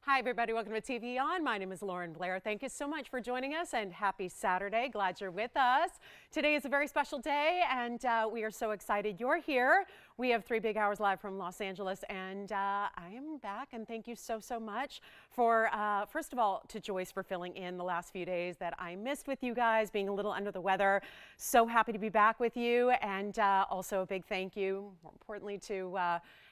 Hi, everybody. Welcome to TVON. My name is Lauren Blair. Thank you so much for joining us and happy Saturday. Glad you're with us. Today is a very special day and we are so excited you're here. We have 3 big hours live from Los Angeles and I am back and thank you so much for, first of all, to Joyce for filling in the last few days that I missed with you guys, being a little under the weather. So happy to be back with you, and also a big thank you, more importantly, to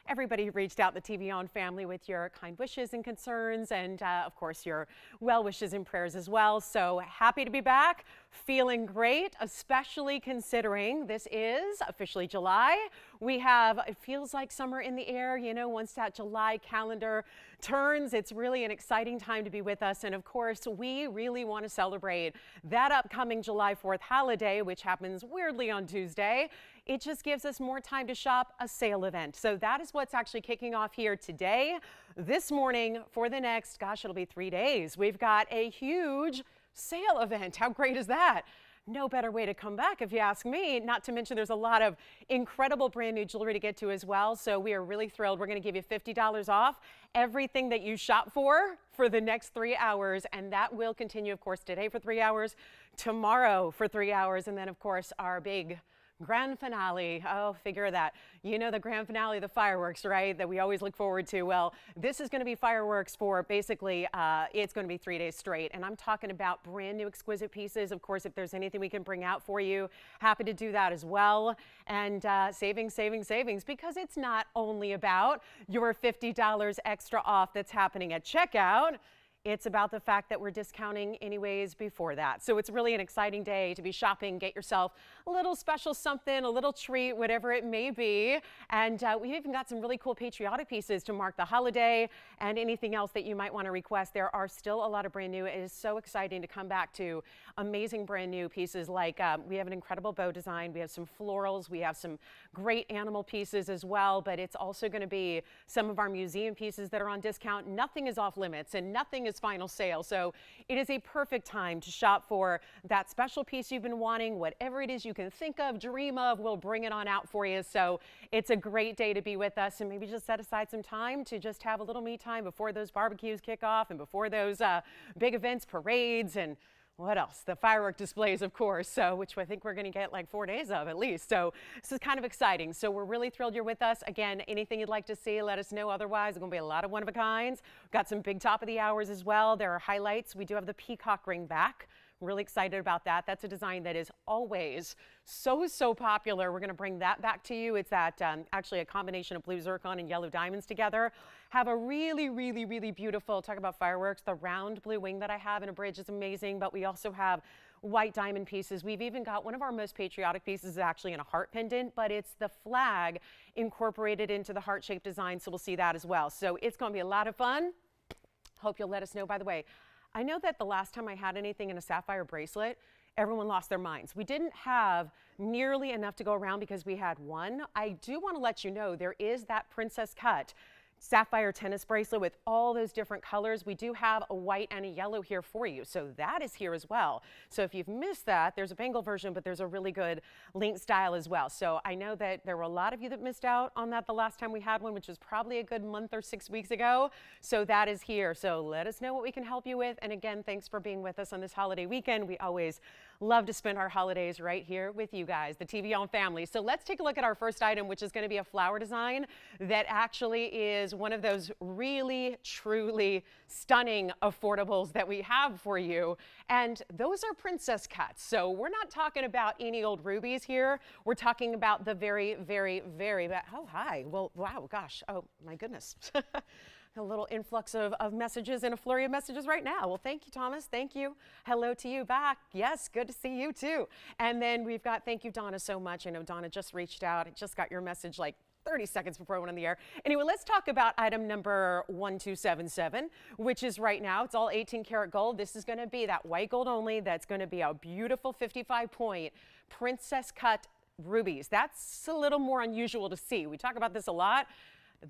everybody who reached out, the TVON family, with your kind wishes and concerns, and of course your well wishes and prayers as well. So happy to be back, feeling great, especially considering this is officially July. We have, it feels like summer in the air, you know, once that July calendar turns, it's really an exciting time to be with us. And of course, we really want to celebrate that upcoming July 4th holiday, which happens weirdly on Tuesday. It just gives us more time to shop a sale event. So that is what's actually kicking off here today, this morning, for the next, gosh, it'll be 3 days. We've got a huge sale event. How great is that? No better way to come back, if you ask me. Not to mention there's a lot of incredible brand new jewelry to get to as well. So we are really thrilled. We're going to give you $50 off everything that you shop for the next 3 hours. And that will continue, of course, today for 3 hours, tomorrow for 3 hours, and then, of course, our big grand finale. Oh, figure that. You know, the grand finale, the fireworks, right? That we always look forward to. Well, this is going to be fireworks for basically, it's going to be 3 days straight. And I'm talking about brand new exquisite pieces. Of course, if there's anything we can bring out for you, happy to do that as well. And savings, because it's not only about your $50 extra off that's happening at checkout. It's about the fact that we're discounting anyways before that. So it's really an exciting day to be shopping. Get yourself a little special something, a little treat, whatever it may be. And we've even got some really cool patriotic pieces to mark the holiday, and anything else that you might want to request. There are still a lot of brand new. It is so exciting to come back to amazing brand new pieces like we have an incredible bow design. We have some florals. We have some great animal pieces as well, but it's also going to be some of our museum pieces that are on discount. Nothing is off limits and nothing is final sale. So it is a perfect time to shop for that special piece you've been wanting. Whatever it is you can think of, dream of, we'll bring it on out for you. So it's a great day to be with us, and maybe just set aside some time to just have a little me time before those barbecues kick off and before those big events, parades, and what else? The firework displays, of course, so which I think we're going to get like 4 days of at least. So this is kind of exciting. So we're really thrilled you're with us. Again, anything you'd like to see, let us know. Otherwise, there's going to be a lot of one-of-a-kinds. We've got some big top of the hours as well. There are highlights. We do have the Peacock ring back. Really excited about that. That's a design that is always so popular. We're going to bring that back to you. It's that actually a combination of blue zircon and yellow diamonds together. Have a really beautiful, talk about fireworks, the round blue wing that I have in a bridge is amazing, but we also have white diamond pieces. We've even got one of our most patriotic pieces is actually in a heart pendant, but it's the flag incorporated into the heart-shaped design, so we'll see that as well. So it's going to be a lot of fun. Hope you'll let us know. By the way, I know that the last time I had anything in a sapphire bracelet, everyone lost their minds. We didn't have nearly enough to go around because we had one. I do want to let you know there is that princess cut sapphire tennis bracelet with all those different colors. We do have a white and a yellow here for you, so that is here as well. So if you've missed that, there's a bangle version, but there's a really good link style as well. So I know that there were a lot of you that missed out on that the last time we had one, which was probably a good month or 6 weeks ago. So that is here. So let us know what we can help you with. And again, thanks for being with us on this holiday weekend. We always love to spend our holidays right here with you guys, the TVON family. So let's take a look at our first item, which is going to be a flower design that actually is one of those really, truly stunning affordables that we have for you. And those are princess cuts. So we're not talking about any old rubies here. We're talking about the very, oh, hi. Well, wow, gosh. Oh, my goodness. A little influx of messages and a flurry of messages right now. Well, thank you, Thomas. Thank you. Hello to you back. Yes, good to see you too. And then we've got, thank you, Donna, so much. I know Donna just reached out. I just got your message like 30 seconds before I went on the air. Anyway, let's talk about item number 1277, which is right now, it's all 18 karat gold. This is going to be that white gold only. That's going to be a beautiful 55-point princess cut rubies. That's a little more unusual to see. We talk about this a lot,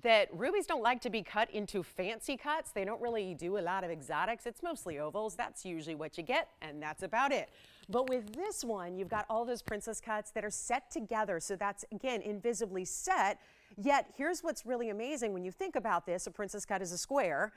that rubies don't like to be cut into fancy cuts. They don't really do a lot of exotics. It's mostly ovals. That's usually what you get, and that's about it. But with this one, you've got all those princess cuts that are set together. So that's, again, invisibly set. Yet here's what's really amazing when you think about this. A princess cut is a square.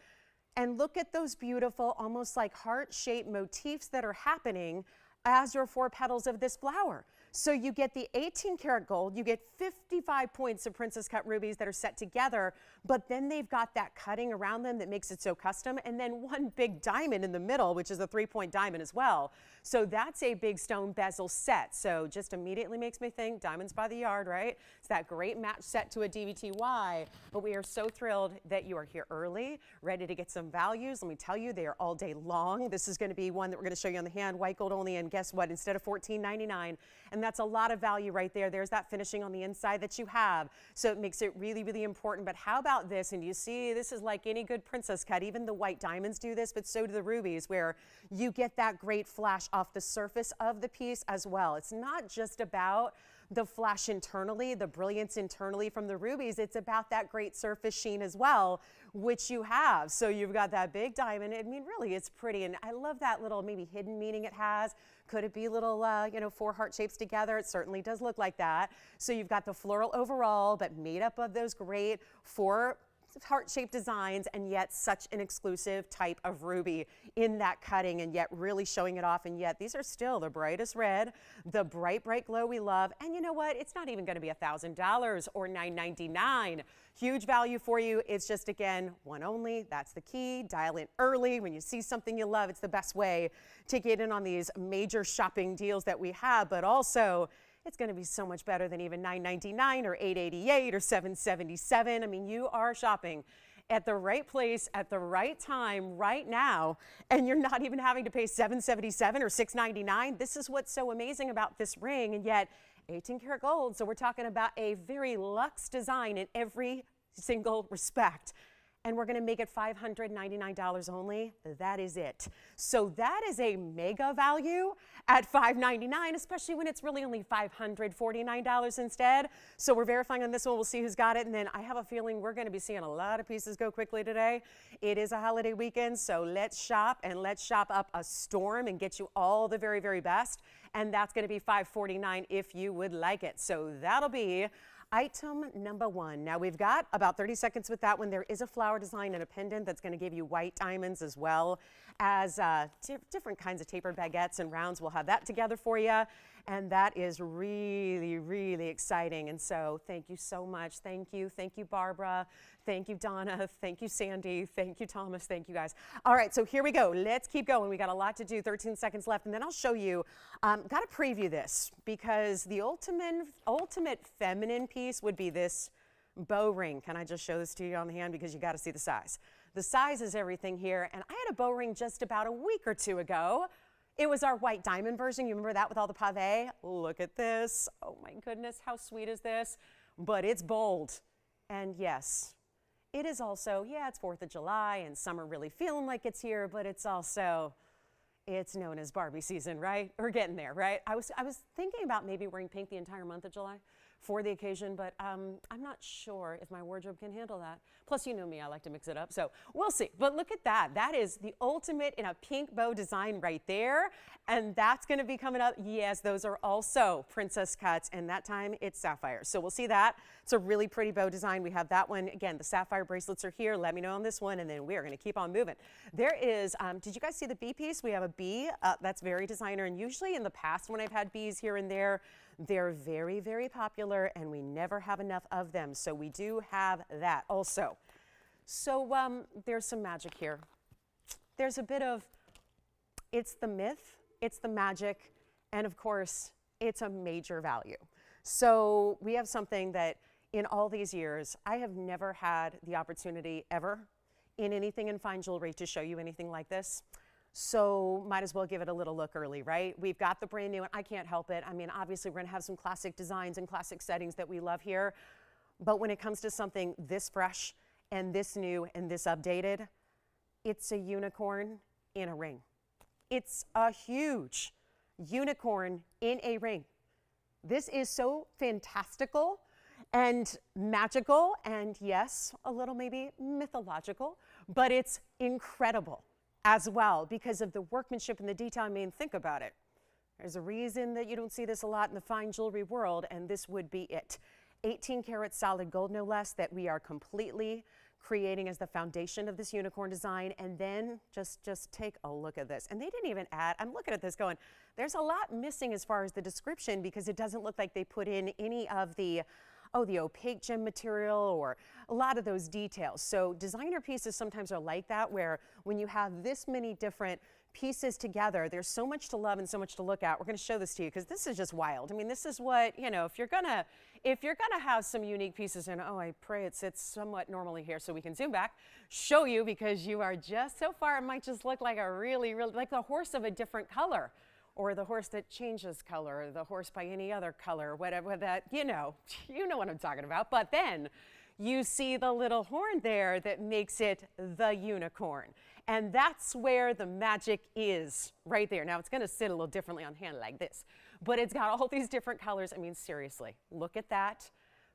And look at those beautiful, almost like heart-shaped motifs that are happening as your 4 petals of this flower. So you get the 18 karat gold, you get 55 points of princess cut rubies that are set together, but then they've got that cutting around them that makes it so custom, and then one big diamond in the middle, which is a 3-point diamond as well. So that's a big stone bezel set. So just immediately makes me think diamonds by the yard, right? It's that great match set to a DVTY, but we are so thrilled that you are here early, ready to get some values. Let me tell you, they are all day long. This is going to be one that we're going to show you on the hand, white gold only, and guess what? Instead of $14.99, and that's a lot of value right there. There's that finishing on the inside that you have. So it makes it really, really important. But how about this? And you see, this is like any good princess cut. Even the white diamonds do this, but so do the rubies, where you get that great flash off the surface of the piece as well. It's not just about the flash internally, the brilliance internally from the rubies. It's about that great surface sheen as well, which you have. So you've got that big diamond. I mean, really, it's pretty. And I love that little maybe hidden meaning it has. Could it be little, 4 heart shapes together? It certainly does look like that. So you've got the floral overall, but made up of those great 4 heart-shaped designs, and yet such an exclusive type of ruby in that cutting, and yet really showing it off. And yet these are still the brightest red, the bright, bright glow we love. And you know what? It's not even going to be $1,000 or $9.99. Huge value for you. It's just, again, one only. That's the key. Dial in early. When you see something you love, it's the best way to get in on these major shopping deals that we have, but also it's going to be so much better than even $9.99 or $8.88 or $7.77. I mean, you are shopping at the right place at the right time right now, and you're not even having to pay $7.77 or $6.99. This is what's so amazing about this ring, and yet 18 karat gold. So we're talking about a very luxe design in every single respect. And we're going to make it $599 only. That is it. So that is a mega value at $599, especially when it's really only $549 instead. So we're verifying on this one. We'll see who's got it. And then I have a feeling we're going to be seeing a lot of pieces go quickly today. It is a holiday weekend, so let's shop, and let's shop up a storm and get you all the very, very best. And that's going to be $549 if you would like it. So that'll be item number 1. Now we've got about 30 seconds with that one. There is a flower design and a pendant that's going to give you white diamonds, as well as different kinds of tapered baguettes and rounds. We'll have that together for you. And that is really, really exciting. And so thank you so much. Thank you. Thank you, Barbara. Thank you, Donna. Thank you, Sandy. Thank you, Thomas. Thank you, guys. All right, so here we go. Let's keep going. We got a lot to do. 13 seconds left, and then I'll show you. Got to preview this, because the ultimate feminine piece would be this bow ring. Can I just show this to you on the hand, because you got to see the size. The size is everything here, and I had a bow ring just about a week or 2 ago. It was our white diamond version. You remember that with all the pave? Look at this. Oh my goodness, how sweet is this? But it's bold. And yes, it is also, yeah, it's 4th of July and summer really feeling like it's here, but it's also, it's known as Barbie season, right? We're getting there, right? I was thinking about maybe wearing pink the entire month of July for the occasion, but I'm not sure if my wardrobe can handle that. Plus, you know me, I like to mix it up, so we'll see. But look at that. That is the ultimate in a pink bow design right there, and that's going to be coming up. Yes, those are also princess cuts, and that time it's sapphire. So we'll see that. It's a really pretty bow design. We have that one. Again, the sapphire bracelets are here. Let me know on this one, and then we are going to keep on moving. There is, did you guys see the bee piece? We have a bee. That's very designer, and usually in the past when I've had bees here and there, they're very, very popular, and we never have enough of them. So we do have that also. So there's some magic here. There's a bit of, it's the myth, it's the magic, and of course, it's a major value. So we have something that in all these years, I have never had the opportunity ever in anything in fine jewelry to show you anything like this. So might as well give it a little look early, right? We've got the brand new, and I can't help it. I mean, obviously, we're going to have some classic designs and classic settings that we love here. But when it comes to something this fresh and this new and this updated, it's a unicorn in a ring. It's a huge unicorn in a ring. This is so fantastical and magical, and yes, a little maybe mythological, but it's incredible as well because of the workmanship and the detail. I mean, think about it. There's a reason that you don't see this a lot in the fine jewelry world, and this would be it. 18 karat solid gold, no less, that we are completely creating as the foundation of this unicorn design. And then just take a look at this. And they didn't even add, I'm looking at this going, there's a lot missing as far as the description, because it doesn't look like they put in any of the opaque gem material or a lot of those details. So designer pieces sometimes are like that, where when you have this many different pieces together, there's so much to love and so much to look at. We're going to show this to you because this is just wild. I mean, this is what, you know, if you're gonna have some unique pieces, and I pray it sits somewhat normally here so we can zoom back, show you, because you are just so far, it might just look like a really, like the horse of a different color, or the horse that changes color, or the horse by any other color, whatever that, you know what I'm talking about. But then you see the little horn there that makes it the unicorn. And that's where the magic is, right there. Now, it's going to sit a little differently on hand like this, but it's got all these different colors. I mean, seriously, look at that.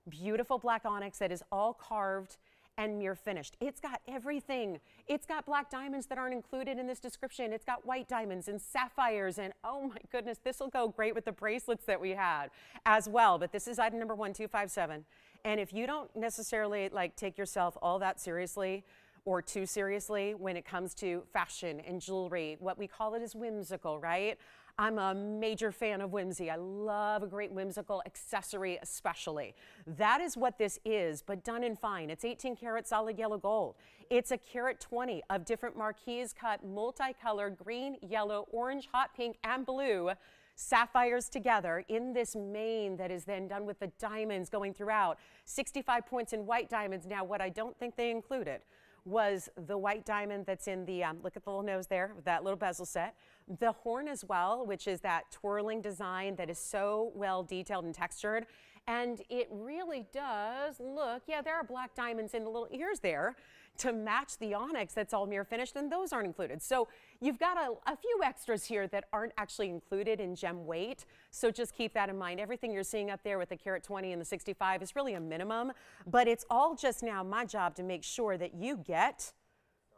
Beautiful black onyx that is all carved and mirror finished. It's got everything. It's got black diamonds that aren't included in this description. It's got white diamonds and sapphires, and oh my goodness, this will go great with the bracelets that we had as well. But this is item number 1257. And if you don't necessarily take yourself all that seriously, or too seriously when it comes to fashion and jewelry, what we call it is whimsical, right? I'm a major fan of whimsy. I love a great whimsical accessory especially. That is what this is, but done in fine. It's 18 karat solid yellow gold. It's a carat 20 of different marquise cut, multicolored green, yellow, orange, hot pink, and blue sapphires together in this mane that is then done with the diamonds going throughout. 65 points in white diamonds. Now, what I don't think they included was the white diamond that's in the, look at the little nose there, with that little bezel set. The horn as well, which is that twirling design that is so well detailed and textured. And it really does look, yeah, there are black diamonds in the little ears there to match the onyx that's all mirror finished, and those aren't included. So you've got a few extras here that aren't actually included in gem weight. So just keep that in mind. Everything you're seeing up there with the carat 20 and the 65 is really a minimum, but it's all just now my job to make sure that you get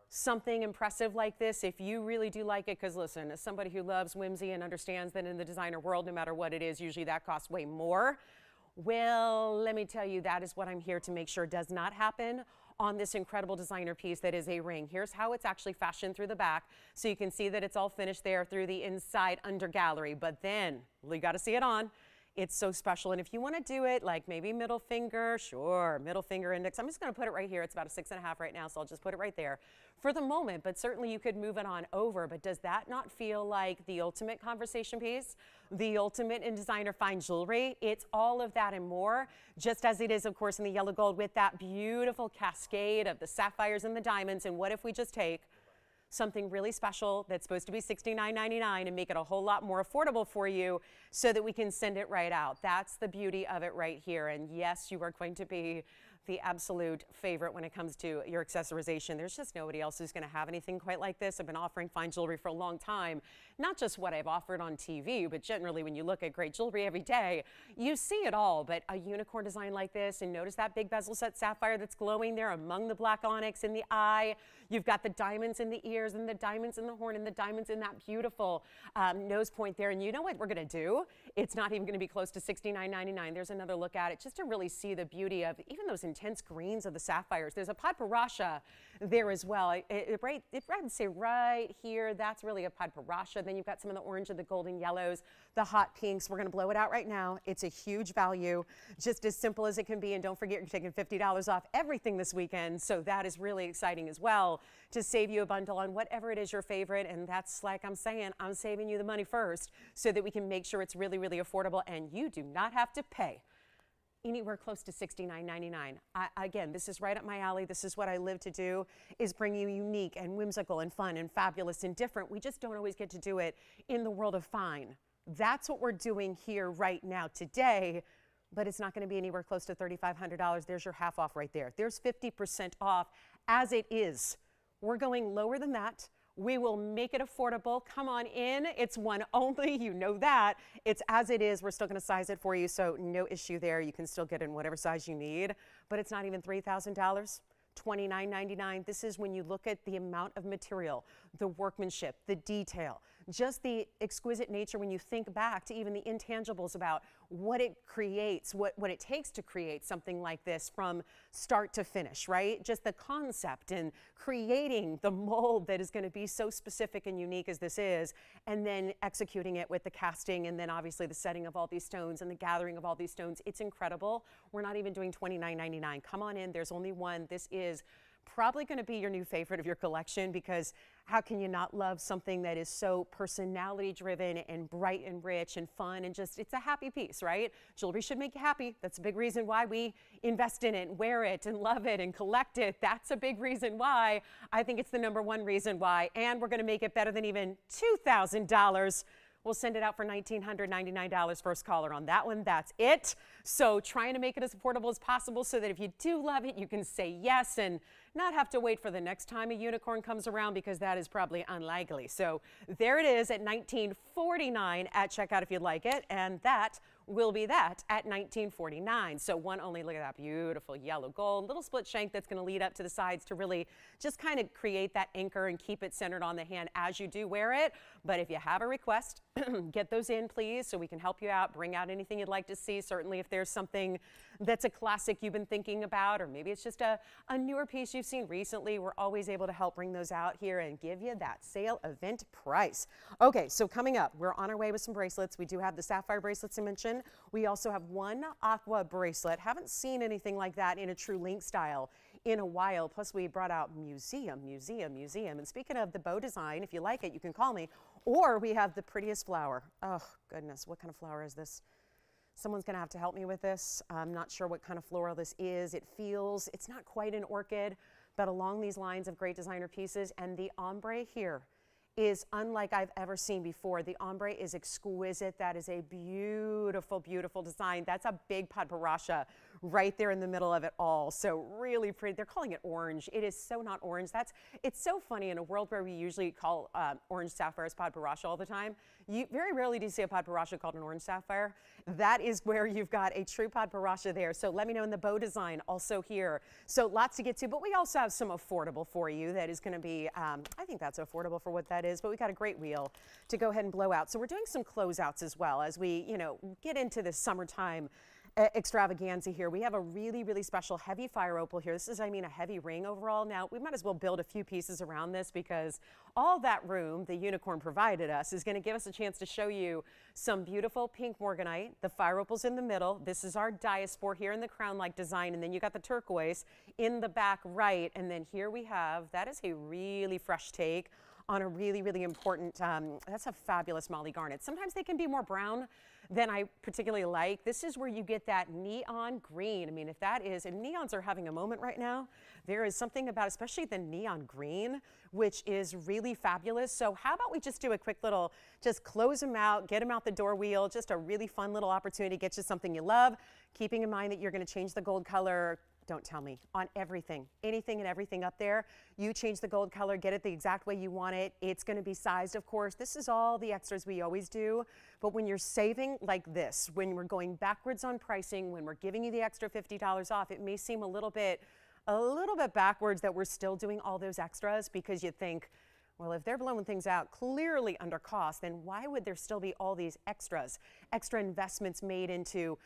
something impressive like this if you really do like it. Because listen, as somebody who loves whimsy and understands that in the designer world, no matter what it is, usually that costs way more. Well, let me tell you, that is what I'm here to make sure does not happen on this incredible designer piece that is a ring. Here's how it's actually fashioned through the back, so you can see that it's all finished there through the inside under gallery. But then you got to see it on. It's so special. And if you want to do it like maybe middle finger, sure, middle finger index. I'm just going to put it right here. It's about a 6.5 right now, so I'll just put it right there for the moment. But certainly you could move it on over. But does that not feel like the ultimate conversation piece? The ultimate in designer fine jewelry? It's all of that and more, just as it is, of course, in the yellow gold with that beautiful cascade of the sapphires and the diamonds. And what if we just take something really special that's supposed to be $69.99 and make it a whole lot more affordable for you so that we can send it right out? That's the beauty of it right here. And yes, you are going to be the absolute favorite when it comes to your accessorization. There's just nobody else who's going to have anything quite like this. I've been offering fine jewelry for a long time. Not just what I've offered on TV, but generally when you look at great jewelry every day, you see it all. But a unicorn design like this, and notice that big bezel set sapphire that's glowing there among the black onyx in the eye. You've got the diamonds in the ears and the diamonds in the horn and the diamonds in that beautiful nose point there. And you know what we're going to do? It's not even going to be close to $69.99. There's another look at it just to really see the beauty of even those intense greens of the sapphires. There's a padparacha there as well. I'd say right here, that's really a padparacha. Then you've got some of the orange and the golden yellows, the hot pinks. We're going to blow it out right now. It's a huge value, just as simple as it can be. And don't forget, you're taking $50 off everything this weekend. So that is really exciting as well, to save you a bundle on whatever it is your favorite. And that's like I'm saying, I'm saving you the money first so that we can make sure it's really, really affordable and you do not have to pay anywhere close to $69.99. Again, this is right up my alley. This is what I live to do, is bring you unique and whimsical and fun and fabulous and different. We just don't always get to do it in the world of fine. That's what we're doing here right now today, but it's not going to be anywhere close to $3,500. There's your half off right there. There's 50% off as it is. We're going lower than that. We will make it affordable. Come on in. It's one only. You know that. It's as it is. We're still going to size it for you, so no issue there. You can still get in whatever size you need, but it's not even $3,000. $29.99. This is when you look at the amount of material, the workmanship, the detail, just the exquisite nature when you think back to even the intangibles about what it creates, what it takes to create something like this from start to finish, right? Just the concept and creating the mold that is going to be so specific and unique as this is, and then executing it with the casting, and then obviously the setting of all these stones and the gathering of all these stones. It's incredible. We're not even doing $29.99. Come on in. There's only one. This is probably going to be your new favorite of your collection, because how can you not love something that is so personality driven and bright and rich and fun, and just, it's a happy piece, right? Jewelry should make you happy. That's a big reason why we invest in it and wear it and love it and collect it. That's a big reason why. I think it's the #1 reason why, and we're going to make it better than even $2,000. We'll send it out for $1,999 first caller on that one. That's it. So trying to make it as affordable as possible so that if you do love it, you can say yes and not have to wait for the next time a unicorn comes around, because that is probably unlikely. So there it is at $1949 at checkout if you'd like it. And that will be that at $1949. So one only. Look at that beautiful yellow gold, little split shank that's going to lead up to the sides to really just kind of create that anchor and keep it centered on the hand as you do wear it. But if you have a request, get those in, please, so we can help you out. Bring out anything you'd like to see. Certainly if there's something that's a classic you've been thinking about, or maybe it's just a newer piece you've seen recently, we're always able to help bring those out here and give you that sale event price. Okay, so coming up, we're on our way with some bracelets. We do have the sapphire bracelets I mentioned. We also have one aqua bracelet. Haven't seen anything like that in a true link style in a while. Plus we brought out museum. And speaking of the bow design, if you like it, you can call me. Or we have the prettiest flower. Oh goodness, what kind of flower is this? Someone's gonna have to help me with this. I'm not sure what kind of floral this is. It's not quite an orchid, but along these lines of great designer pieces. And the ombre here is unlike I've ever seen before. The ombre is exquisite. That is a beautiful, beautiful design. That's a big padparacha right there in the middle of it all. So really pretty. They're calling it orange. It is so not orange. It's so funny in a world where we usually call orange sapphires padparacha all the time. You very rarely do you see a padparacha called an orange sapphire. That is where you've got a true padparacha there. So let me know in the bow design also here. So lots to get to, but we also have some affordable for you that is going to be, I think that's affordable for what that is, but we got a great wheel to go ahead and blow out. So we're doing some closeouts as well as we, get into this summertime extravaganza here. We have a really, really special heavy fire opal here. This is, a heavy ring overall. Now, we might as well build a few pieces around this, because all that room the unicorn provided us is going to give us a chance to show you some beautiful pink morganite. The fire opal's in the middle. This is our Diaspora here in the crown-like design, and then you got the turquoise in the back right. And then here we have, that is a really fresh take on a really, really important, that's a fabulous Molly garnet. Sometimes they can be more brown than I particularly like. This is where you get that neon green. If that is, and neons are having a moment right now. There is something about, especially the neon green, which is really fabulous. So how about we just do a quick little, just close them out, get them out the door wheel, just a really fun little opportunity to get you something you love, keeping in mind that you're gonna change the gold color. Don't tell me, on everything, anything and everything up there. You change the gold color, get it the exact way you want it. It's gonna be sized, of course. This is all the extras we always do. But when you're saving like this, when we're going backwards on pricing, when we're giving you the extra $50 off, it may seem a little bit backwards that we're still doing all those extras, because you think, well, if they're blowing things out clearly under cost, then why would there still be all these extra investments made into,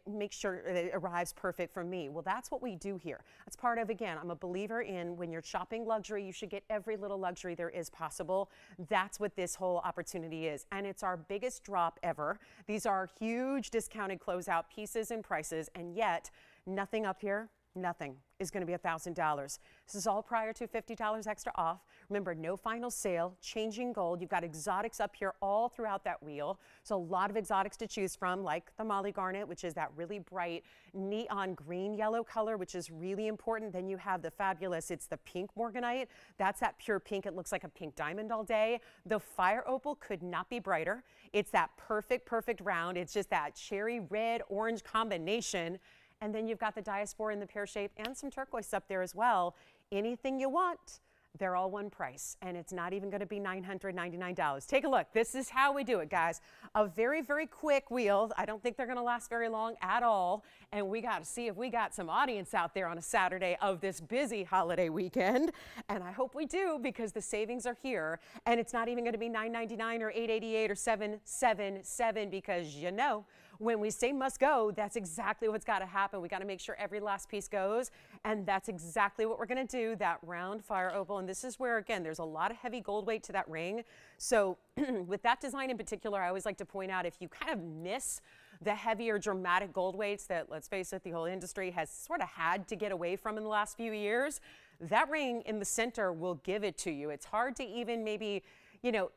make sure that it arrives perfect for me? Well, that's what we do here. That's part of, again, I'm a believer in when you're shopping luxury, you should get every little luxury there is possible. That's what this whole opportunity is. And it's our biggest drop ever. These are huge discounted closeout pieces and prices, and yet nothing up here, nothing is going to be $1,000. This is all prior to $50 extra off. Remember, no final sale, changing gold. You've got exotics up here all throughout that wheel. So a lot of exotics to choose from, like the Molly garnet, which is that really bright neon green yellow color, which is really important. Then you have the fabulous, it's the pink morganite. That's that pure pink. It looks like a pink diamond all day. The fire opal could not be brighter. It's that perfect round. It's just that cherry red orange combination. And then you've got the Diaspora in the pear shape and some turquoise up there as well. Anything you want, They're all one price, and it's not even going to be $999. Take a look. This is how we do it, guys. A very, very quick wheel. I don't think they're going to last very long at all, and we got to see if we got some audience out there on a Saturday of this busy holiday weekend, and I hope we do, because the savings are here, and it's not even going to be $999 or $888 or $777, because you know, when we say must go, that's exactly what's got to happen. We got to make sure every last piece goes, and that's exactly what we're going to do, that round fire opal. And this is where, again, there's a lot of heavy gold weight to that ring. So with that design in particular, I always like to point out, if you kind of miss the heavier dramatic gold weights that, let's face it, the whole industry has sort of had to get away from in the last few years, that ring in the center will give it to you. It's hard to even maybe, you know,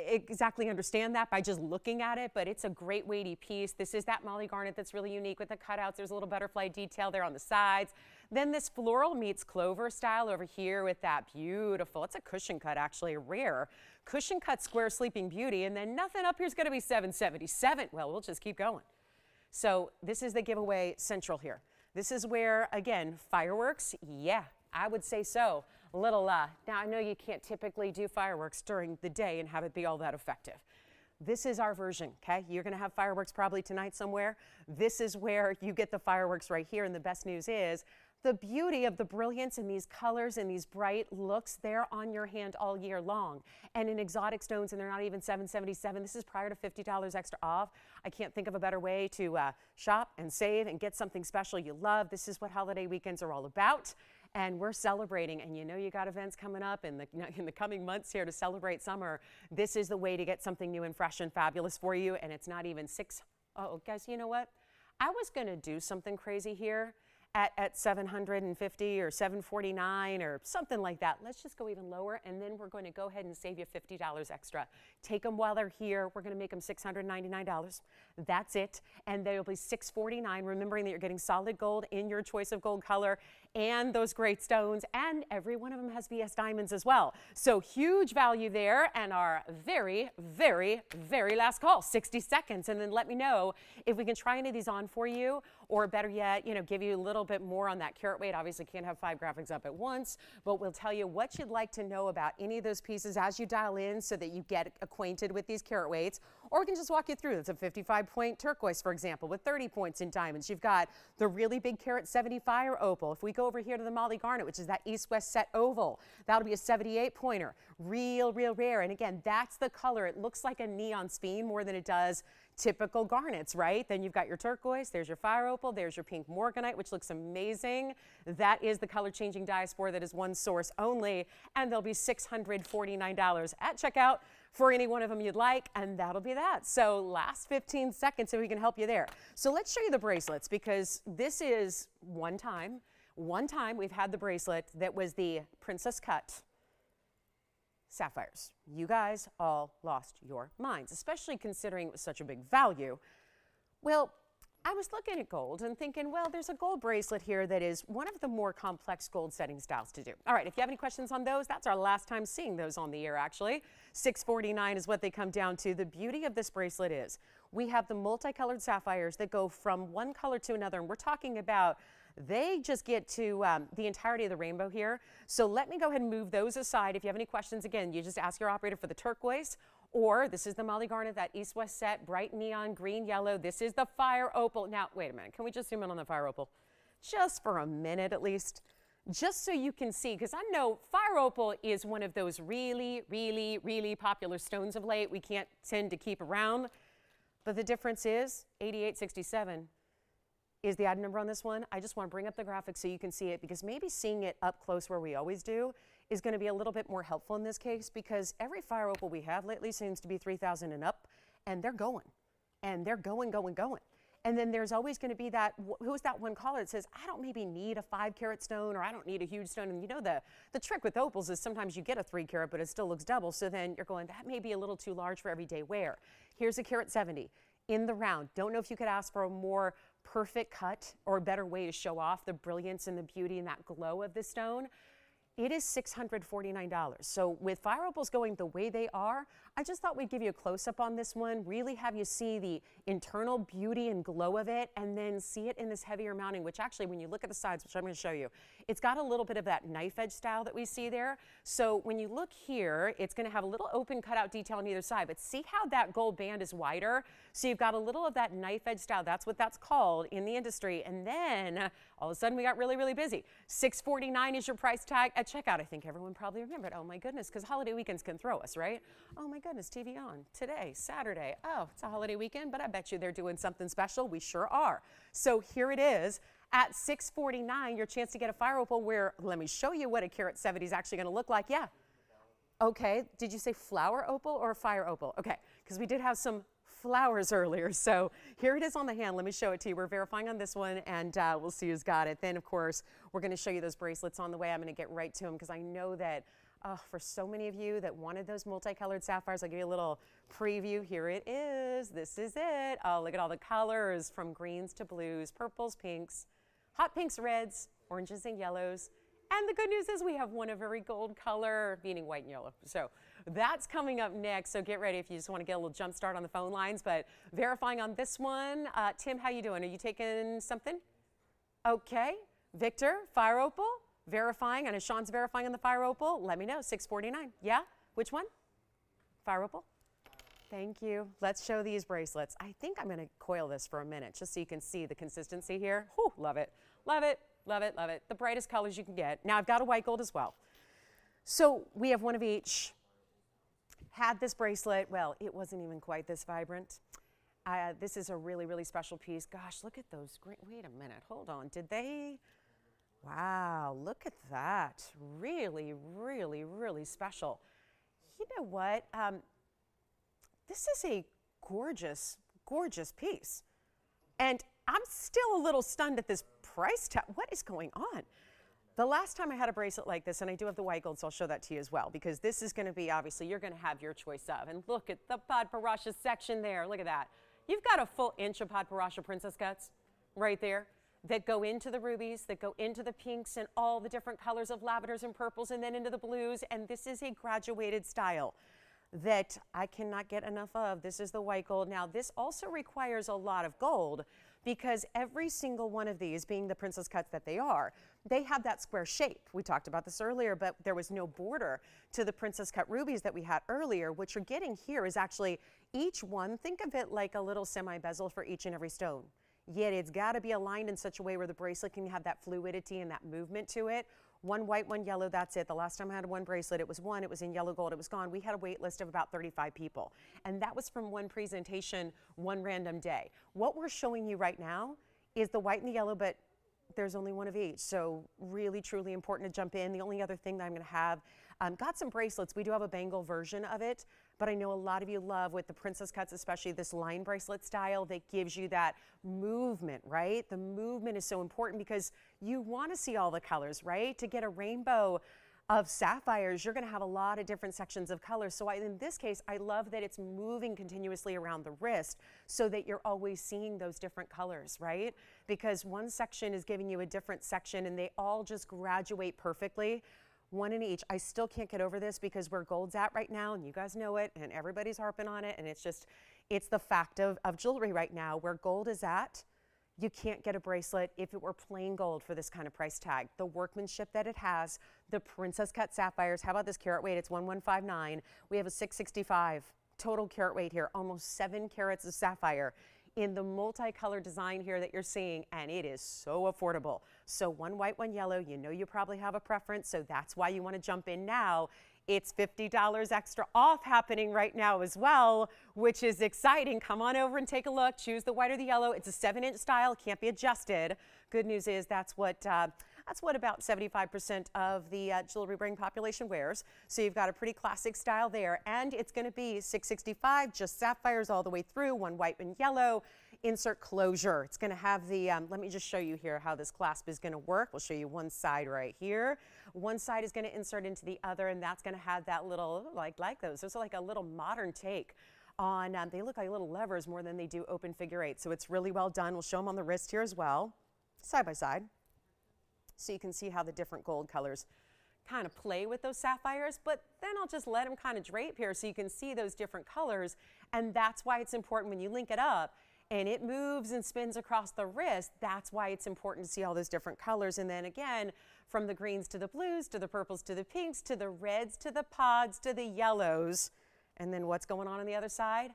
exactly understand that by just looking at it, but it's a great weighty piece. This is that Molly garnet that's really unique with the cutouts. There's a little butterfly detail there on the sides. Then this floral meets clover style over here with that beautiful, it's a cushion cut, actually, a rare cushion cut square Sleeping Beauty. And then nothing up here is going to be $777. Well, we'll just keep going. So this is the giveaway central here. This is where, again, fireworks, yeah, I would say so. Little, now I know you can't typically do fireworks during the day and have it be all that effective. This is our version, okay? You're gonna have fireworks probably tonight somewhere. This is where you get the fireworks right here, and the best news is the beauty of the brilliance in these colors and these bright looks, they're on your hand all year long. And in exotic stones, and they're not even $777. This is prior to $50 extra off. I can't think of a better way to shop and save and get something special you love. This is what holiday weekends are all about. And we're celebrating, and you know you got events coming up in the coming months here to celebrate summer. This is the way to get something new and fresh and fabulous for you, and it's not even oh, guys, you know what? I was gonna do something crazy here at $750 or $749 or something like that. Let's just go even lower, and then we're going to go ahead and save you $50 extra. Take them while they're here. We're going to make them $699. That's it, and they'll be $649, remembering that you're getting solid gold in your choice of gold color and those great stones, and every one of them has VS diamonds as well. So huge value there, and our very, very, very last call, 60 seconds, and then let me know if we can try any of these on for you, or better yet, you know, give you a little bit more on that carat weight. Obviously can't have 5 graphics up at once, but we'll tell you what you'd like to know about any of those pieces as you dial in, so that you get acquainted with these carat weights, or we can just walk you through. It's a 55-point turquoise, for example, with 30 points in diamonds. You've got the really big carat 70 fire opal. If we go over here to the Molly garnet, which is that east-west set oval, that'll be a 78-pointer. Real rare. And again, that's the color. It looks like a neon speen more than it does typical garnets, right? Then you've got your turquoise, there's your fire opal, there's your pink morganite, which looks amazing. That is the color changing diaspora that is one source only, and they'll be $649 at checkout for any one of them you'd like, and that'll be that. So last 15 seconds so we can help you there. So let's show you the bracelets, because this is one time we've had the bracelet that was the princess cut sapphires. You guys all lost your minds, especially considering it was such a big value. Well, I was looking at gold and thinking, well, there's a gold bracelet here that is one of the more complex gold setting styles to do. All right, if you have any questions on those, that's our last time seeing those on the air, actually. $649 is what they come down to. The beauty of this bracelet is we have the multicolored sapphires that go from one color to another, and we're talking about they just get to the entirety of the rainbow here. So let me go ahead and move those aside. If you have any questions, again, you just ask your operator for the turquoise, or this is the Molly garnet, that east-west set, bright neon, green, yellow. This is the fire opal. Now, wait a minute. Can we just zoom in on the fire opal? Just for a minute at least, just so you can see, because I know fire opal is one of those really, really, really popular stones of late we can't tend to keep around. But the difference is 8867. Is the item number on this one. I just want to bring up the graphic so you can see it, because maybe seeing it up close where we always do is going to be a little bit more helpful in this case, because every fire opal we have lately seems to be 3,000 and up, and they're going. And they're going. And then there's always going to be that, who's that one caller that says, I don't maybe need a 5-carat stone, or I don't need a huge stone. And you know, the trick with opals is sometimes you get a 3-carat, but it still looks double. So then you're going, that may be a little too large for everyday wear. Here's a carat 70 in the round. Don't know if you could ask for a more perfect cut or a better way to show off the brilliance and the beauty and that glow of this stone. It is $649. So with fire opals going the way they are, I just thought we'd give you a close-up on this one, really have you see the internal beauty and glow of it, and then see it in this heavier mounting, which actually, when you look at the sides, which I'm going to show you, it's got a little bit of that knife edge style that we see there. So when you look here, it's going to have a little open cutout detail on either side, but see how that gold band is wider? So you've got a little of that knife edge style. That's what that's called in the industry. And then all of a sudden we got really, really busy. $649 is your price tag at checkout. I think everyone probably remembered. Oh my goodness, because holiday weekends can throw us, right? Oh my goodness, TVON today, Saturday. Oh, it's a holiday weekend, but I bet you they're doing something special. We sure are. So here it is at $649, your chance to get a fire opal where, let me show you what a carat 70 is actually going to look like. Yeah. Okay, did you say flower opal or fire opal? Okay, because we did have some flowers earlier. So here it is on the hand. Let me show it to you. We're verifying on this one, and we'll see who's got it. Then, of course, we're going to show you those bracelets on the way. I'm going to get right to them because I know that for so many of you that wanted those multicolored sapphires, I'll give you a little preview. Here it is. This is it. Oh, look at all the colors from greens to blues, purples, pinks, hot pinks, reds, oranges, and yellows. And the good news is we have one a very gold color, meaning white and yellow. So that's coming up next. So get ready if you just want to get a little jump start on the phone lines. But verifying on this one, Tim, how you doing? Are you taking something? Okay. Victor, fire opal, verifying. I know Sean's verifying on the fire opal. Let me know, $649. Yeah? Which one? Fire opal? Thank you. Let's show these bracelets. I think I'm going to coil this for a minute just so you can see the consistency here. Whew, love it. Love it. Love it, love it. The brightest colors you can get. Now I've got a white gold as well. So we have one of each. Had this bracelet, well, it wasn't even quite this vibrant. This is a really, really special piece. Gosh, look at those green, wait a minute, hold on. Did they, wow, look at that. Really, really, really special. You know what? This is a gorgeous, gorgeous piece. And I'm still a little stunned at this price tag. What is going on? The last time I had a bracelet like this, and I do have the white gold, so I'll show that to you as well, because this is going to be, obviously, you're going to have your choice of. And look at the Padparassha section there. Look at that. You've got a full inch of Padparassha princess cuts right there that go into the rubies, that go into the pinks and all the different colors of lavenders and purples, and then into the blues. And this is a graduated style that I cannot get enough of. This is the white gold. Now, this also requires a lot of gold, because every single one of these, being the princess cuts that they are, they have that square shape. We talked about this earlier, but there was no border to the princess cut rubies that we had earlier. What you're getting here is actually each one, think of it like a little semi-bezel for each and every stone. Yet it's got to be aligned in such a way where the bracelet can have that fluidity and that movement to it. One white, one yellow, that's it. The last time I had one bracelet, it was one, it was in yellow gold, it was gone. We had a wait list of about 35 people. And that was from one presentation, one random day. What we're showing you right now is the white and the yellow, but there's only one of each. So really, truly important to jump in. The only other thing that I'm going to have, got some bracelets. We do have a bangle version of it, but I know a lot of you love with the princess cuts, especially this line bracelet style that gives you that movement, right? The movement is so important because you want to see all the colors, right? To get a rainbow of sapphires, you're going to have a lot of different sections of colors. So in this case, I love that it's moving continuously around the wrist so that you're always seeing those different colors, right? Because one section is giving you a different section and they all just graduate perfectly. One in each. I still can't get over this because where gold's at right now, and you guys know it, and everybody's harping on it, and it's the fact of jewelry right now. Where gold is at, you can't get a bracelet if it were plain gold for this kind of price tag. The workmanship that it has, the princess cut sapphires, how about this carat weight? It's 1159. We have a 665 total carat weight here, almost 7 carats of sapphire in the multicolored design here that you're seeing, and it is so affordable. So one white, one yellow, you know you probably have a preference, so that's why you want to jump in now. It's $50 extra off happening right now as well, which is exciting. Come on over and take a look. Choose the white or the yellow. It's a 7-inch style, can't be adjusted. Good news is that's what about 75% of the jewelry wearing population wears. So you've got a pretty classic style there. And it's going to be $665, just sapphires all the way through, one white and yellow. Insert closure. It's going to have the, let me just show you here how this clasp is going to work. We'll show you one side right here. One side is going to insert into the other, and that's going to have that little, like those. Those are like a little modern take on, they look like little levers more than they do open figure eight. So it's really well done. We'll show them on the wrist here as well, side by side. So you can see how the different gold colors kind of play with those sapphires, but then I'll just let them kind of drape here so you can see those different colors. And that's why it's important when you link it up and it moves and spins across the wrist. That's why it's important to see all those different colors. And then again, from the greens to the blues, to the purples, to the pinks, to the reds, to the pods, to the yellows. And then what's going on the other side?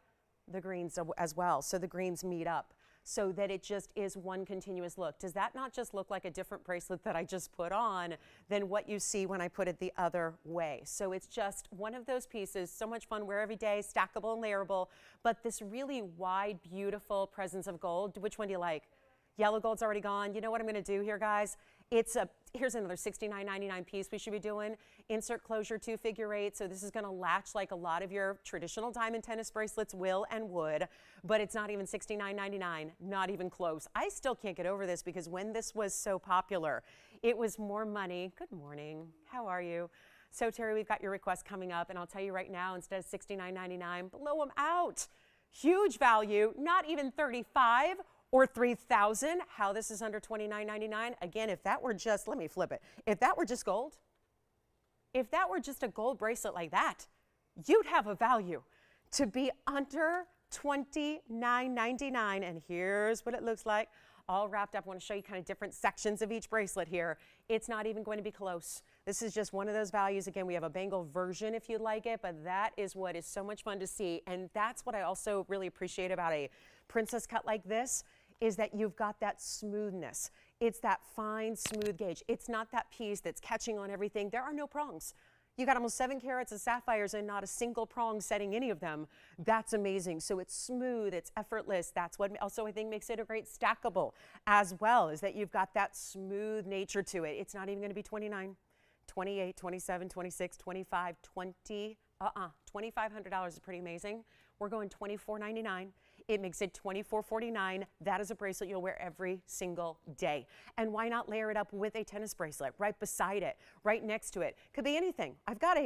The greens as well. So the greens meet up so that it just is one continuous look. Does that not just look like a different bracelet that I just put on than what you see when I put it the other way? So it's just one of those pieces, so much fun, wear every day, stackable and layerable, but this really wide, beautiful presence of gold. Which one do you like? Yellow gold's already gone. You know what I'm gonna do here, guys? Here's another $69.99 piece we should be doing. Insert closure 2 figure 8. So this is gonna latch like a lot of your traditional diamond tennis bracelets will and would, but it's not even $69.99, not even close. I still can't get over this because when this was so popular, it was more money. Good morning, how are you? So Terry, we've got your request coming up and I'll tell you right now, instead of $69.99, blow them out. Huge value, not even $35 or $3,000. How this is under $29.99. Again, if that were just, let me flip it. If that were just gold, if that were just a gold bracelet like that, you'd have a value to be under $29.99. And here's what it looks like. All wrapped up. I want to show you kind of different sections of each bracelet here. It's not even going to be close. This is just one of those values. Again, we have a bangle version if you'd like it, but that is what is so much fun to see. And that's what I also really appreciate about a princess cut like this, is that you've got that smoothness. It's that fine, smooth gauge. It's not that piece that's catching on everything. There are no prongs. You got almost 7 carats of sapphires and not a single prong setting any of them. That's amazing. So it's smooth, it's effortless. That's what also I think makes it a great stackable as well, is that you've got that smooth nature to it. It's not even gonna be 29, 28, 27, 26, 25, 20, $2,500 is pretty amazing. We're going $24.99. It makes it $24.49. That is a bracelet you'll wear every single day. And why not layer it up with a tennis bracelet right beside it, right next to it? Could be anything. I got a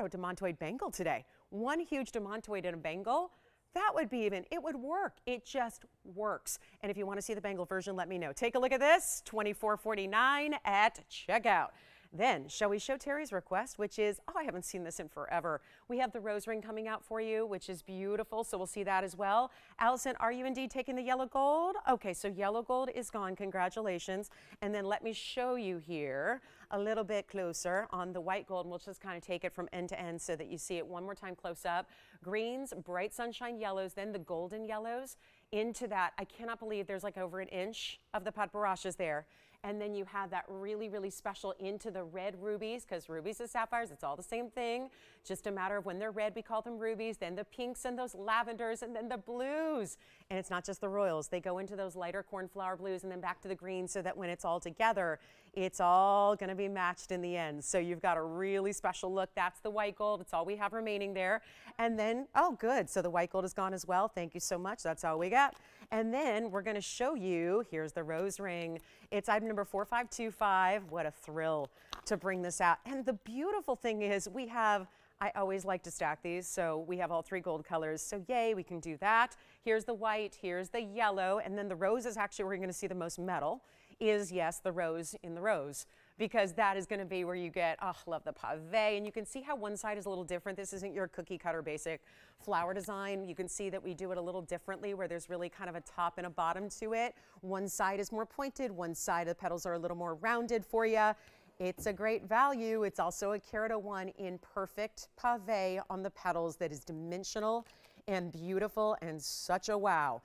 demantoid bangle today. One huge demantoid and a bangle. That would be even, it would work. It just works. And if you want to see the bangle version, let me know. Take a look at this, $24.49 at checkout. Then, shall we show Terry's request, which is, oh, I haven't seen this in forever. We have the rose ring coming out for you, which is beautiful, so we'll see that as well. Allison, are you indeed taking the yellow gold? Okay, so yellow gold is gone, congratulations. And then let me show you here a little bit closer on the white gold, and we'll just kind of take it from end to end so that you see it one more time close up. Greens, bright sunshine yellows, then the golden yellows into that. I cannot believe there's like over an inch of the pat barrages there. And then you have that really, really special into the red rubies, because rubies and sapphires, it's all the same thing. Just a matter of when they're red, we call them rubies, then the pinks and those lavenders, and then the blues. And it's not just the royals. They go into those lighter cornflower blues and then back to the greens, so that when it's all together, it's all gonna be matched in the end. So you've got a really special look. That's the white gold. It's all we have remaining there. And then, oh good, so the white gold is gone as well. Thank you so much, that's all we got. And then we're gonna show you, here's the rose ring. It's item number 4525. What a thrill to bring this out. And the beautiful thing is we have, I always like to stack these, so we have all 3 gold colors. So yay, we can do that. Here's the white, here's the yellow, and then the rose is actually where you're gonna see the most metal, is yes, the rose in the rose, because that is gonna be where you get, oh, love the pave. And you can see how one side is a little different. This isn't your cookie cutter basic flower design. You can see that we do it a little differently, where there's really kind of a top and a bottom to it. One side is more pointed, one side of the petals are a little more rounded for you. It's a great value. It's also a carat 1 in perfect pave on the petals that is dimensional and beautiful and such a wow.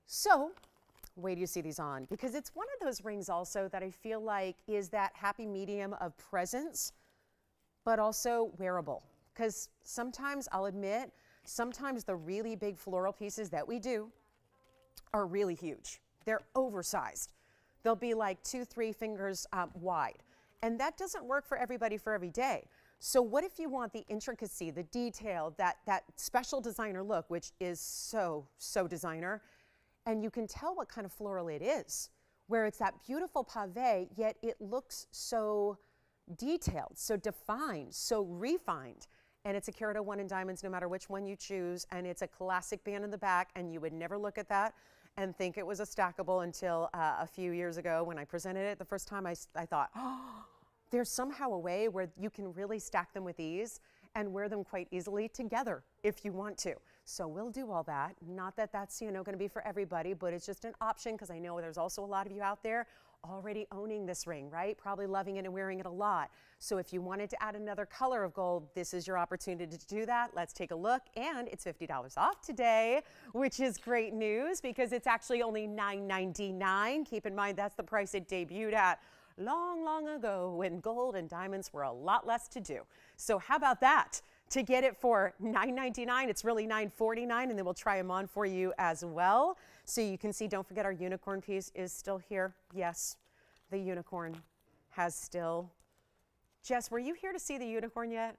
So, wait till you see these on, because it's one of those rings also that I feel like is that happy medium of presence, but also wearable. Because sometimes, I'll admit, sometimes the really big floral pieces that we do are really huge. They're oversized. They'll be like 2-3 fingers wide. And that doesn't work for everybody for every day. So what if you want the intricacy, the detail, that special designer look, which is so designer, and you can tell what kind of floral it is, where it's that beautiful pave, yet it looks so detailed, so defined, so refined. And it's a carat 1 in diamonds, no matter which one you choose. And it's a classic band in the back, and you would never look at that and think it was a stackable until a few years ago when I presented it the first time. I thought, oh, there's somehow a way where you can really stack them with ease and wear them quite easily together if you want to. So we'll do all that. Not that that's, you know, going to be for everybody, but it's just an option because I know there's also a lot of you out there already owning this ring, right? Probably loving it and wearing it a lot. So if you wanted to add another color of gold, this is your opportunity to do that. Let's take a look. And it's $50 off today, which is great news because it's actually only $9.99. Keep in mind, that's the price it debuted at long, long ago when gold and diamonds were a lot less to do. So how about that? To get it for $9.99, it's really $9.49, and then we'll try them on for you as well. So you can see, don't forget our unicorn piece is still here. Yes, the unicorn has still. Jess, were you here to see the unicorn yet?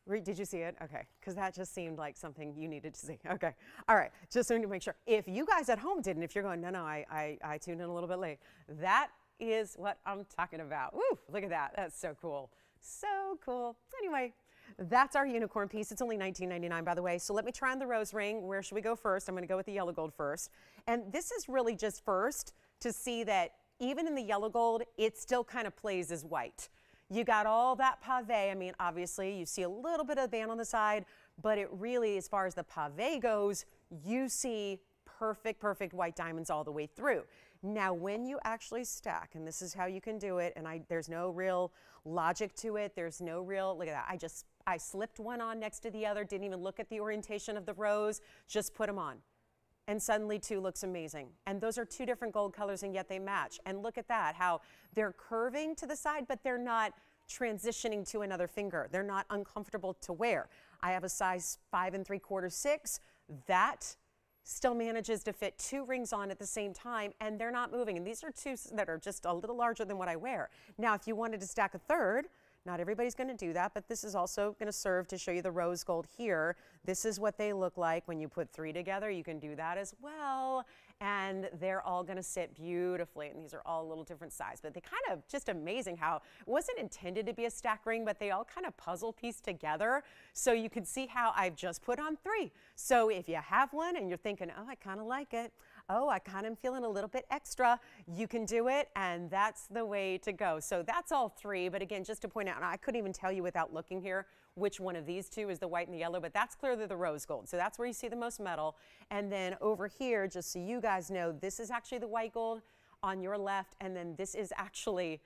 Did you see it? Okay, because that just seemed like something you needed to see. Okay, all right, just so to make sure. If you guys at home didn't, if you're going, no, I tuned in a little bit late, that is what I'm talking about. Woo, look at that. That's so cool. So cool. Anyway, that's our unicorn piece. It's only $19.99, by the way. So let me try on the rose ring. Where should we go first? I'm going to go with the yellow gold first. And this is really just first to see that even in the yellow gold, it still kind of plays as white. You got all that pave. I mean, obviously, you see a little bit of band on the side, but it really, as far as the pave goes, you see perfect white diamonds all the way through. Now, when you actually stack, and this is how you can do it, and there's no real logic to it. There's no real, look at that. I slipped one on next to the other, didn't even look at the orientation of the rose, just put them on. And suddenly two looks amazing. And those are two different gold colors, and yet they match. And look at that, how they're curving to the side, but they're not transitioning to another finger. They're not uncomfortable to wear. I have a size 5 3/4, 6. That still manages to fit two rings on at the same time, and they're not moving. And these are two that are just a little larger than what I wear. Now, if you wanted to stack a third, not everybody's going to do that, but this is also going to serve to show you the rose gold here. This is what they look like when you put three together. You can do that as well, and they're all going to sit beautifully, and these are all a little different size, but they kind of just amazing how it wasn't intended to be a stack ring, but they all kind of puzzle piece together. So you can see how I've just put on three. So if you have one and you're thinking, oh, I kind of like it, oh, I kind of am feeling a little bit extra, you can do it, and that's the way to go. So that's all three, but again, just to point out, and I couldn't even tell you without looking here which one of these two is the white and the yellow, but that's clearly the rose gold. So that's where you see the most metal. And then over here, just so you guys know, this is actually the white gold on your left, and then this is the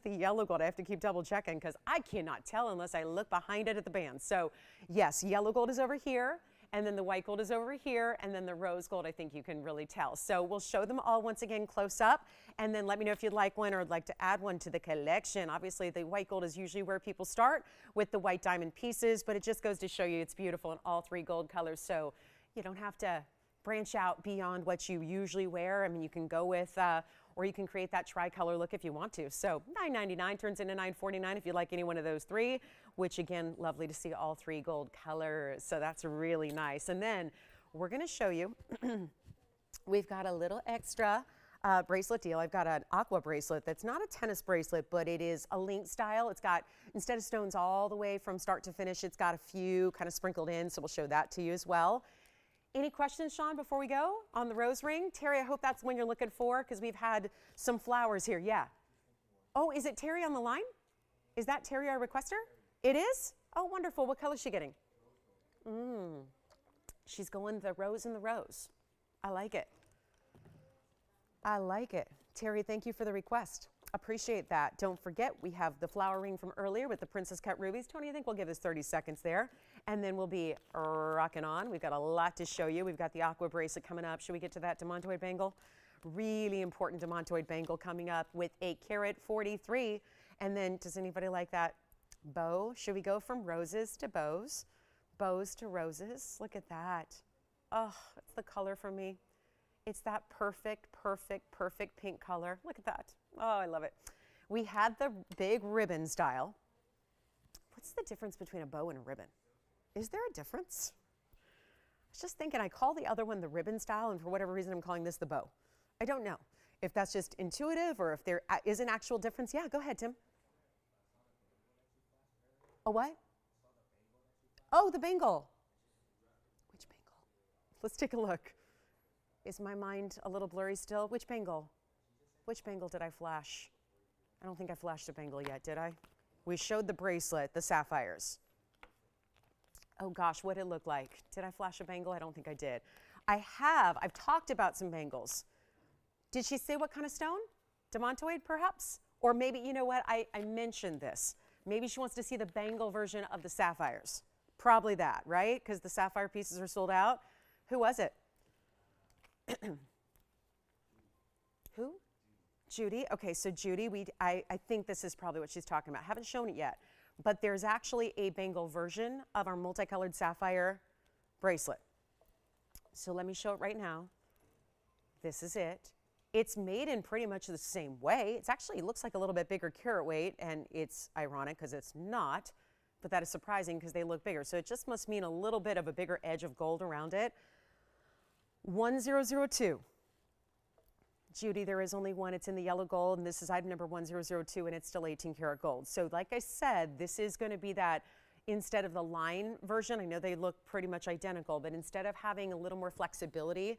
yellow gold. I have to keep double checking because I cannot tell unless I look behind it at the band. So yes, yellow gold is over here, and then the white gold is over here, and then the rose gold, I think you can really tell. So we'll show them all once again close up, and then let me know if you'd like one or would like to add one to the collection. Obviously, the white gold is usually where people start with the white diamond pieces, but it just goes to show you it's beautiful in all three gold colors, so you don't have to branch out beyond what you usually wear. I mean, you can go with, or you can create that tricolor look if you want to. So $9.99 turns into $9.49 if you like any one of those three, which again, lovely to see all three gold colors. So that's really nice. And then we're going to show you, we've got a little extra bracelet deal. I've got an aqua bracelet that's not a tennis bracelet, but it is a link style. It's got, instead of stones all the way from start to finish, it's got a few kind of sprinkled in. So we'll show that to you as well. Any questions, Sean, before we go on the rose ring? Terry, I hope that's the one you're looking for because we've had some flowers here. Yeah. Oh, is it Terry on the line? Is that Terry, our requester? It is? Oh, wonderful. What color is she getting? She's going the rose and the rose. I like it. I like it. Terry, thank you for the request. Appreciate that. Don't forget, we have the flower ring from earlier with the princess cut rubies. Tony, I think we'll give us 30 seconds there, and then we'll be rocking on. We've got a lot to show you. We've got the aqua bracelet coming up. Should we get to that demantoid bangle? Really important demantoid bangle coming up with 8 carat 43. And then, does anybody like that bow? Should we go from roses to bows? Bows to roses. Look at that. Oh, it's the color for me. It's that perfect pink color. Look at that. Oh, I love it. We had the big ribbon style. What's the difference between a bow and a ribbon? Is there a difference? I was just thinking, I call the other one the ribbon style, and for whatever reason, I'm calling this the bow. I don't know if that's just intuitive or if there is an actual difference. Yeah, go ahead, Tim. A what? Oh, the bangle. Which bangle? Let's take a look. Is my mind a little blurry still? Which bangle? Which bangle did I flash? I don't think I flashed a bangle yet, did I? We showed the bracelet, the sapphires. Oh gosh, what did it look like? Did I flash a bangle? I don't think I did. I've talked about some bangles. Did she say what kind of stone? Demantoid, perhaps? Or maybe, you know what, I mentioned this. Maybe she wants to see the bangle version of the sapphires. Probably that, right? Because the sapphire pieces are sold out. Who was it? Who? Judy. Okay, so Judy, I think this is probably what she's talking about. Haven't shown it yet. But there's actually a bangle version of our multicolored sapphire bracelet. So let me show it right now. This is it. It's made in pretty much the same way. It's actually, it looks like a little bit bigger carat weight, and it's ironic because it's not, but that is surprising because they look bigger. So it just must mean a little bit of a bigger edge of gold around it. 1002. Judy, there is only one. It's in the yellow gold, and this is item number 1002, and it's still 18 karat gold. So like I said, this is going to be that, instead of the line version, I know they look pretty much identical, but instead of having a little more flexibility,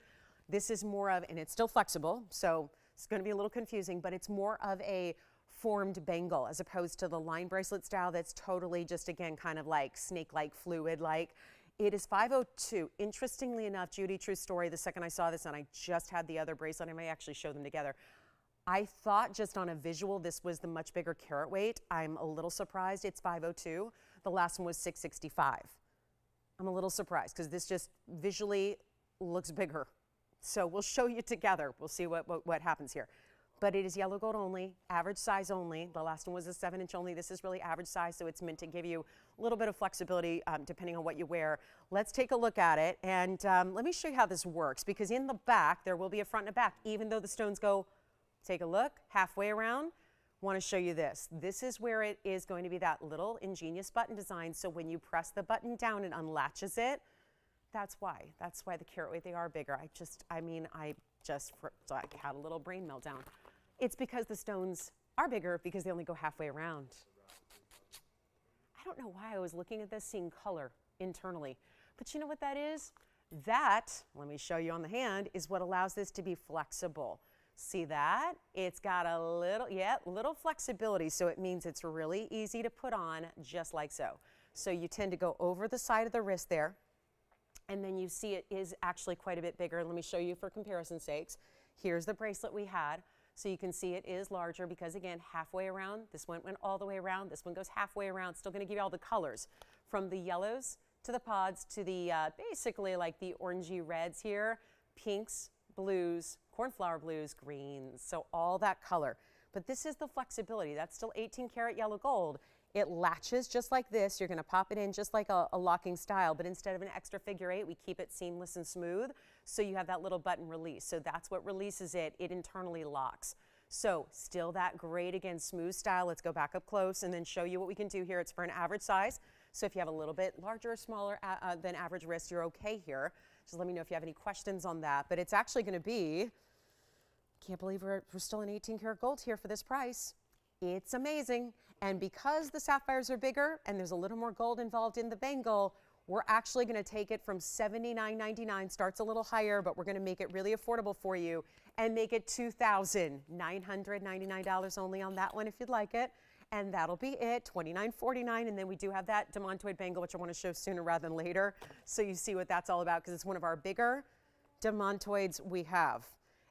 this is more of, and it's still flexible, so it's going to be a little confusing, but it's more of a formed bangle as opposed to the line bracelet style that's totally just, again, kind of like snake-like, fluid-like. It is 502. Interestingly enough, Judy, true story, the second I saw this, and I just had the other bracelet, I may actually show them together. I thought just on a visual this was the much bigger carat weight. I'm a little surprised it's 502. The last one was 665. I'm a little surprised because this just visually looks bigger. So we'll show you together. We'll see what happens here. But it is yellow gold only, average size only. The last one was a 7-inch only. This is really average size, so it's meant to give you a little bit of flexibility depending on what you wear. Let's take a look at it, and let me show you how this works, because in the back, there will be a front and a back, even though the stones go, take a look, halfway around. Want to show you this. This is where it is going to be that little ingenious button design, so when you press the button down, it unlatches it. That's why the carat weight, they are bigger. I had a little brain meltdown. It's because the stones are bigger because they only go halfway around. I don't know why I was looking at this, seeing color internally. But you know what that is? That, let me show you on the hand, is what allows this to be flexible. See that? It's got a little flexibility, so it means it's really easy to put on just like so. So you tend to go over the side of the wrist there, and then you see it is actually quite a bit bigger. Let me show you for comparison's sakes. Here's the bracelet we had. So you can see it is larger because, again, halfway around. This one went all the way around. This one goes halfway around. Still going to give you all the colors, from the yellows to the pods to the basically like the orangey reds here, pinks, blues, cornflower blues, greens. So all that color. But this is the flexibility. That's still 18 karat yellow gold. It latches just like this. You're going to pop it in just like a locking style, but instead of an extra figure 8, we keep it seamless and smooth. So you have that little button release. So that's what releases it. It internally locks. So still that great, again, smooth style. Let's go back up close and then show you what we can do here. It's for an average size. So if you have a little bit larger or smaller than average wrist, you're okay here. Just let me know if you have any questions on that. But it's actually going to be, can't believe we're still in 18 karat gold here for this price. It's amazing. And because the sapphires are bigger and there's a little more gold involved in the bangle, we're actually going to take it from $79.99, starts a little higher, but we're going to make it really affordable for you and make it $2,999 only on that one if you'd like it. And that'll be it, $29.49. And then we do have that demantoid bangle, which I want to show sooner rather than later, so you see what that's all about, because it's one of our bigger demantoids we have.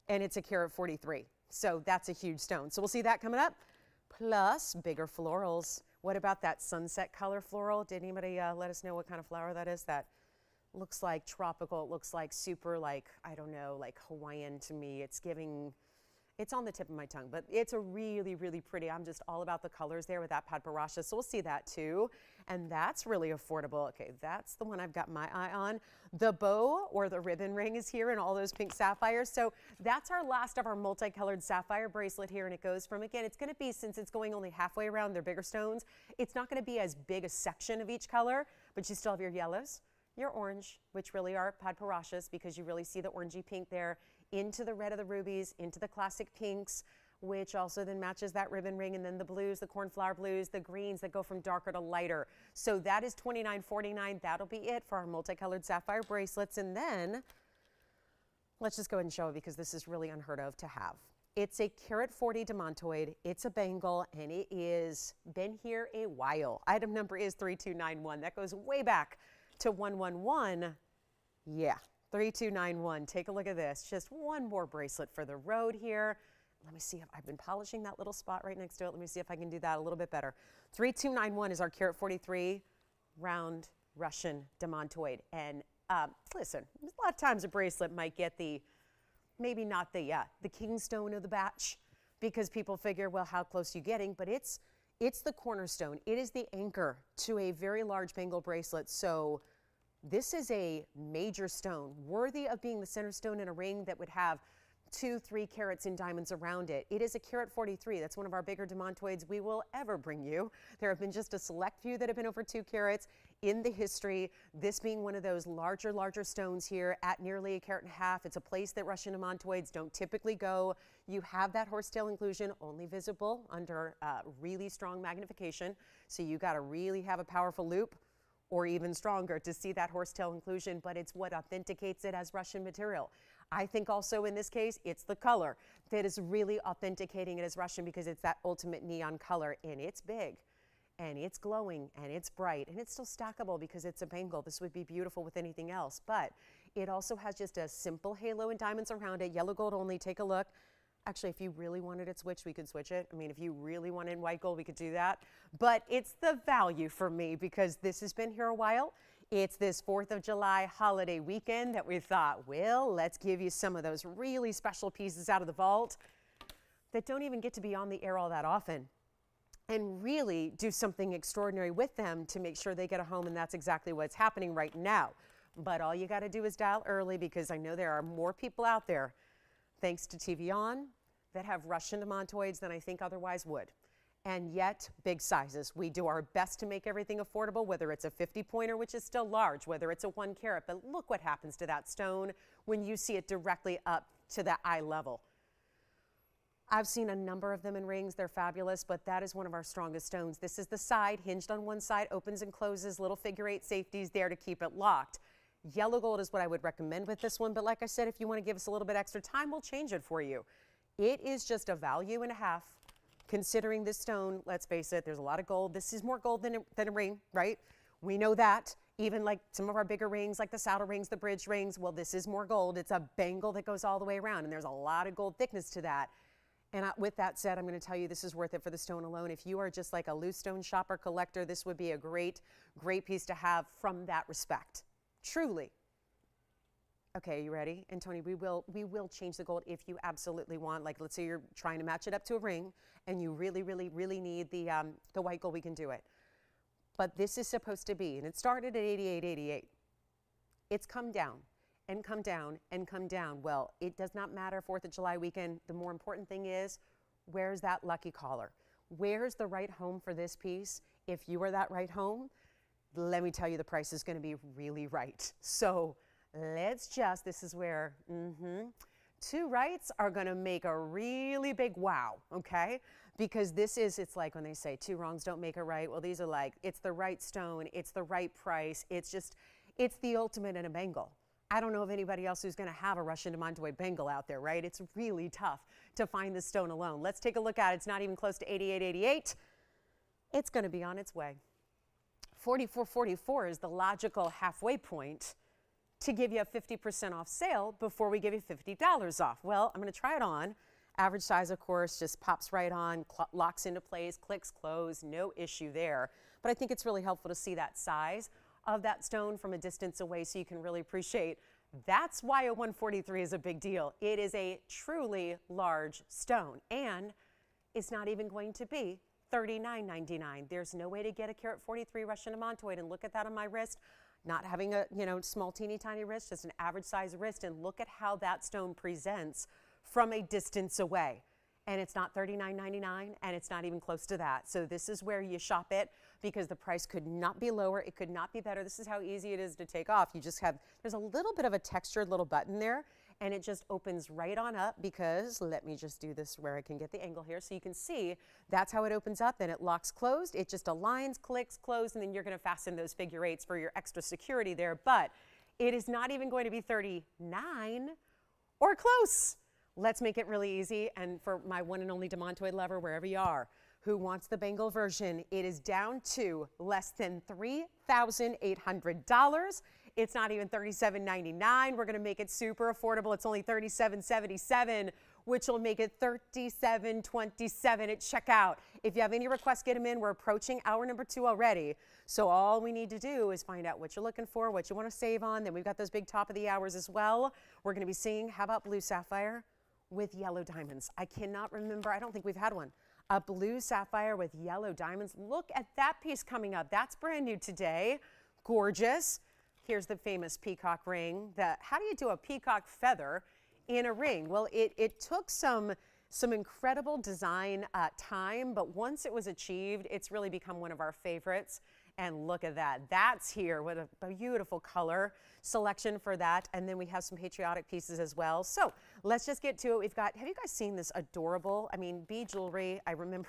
And it's a carat 43. So that's a huge stone. So we'll see that coming up. Plus bigger florals. What about that sunset color floral? Did anybody let us know what kind of flower that is? That looks like tropical. It looks like super, like, I don't know, like Hawaiian to me. It's giving, it's on the tip of my tongue, but it's a really, really pretty. I'm just all about the colors there with that padparacha. So we'll see that too. And that's really affordable. Okay, that's the one I've got my eye on. The bow or the ribbon ring is here in all those pink sapphires. So that's our last of our multicolored sapphire bracelet here. And it goes from, again, it's going to be, since it's going only halfway around, they're bigger stones, it's not going to be as big a section of each color, but you still have your yellows, your orange, which really are padparachas because you really see the orangey pink there, into the red of the rubies, into the classic pinks, which also then matches that ribbon ring, and then the blues, the cornflower blues, the greens that go from darker to lighter. So that is $29.49. That'll be it for our multicolored sapphire bracelets. And then let's just go ahead and show it because this is really unheard of to have. It's a carat 40 demantoid. It's a bangle, and it is been here a while. Item number is 3291. That goes way back to 111. Yeah, 3291. Take a look at this. Just one more bracelet for the road here. Let me see if I've been polishing that little spot right next to it. Let me see if I can do that a little bit better. 3291 is our carat 43 round Russian demantoid. And listen, a lot of times a bracelet might get maybe not the kingstone of the batch, because people figure, well, how close are you getting? But it's the cornerstone. It is the anchor to a very large bangle bracelet. So this is a major stone, worthy of being the center stone in a ring that would have 2-3 carats in diamonds around it. It is a carat 43. That's one of our bigger demantoids we will ever bring you. There have been just a select few that have been over 2 carats in the history. This being one of those larger stones here at nearly 1.5 carats. It's a place that Russian demantoids don't typically go. You have that horsetail inclusion only visible under really strong magnification. So you got to really have a powerful loupe or even stronger to see that horsetail inclusion, but it's what authenticates it as Russian material. I think also in this case, it's the color that is really authenticating it as Russian, because it's that ultimate neon color, and it's big, and it's glowing, and it's bright, and it's still stackable because it's a bangle. This would be beautiful with anything else, but it also has just a simple halo and diamonds around it, yellow gold only. Take a look. Actually, if you really wanted it switched, we could switch it. I mean, if you really wanted white gold, we could do that. But it's the value for me, because this has been here a while. It's this 4th of July holiday weekend that we thought, well, let's give you some of those really special pieces out of the vault that don't even get to be on the air all that often, and really do something extraordinary with them to make sure they get a home. And that's exactly what's happening right now. But all you got to do is dial early, because I know there are more people out there, thanks to TVON, that have Russian demantoids than I think otherwise would. And yet, big sizes. We do our best to make everything affordable, whether it's a 50-pointer, which is still large, whether it's a 1 carat. But look what happens to that stone when you see it directly up to the eye level. I've seen a number of them in rings. They're fabulous, but that is one of our strongest stones. This is the side, hinged on one side, opens and closes, little figure 8 safeties there to keep it locked. Yellow gold is what I would recommend with this one, but like I said, if you want to give us a little bit extra time, we'll change it for you. It is just a value and a half, considering this stone. Let's face it, there's a lot of gold. This is more gold than a ring, right? We know that. Even like some of our bigger rings, like the saddle rings, the bridge rings, well, this is more gold. It's a bangle that goes all the way around, and there's a lot of gold thickness to that. And with that said, I'm going to tell you, this is worth it for the stone alone. If you are just like a loose stone shopper collector, this would be a great piece to have from that respect. Truly. Okay, you ready? And Tony, we will change the gold if you absolutely want. Like, let's say you're trying to match it up to a ring and you really need the white gold, we can do it. But this is supposed to be, and it started at 88.88. It's come down and come down and come down. Well, it does not matter 4th of July weekend. The more important thing is, where's that lucky caller? Where's the right home for this piece? If you are that right home, let me tell you, the price is going to be really right. So this is where 2 rights are going to make a really big wow, okay? Because it's like when they say 2 wrongs don't make a right. Well, these are like, it's the right stone, it's the right price, it's the ultimate in a bangle. I don't know of anybody else who's going to have a Russian demantoid bangle out there, right? It's really tough to find this stone alone. Let's take a look at it. It's not even close to 88.88. It's going to be on its way. 44.44 is the logical halfway point to give you a 50% off sale before we give you $50 off. Well, I'm going to try it on. Average size, of course, just pops right on, locks into place, clicks close, no issue there. But I think it's really helpful to see that size of that stone from a distance away so you can really appreciate. That's why a 143 is a big deal. It is a truly large stone, and it's not even going to be $39.99. There's no way to get a carat 43 Russian demantoid, and look at that on my wrist. Not having a small teeny tiny wrist, just an average size wrist, and look at how that stone presents from a distance away. And it's not $39.99, and it's not even close to that. So this is where you shop it, because the price could not be lower. It could not be better. This is how easy it is to take off. You just have, there's a little bit of a textured little button there, and it just opens right on up, because let me just do this where I can get the angle here so you can see that's how it opens up. Then it locks closed. It just aligns, clicks, close, and then you're going to fasten those figure 8s for your extra security there. But it is not even going to be $39 or close. let's make it really easy. And for my one and only demantoid lover, wherever you are, who wants the bangle version, it is down to less than $3,800. It's not even $37.99. We're going to make it super affordable. It's only $37.77, which will make it $37.27 at checkout. If you have any requests, get them in. We're approaching hour number 2 already. So all we need to do is find out what you're looking for, what you want to save on. Then we've got those big top of the hours as well. We're going to be seeing, how about blue sapphire with yellow diamonds? I cannot remember. I don't think we've had one. A blue sapphire with yellow diamonds. Look at that piece coming up. That's brand new today. Gorgeous. Here's the famous peacock ring. How do you do a peacock feather in a ring? Well, it took some incredible design time, but once it was achieved, it's really become one of our favorites. And look at that. That's here with a beautiful color selection for that. And then we have some patriotic pieces as well. So let's just get to it. We've got, have you guys seen this adorable, bead jewelry? I remember,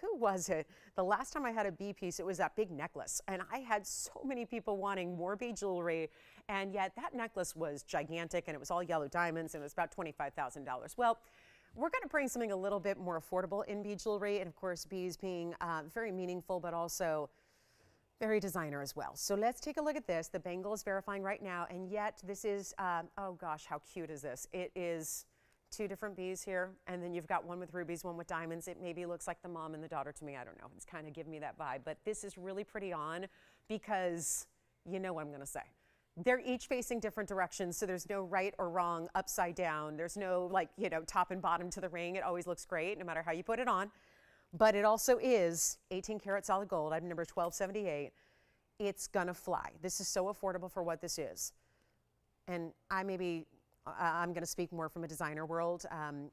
who was it? The last time I had a bead piece, it was that big necklace. And I had so many people wanting more bead jewelry. And yet that necklace was gigantic and it was all yellow diamonds and it was about $25,000. Well, we're going to bring something a little bit more affordable in bead jewelry. And of course, beads being very meaningful, but also very designer as well. So let's take a look at this. The bangle is verifying right now, and yet this is, oh gosh, how cute is this? It is 2 different beads here, and then you've got one with rubies, one with diamonds. It maybe looks like the mom and the daughter to me. I don't know. It's kind of giving me that vibe, but this is really pretty on because you know what I'm going to say. They're each facing different directions, so there's no right or wrong upside down. There's no top and bottom to the ring. It always looks great no matter how you put it on. But it also is 18 karat solid gold, item number 1278. It's gonna fly. This is so affordable for what this is. And I'm gonna speak more from a designer world,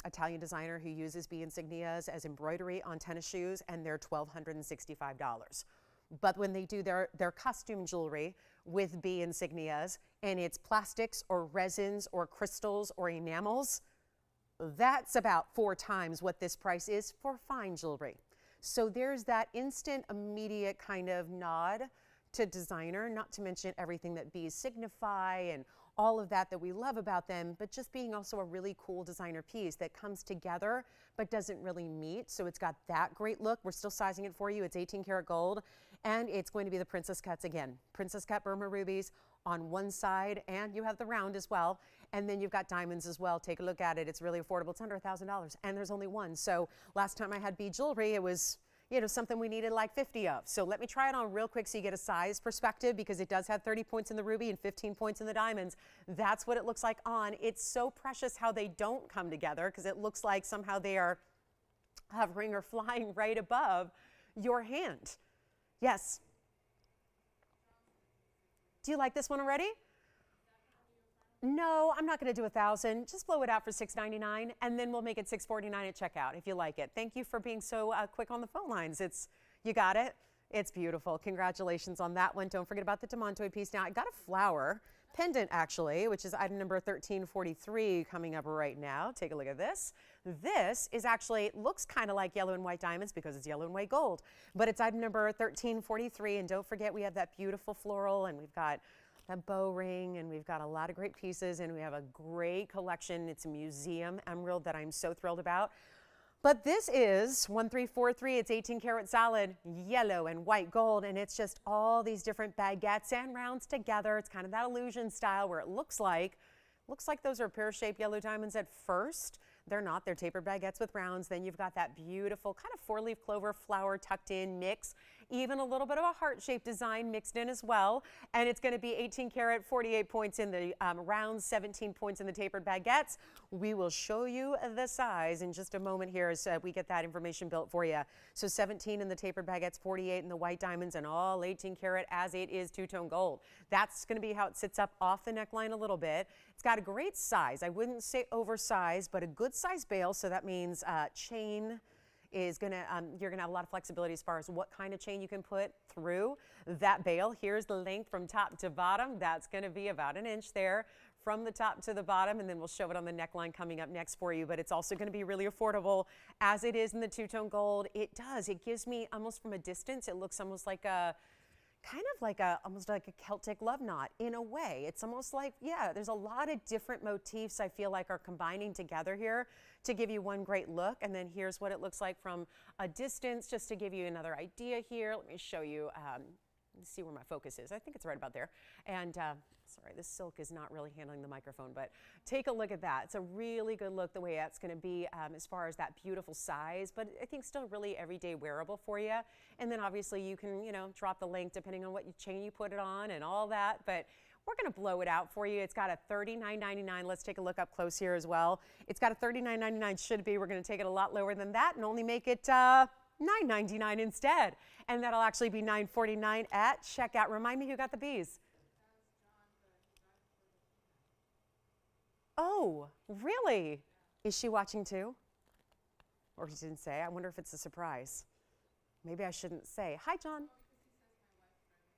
Italian designer who uses bee insignias as embroidery on tennis shoes, and they're $1,265. But when they do their costume jewelry with bee insignias, and it's plastics or resins or crystals or enamels, that's about 4 times what this price is for fine jewelry. So there's that instant, immediate kind of nod to designer, not to mention everything that bees signify and all of that we love about them, but just being also a really cool designer piece that comes together but doesn't really meet. So it's got that great look. We're still sizing it for you. It's 18 karat gold, and it's going to be the princess cuts again. Princess cut Burma rubies on one side, and you have the round as well. And then you've got diamonds as well. Take a look at it. It's really affordable. It's under $1,000, and there's only one. So last time I had bead jewelry, it was something we needed like 50 of. So let me try it on real quick so you get a size perspective, because it does have 30 points in the ruby and 15 points in the diamonds. That's what it looks like on. It's so precious how they don't come together, because it looks like somehow they are hovering or flying right above your hand. Yes. Do you like this one already? No, I'm not going to do 1,000. Just blow it out for $699, and then we'll make it $649 at checkout if you like it. Thank you for being so quick on the phone lines. You got it. It's beautiful. Congratulations on that one. Don't forget about the demantoid piece. Now, I got a flower pendant, actually, which is item number 1343 coming up right now. Take a look at this. This is actually, looks kind of like yellow and white diamonds because it's yellow and white gold, but it's item number 1343. And don't forget, we have that beautiful floral, and we've got that bow ring, and we've got a lot of great pieces, and we have a great collection. It's a museum emerald that I'm so thrilled about. But this is 1343. It's 18 karat solid, yellow and white gold, and it's just all these different baguettes and rounds together. It's kind of that illusion style where it looks like those are pear-shaped yellow diamonds at first. They're not. They're tapered baguettes with rounds. Then you've got that beautiful kind of 4-leaf clover flower tucked in mix, even a little bit of a heart-shaped design mixed in as well. And it's going to be 18 karat, 48 points in the rounds, 17 points in the tapered baguettes. We will show you the size in just a moment here as we get that information built for you. So 17 in the tapered baguettes, 48 in the white diamonds, and all 18 karat as it is two-tone gold. That's going to be how it sits up off the neckline a little bit. It's got a great size. I wouldn't say oversized, but a good size bail. So that means chain is gonna, you're gonna have a lot of flexibility as far as what kind of chain you can put through that bail. Here's the length from top to bottom. That's gonna be about 1 inch there from the top to the bottom, and then we'll show it on the neckline coming up next for you. But it's also gonna be really affordable as it is in the two-tone gold. It gives me almost from a distance, it looks almost like a kind of like almost like a Celtic love knot in a way. It's almost like, yeah, there's a lot of different motifs I feel like are combining together here to give you one great look. And then here's what it looks like from a distance, just to give you another idea here. Let me show you, let's see where my focus is. I think it's right about there. And sorry, this silk is not really handling the microphone, but take a look at that. It's a really good look the way that's going to be as far as that beautiful size, but I think still really everyday wearable for you. And then obviously you can, you know, drop the length depending on what chain you put it on and all that, but we're going to blow it out for you. It's got a $39.99. Let's take a look up close here as well. It's got a $39.99 should be. We're going to take it a lot lower than that and only make it $9.99 instead. And that'll actually be $9.49 at checkout. Remind me who got the bees. Oh, really? Is she watching too? Or she didn't say. I wonder if it's a surprise. Maybe I shouldn't say. Hi, John.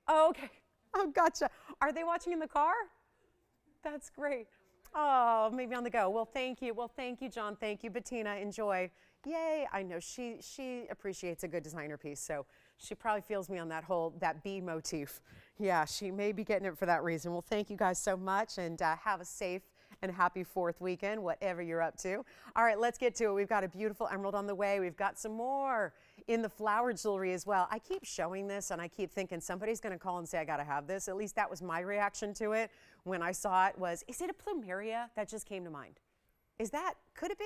Oh, okay. Oh, gotcha. Are they watching in the car? That's great. Oh, maybe on the go. Well, thank you. Well, thank you, John. Thank you, Bettina. Enjoy. Yay. I know she appreciates a good designer piece, so she probably feels me on that bee motif. Yeah, she may be getting it for that reason. Well, thank you guys so much, and have a safe and happy 4th weekend, whatever you're up to. All right, let's get to it. We've got a beautiful emerald on the way. We've got some more in the flower jewelry as well. I keep showing this and I keep thinking somebody's gonna call and say, I gotta have this. At least that was my reaction to it when I saw it was, is it a plumeria? That just came to mind. Could it be?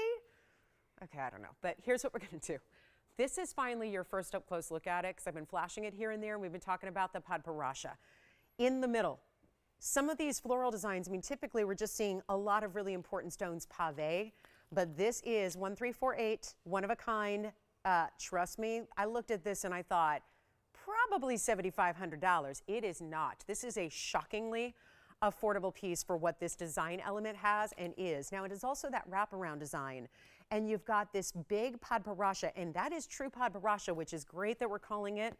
Okay, I don't know, but here's what we're gonna do. This is finally your first up close look at it because I've been flashing it here and there. And we've been talking about the padparasha. In the middle, some of these floral designs, I mean, typically we're just seeing a lot of really important stones pave, but this is 1348, one of a kind. Trust me, I looked at this and I thought, probably $7,500. It is not. This is a shockingly affordable piece for what this design element has and is. Now, it is also that wraparound design. And you've got this big padparasha, and that is true padparasha, which is great that we're calling it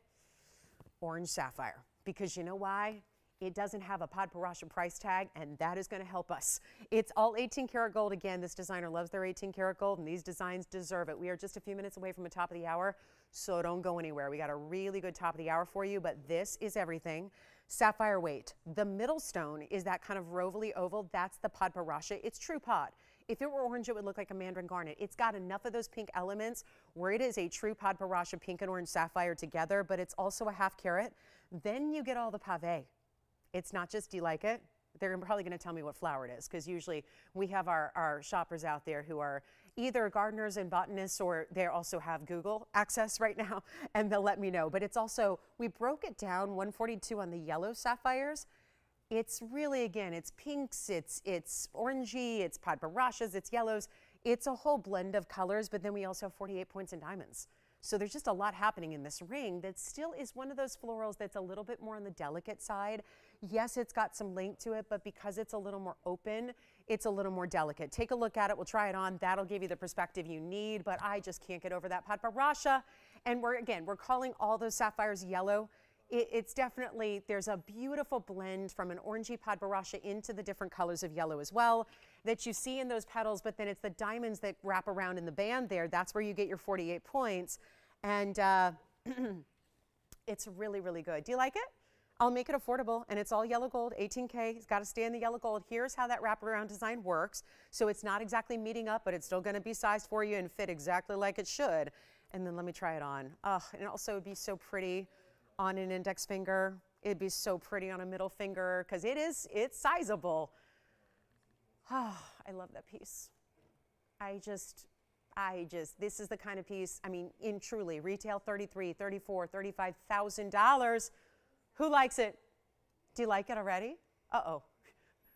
orange sapphire. Because you know why? It doesn't have a padparasha price tag, and that is going to help us. It's all 18 karat gold. Again, this designer loves their 18 karat gold, and these designs deserve it. We are just a few minutes away from the top of the hour, so don't go anywhere. We got a really good top of the hour for you, but this is everything. Sapphire weight. The middle stone is that kind of rovely oval. That's the padparasha. It's true pod. If it were orange, it would look like a mandarin garnet. It's got enough of those pink elements where it is a true padparasha pink and orange sapphire together, but it's also a half carat. Then you get all the pave. It's not just, do you like it? They're probably going to tell me what flower it is, because usually we have our shoppers out there who are either gardeners and botanists, or they also have Google access right now, and they'll let me know. But it's also, we broke it down, 142 on the yellow sapphires. It's really, again, it's pinks, it's orangey, it's padparashas, it's yellows. It's a whole blend of colors, but then we also have 48 points in diamonds. So there's just a lot happening in this ring that still is one of those florals that's a little bit more on the delicate side. Yes, it's got some length to it, but because it's a little more open, it's a little more delicate. Take a look at it. We'll try it on. That'll give you the perspective you need, but I just can't get over that padparasha. And we're calling all those sapphires yellow. It's definitely, there's a beautiful blend from an orangey padparasha into the different colors of yellow as well that you see in those petals, but then it's the diamonds that wrap around in the band there. That's where you get your 48 points. And it's really, really good. Do you like it? I'll make it affordable, and it's all yellow gold, 18K. It's got to stay in the yellow gold. Here's how that wraparound design works. So it's not exactly meeting up, but it's still going to be sized for you and fit exactly like it should. And then let me try it on. And also it'd be so pretty on an index finger. It'd be so pretty on a middle finger because it's sizable. Oh, I love that piece. This is the kind of piece, I mean, in truly, retail $33,000, $34,000, $35,000. Who likes it? Do you like it already? Uh-oh.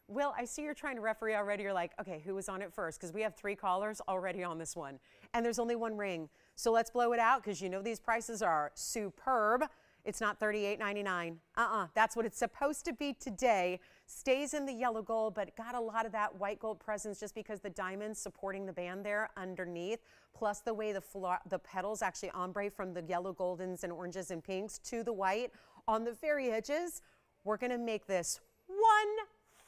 Will, I see you're trying to referee already. You're like, okay, who was on it first? Because we have 3 callers already on this one. And there's only 1 ring. So let's blow it out because you know these prices are superb. It's not $38.99. That's what it's supposed to be today. Stays in the yellow gold, but got a lot of that white gold presence just because the diamonds supporting the band there underneath, plus the way the petals actually ombre from the yellow goldens and oranges and pinks to the white on the very edges. We're gonna make this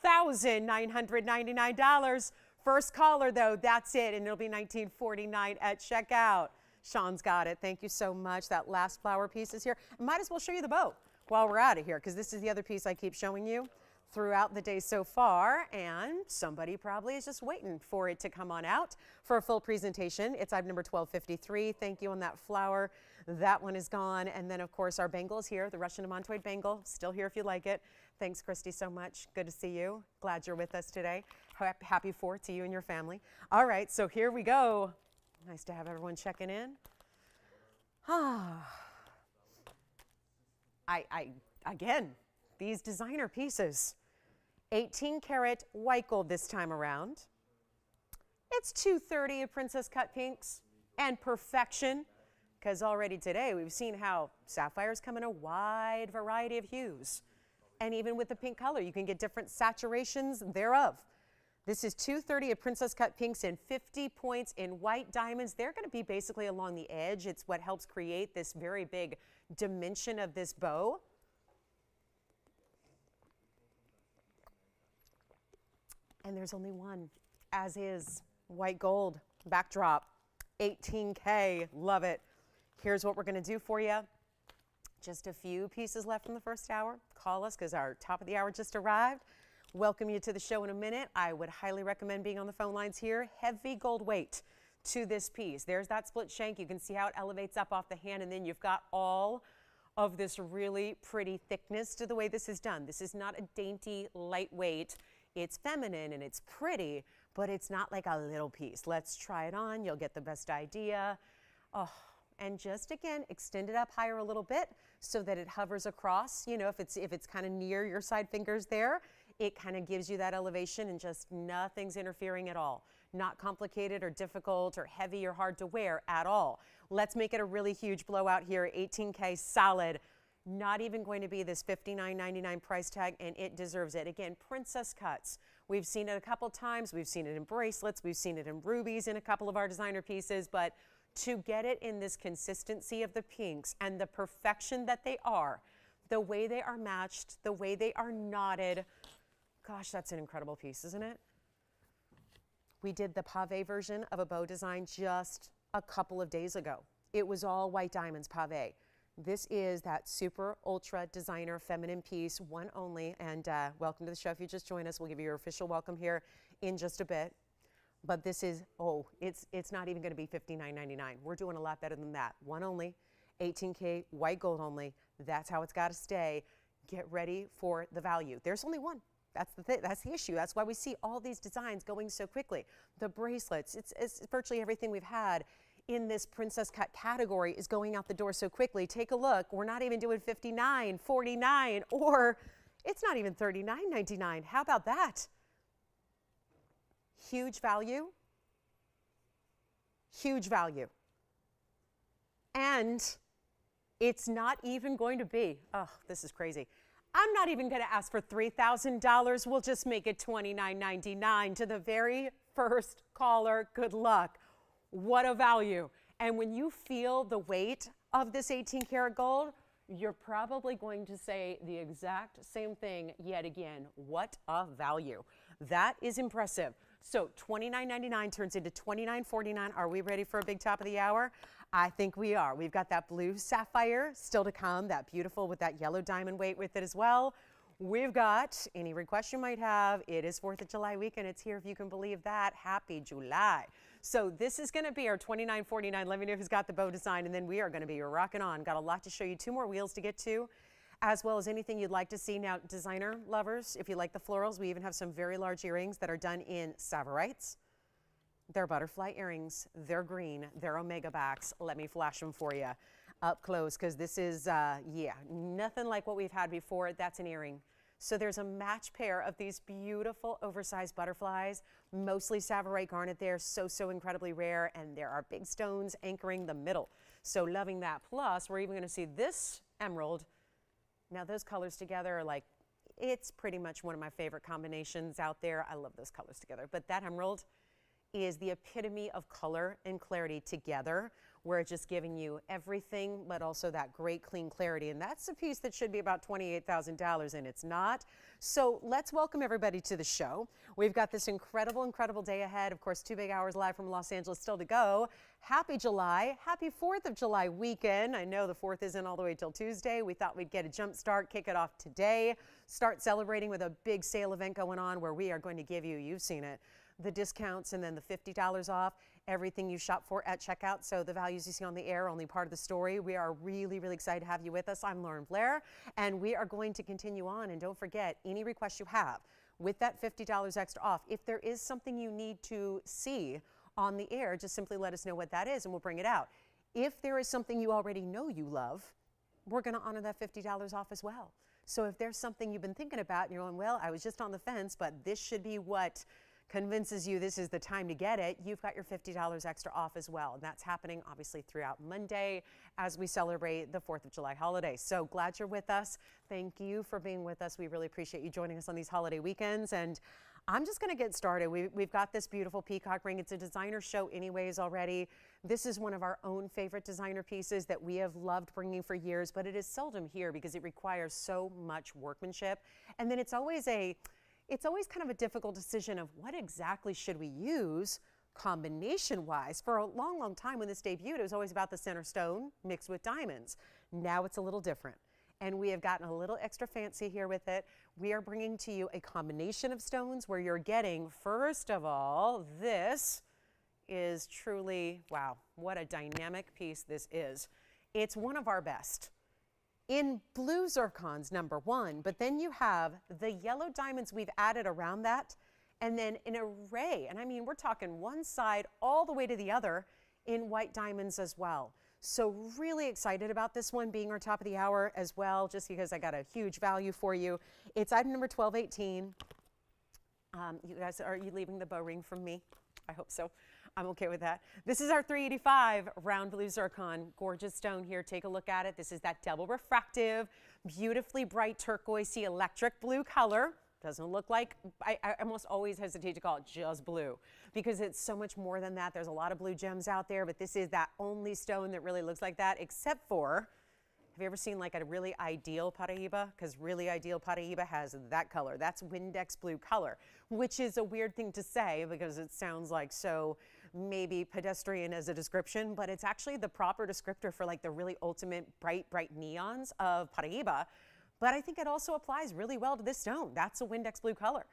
$1,999. First caller though, that's it, and it'll be $19.49 at checkout. Sean's got it. Thank you so much. That last flower piece is here. I might as well show you the bow. while we're out of here, because this is the other piece I keep showing you throughout the day so far, and somebody probably is just waiting for it to come on out for a full presentation. It's item number 1253. Thank you on that flower. That one is gone. And then, of course, our bangle is here, the Russian demantoid bangle. Still here if you like it. Thanks, Christy, so much. Good to see you. Glad you're with us today. Happy 4th to you and your family. All right, so here we go. Nice to have everyone checking in. Again, these designer pieces. 18 karat white gold this time around. It's 230 of princess cut pinks and perfection, because already today we've seen how sapphires come in a wide variety of hues. And even with the pink color, you can get different saturations thereof. This is 230 of princess cut pinks and 50 points in white diamonds. They're going to be basically along the edge. It's what helps create this very big dimension of this bow. And there's only one, as is, white gold backdrop, 18K, love it. Here's what we're gonna do for you. Just a few pieces left from the first hour. Call us, because our top of the hour just arrived. Welcome you to the show in a minute. I would highly recommend being on the phone lines here. Heavy gold weight to this piece. There's that split shank. You can see how it elevates up off the hand, and then you've got all of this really pretty thickness to the way this is done. This is not a dainty, lightweight. It's feminine and it's pretty, but it's not like a little piece. Let's try it on. You'll get the best idea. Oh, and just again, extend it up higher a little bit so that it hovers across. You know, if it's kind of near your side fingers there, it kind of gives you that elevation, and just nothing's interfering at all. Not complicated or difficult or heavy or hard to wear at all. Let's make it a really huge blowout here. 18K solid. Not even going to be this $59.99 price tag, and it deserves it. Again, princess cuts. We've seen it a couple times. We've seen it in bracelets. We've seen it in rubies in a couple of our designer pieces, but to get it in this consistency of the pinks and the perfection that they are, the way they are matched, the way they are knotted, gosh, that's an incredible piece, isn't it? We did the pave version of a bow design just a couple of days ago. It was all white diamonds pave. This is that super ultra designer feminine piece, one only, and welcome to the show. If you just joined us, we'll give you your official welcome here in just a bit. But this is, it's not even going to be $59.99. We're doing a lot better than that. One only, 18K, white gold only. That's how it's got to stay. Get ready for the value. There's only one. That's the issue. That's why we see all these designs going so quickly. The bracelets, it's virtually everything we've had in this princess cut category is going out the door so quickly. Take a look. We're not even doing $59, $49, or it's not even $39.99. How about that? Huge value. Huge value. And it's not even going to be, oh, this is crazy. I'm not even going to ask for $3,000. We'll just make it $29.99 to the very first caller. Good luck. What a value. And when you feel the weight of this 18 karat gold, you're probably going to say the exact same thing yet again. What a value. That is impressive. So $29.99 turns into $29.49. Are we ready for a big top of the hour? I think we are. We've got that blue sapphire still to come, that beautiful with that yellow diamond weight with it as well. We've got any request you might have. It is 4th of July weekend. It's here if you can believe that. Happy July. So this is going to be our $29.49. Let me know who's got the bow design, and then we are going to be rocking on. Got a lot to show you. 2 more wheels to get to, as well as anything you'd like to see. Now, designer lovers, if you like the florals, we even have some very large earrings that are done in savorites. They're butterfly earrings. They're green. They're omega backs. Let me flash them for you up close, because this is, yeah, nothing like what we've had before. That's an earring. So there's a match pair of these beautiful oversized butterflies, mostly savorite garnet there, so incredibly rare, and there are big stones anchoring the middle. So loving that. Plus, we're even going to see this emerald. Now those colors together are like, it's pretty much one of my favorite combinations out there. I love those colors together. But that emerald is the epitome of color and clarity together We're just giving you everything, but also that great clean clarity. And that's a piece that should be about $28,000, and it's not. So let's welcome everybody to the show. We've got this incredible, incredible day ahead. Of course, 2 big hours live from Los Angeles still to go. Happy July. Happy 4th of July weekend. I know the 4th isn't all the way till Tuesday. We thought we'd get a jump start, kick it off today, start celebrating with a big sale event going on where we are going to give you, you've seen it, the discounts and then the $50 off everything you shop for at checkout. So the values you see on the air are only part of the story. We are really, really excited to have you with us. I'm Lauren Blair, and we are going to continue on. And don't forget, any request you have with that $50 extra off, if there is something you need to see on the air, just simply let us know what that is and we'll bring it out. If there is something you already know you love, we're going to honor that $50 off as well. So if there's something you've been thinking about and you're going, well, I was just on the fence, but this should be what convinces you this is the time to get it, you've got your $50 extra off as well. And that's happening obviously throughout Monday as we celebrate the 4th of July holiday. So glad you're with us. Thank you for being with us. We really appreciate you joining us on these holiday weekends. And I'm just going to get started. We've got this beautiful peacock ring. It's a designer show anyways already. This is one of our own favorite designer pieces that we have loved bringing for years, but it is seldom here because it requires so much workmanship. And then it's always kind of a difficult decision of what exactly should we use combination-wise. For a long, long time when this debuted, it was always about the center stone mixed with diamonds. Now it's a little different. And we have gotten a little extra fancy here with it. We are bringing to you a combination of stones where you're getting, first of all, this is truly, wow, what a dynamic piece this is. It's one of our best. In blue zircons, number one, but then you have the yellow diamonds we've added around that, and then an array, and I mean, we're talking one side all the way to the other in white diamonds as well. So really excited about this one being our top of the hour as well, just because I got a huge value for you. It's item number 1218. You guys, are you leaving the bow ring from me? I hope so. I'm okay with that. This is our 385 round blue zircon. Gorgeous stone here. Take a look at it. This is that double refractive, beautifully bright turquoisey electric blue color. Doesn't look like, I almost always hesitate to call it just blue because it's so much more than that. There's a lot of blue gems out there, but this is that only stone that really looks like that, except for, have you ever seen like a really ideal Paraíba? Because really ideal Paraíba has that color. That's Windex blue color, which is a weird thing to say because it sounds like so maybe pedestrian as a description, but it's actually the proper descriptor for like the really ultimate bright, bright neons of Paraíba. But I think it also applies really well to this stone. That's a Windex blue color.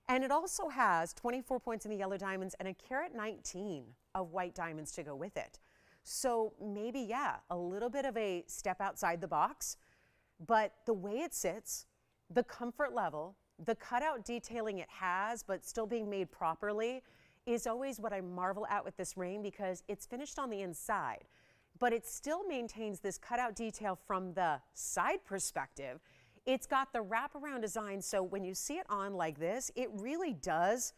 And it also has 24 points in the yellow diamonds and a carat 19 of white diamonds to go with it. So maybe, yeah, a little bit of a step outside the box, but the way it sits, the comfort level, the cutout detailing it has, but still being made properly, is always what I marvel at with this ring because it's finished on the inside, but it still maintains this cutout detail from the side perspective. It's got the wraparound design, so when you see it on like this, it really does.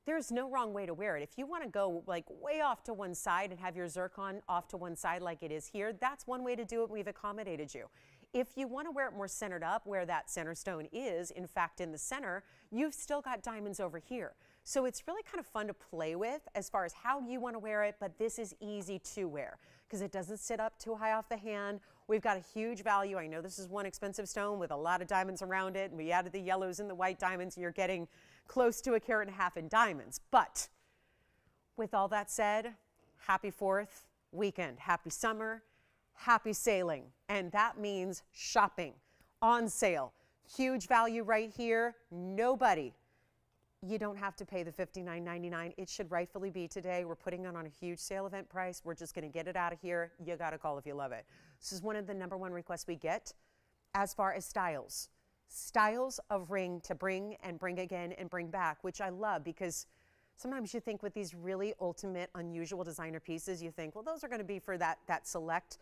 There's no wrong way to wear it. If you want to go like way off to one side and have your zircon off to one side like it is here, that's one way to do it. We've accommodated you. If you want to wear it more centered up where that center stone is, in fact, in the center, you've still got diamonds over here. So it's really kind of fun to play with as far as how you want to wear it, but this is easy to wear because it doesn't sit up too high off the hand. We've got a huge value. I know this is one expensive stone with a lot of diamonds around it, and we added the yellows and the white diamonds, and you're getting close to 1.5 carats in diamonds. But with all that said, happy 4th weekend, happy summer, happy sailing, and that means shopping, on sale, huge value right here. Nobody, you don't have to pay the $59.99. It should rightfully be today. We're putting it on a huge sale event price. We're just going to get it out of here. You got to call if you love it. This is one of the #1 requests we get as far as styles of ring to bring and bring again and bring back, which I love because sometimes you think with these really ultimate, unusual designer pieces, you think, well, those are going to be for that select,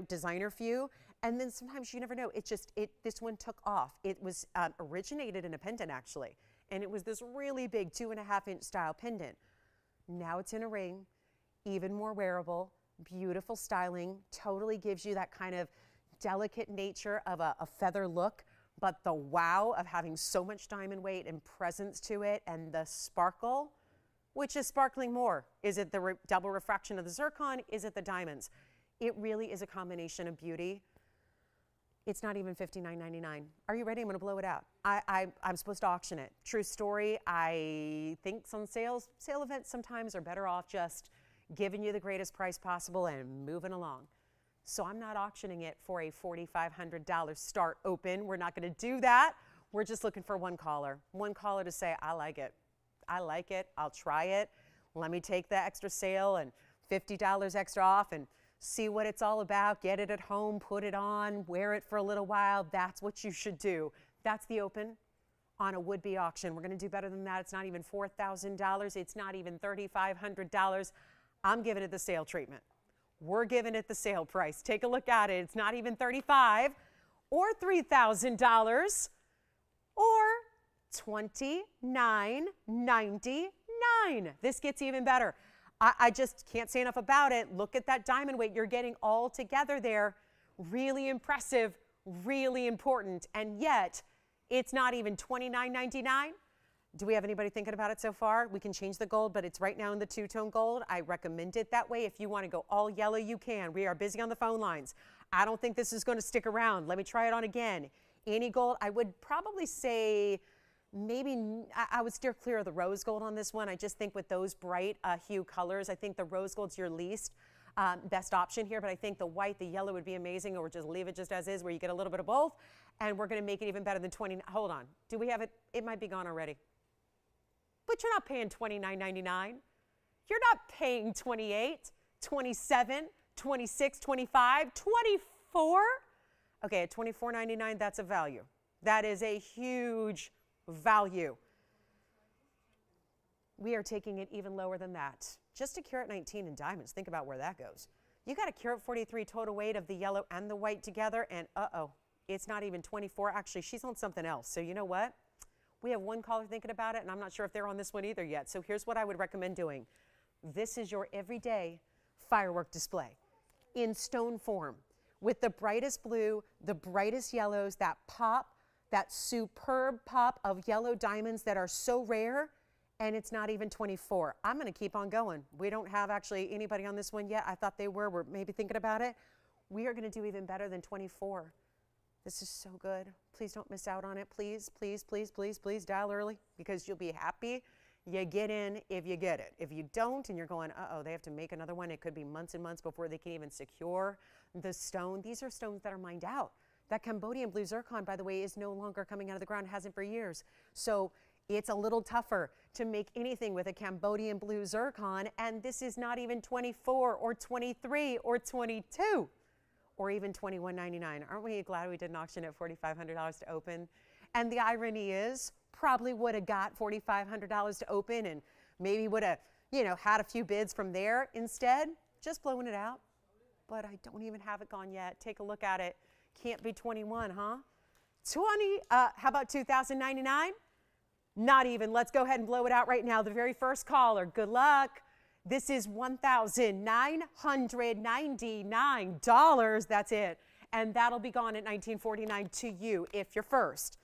designer few. And then sometimes you never know. This one took off. It was originated in a pendant actually. And it was this really big 2.5-inch style pendant. Now it's in a ring, even more wearable, beautiful styling, totally gives you that kind of delicate nature of a feather look, but the wow of having so much diamond weight and presence to it and the sparkle, Which is sparkling more? Is it the double refraction of the zircon? Is it the diamonds? It really is a combination of beauty. It's not even $59.99. Are you ready? I'm going to blow it out. I'm supposed to auction it. True story. I think some sale events sometimes are better off just giving you the greatest price possible and moving along. So I'm not auctioning it for a $4,500 start open. We're not going to do that. We're just looking for one caller to say, I like it. I like it. I'll try it. Let me take the extra sale and $50 extra off and see what it's all about. Get it at home, put it on, wear it for a little while. That's what you should do. That's the open on a would-be auction. We're going to do better than that. It's not even $4,000. It's not even $3,500. I'm giving it the sale treatment. We're giving it the sale price. Take a look at it. It's not even $35,000 or $3,000 or $29.99. This gets even better. I just can't say enough about it. Look at that diamond weight you're getting all together there. Really impressive, really important, and yet it's not even $29.99. Do we have anybody thinking about it so far? We can change the gold, but it's right now in the two-tone gold. I recommend it that way. If you want to go all yellow, you can. We are busy on the phone lines. I don't think this is going to stick around. Let me try it on again. Any gold, I would probably say maybe I would steer clear of the rose gold on this one. I just think with those bright hue colors, I think the rose gold's your least best option here, but I think the white, the yellow would be amazing, or just leave it just as is where you get a little bit of both, and we're going to make it even better than 20. Hold on. Do we have it? It might be gone already. But you're not paying $29.99. You're not paying $28, $27, $26, $25, $24. Okay, at $24.99, that's a value. That is a huge value. We are taking it even lower than that. Just a carat 19 in diamonds. Think about where that goes. You got a carat 43 total weight of the yellow and the white together, and it's not even 24. Actually, she's on something else. So you know what? We have one caller thinking about it, and I'm not sure if they're on this one either yet. So here's what I would recommend doing. This is your everyday firework display in stone form with the brightest blue, the brightest yellows, that pop, that superb pop of yellow diamonds that are so rare, and it's not even 24. I'm going to keep on going. We don't have actually anybody on this one yet. I thought they were. We're maybe thinking about it. We are going to do even better than 24. This is so good. Please don't miss out on it. Please, please, please, please, please dial early, because you'll be happy you get in if you get it. If you don't and you're going, they have to make another one, it could be months and months before they can even secure the stone. These are stones that are mined out. That Cambodian blue zircon, by the way, is no longer coming out of the ground, hasn't for years. So it's a little tougher to make anything with a Cambodian blue zircon, and this is not even 24 or 23 or 22 or even $21.99. Aren't we glad we did an auction at $4,500 to open? And the irony is, probably would have got $4,500 to open and maybe would have, had a few bids from there instead, just blowing it out. But I don't even have it gone yet. Take a look at it. Can't be 21, huh? How about $2,099? Not even. Let's go ahead and blow it out right now. The very first caller. Good luck. This is $1,999. That's it. And that'll be gone at $1,949 to you if you're first.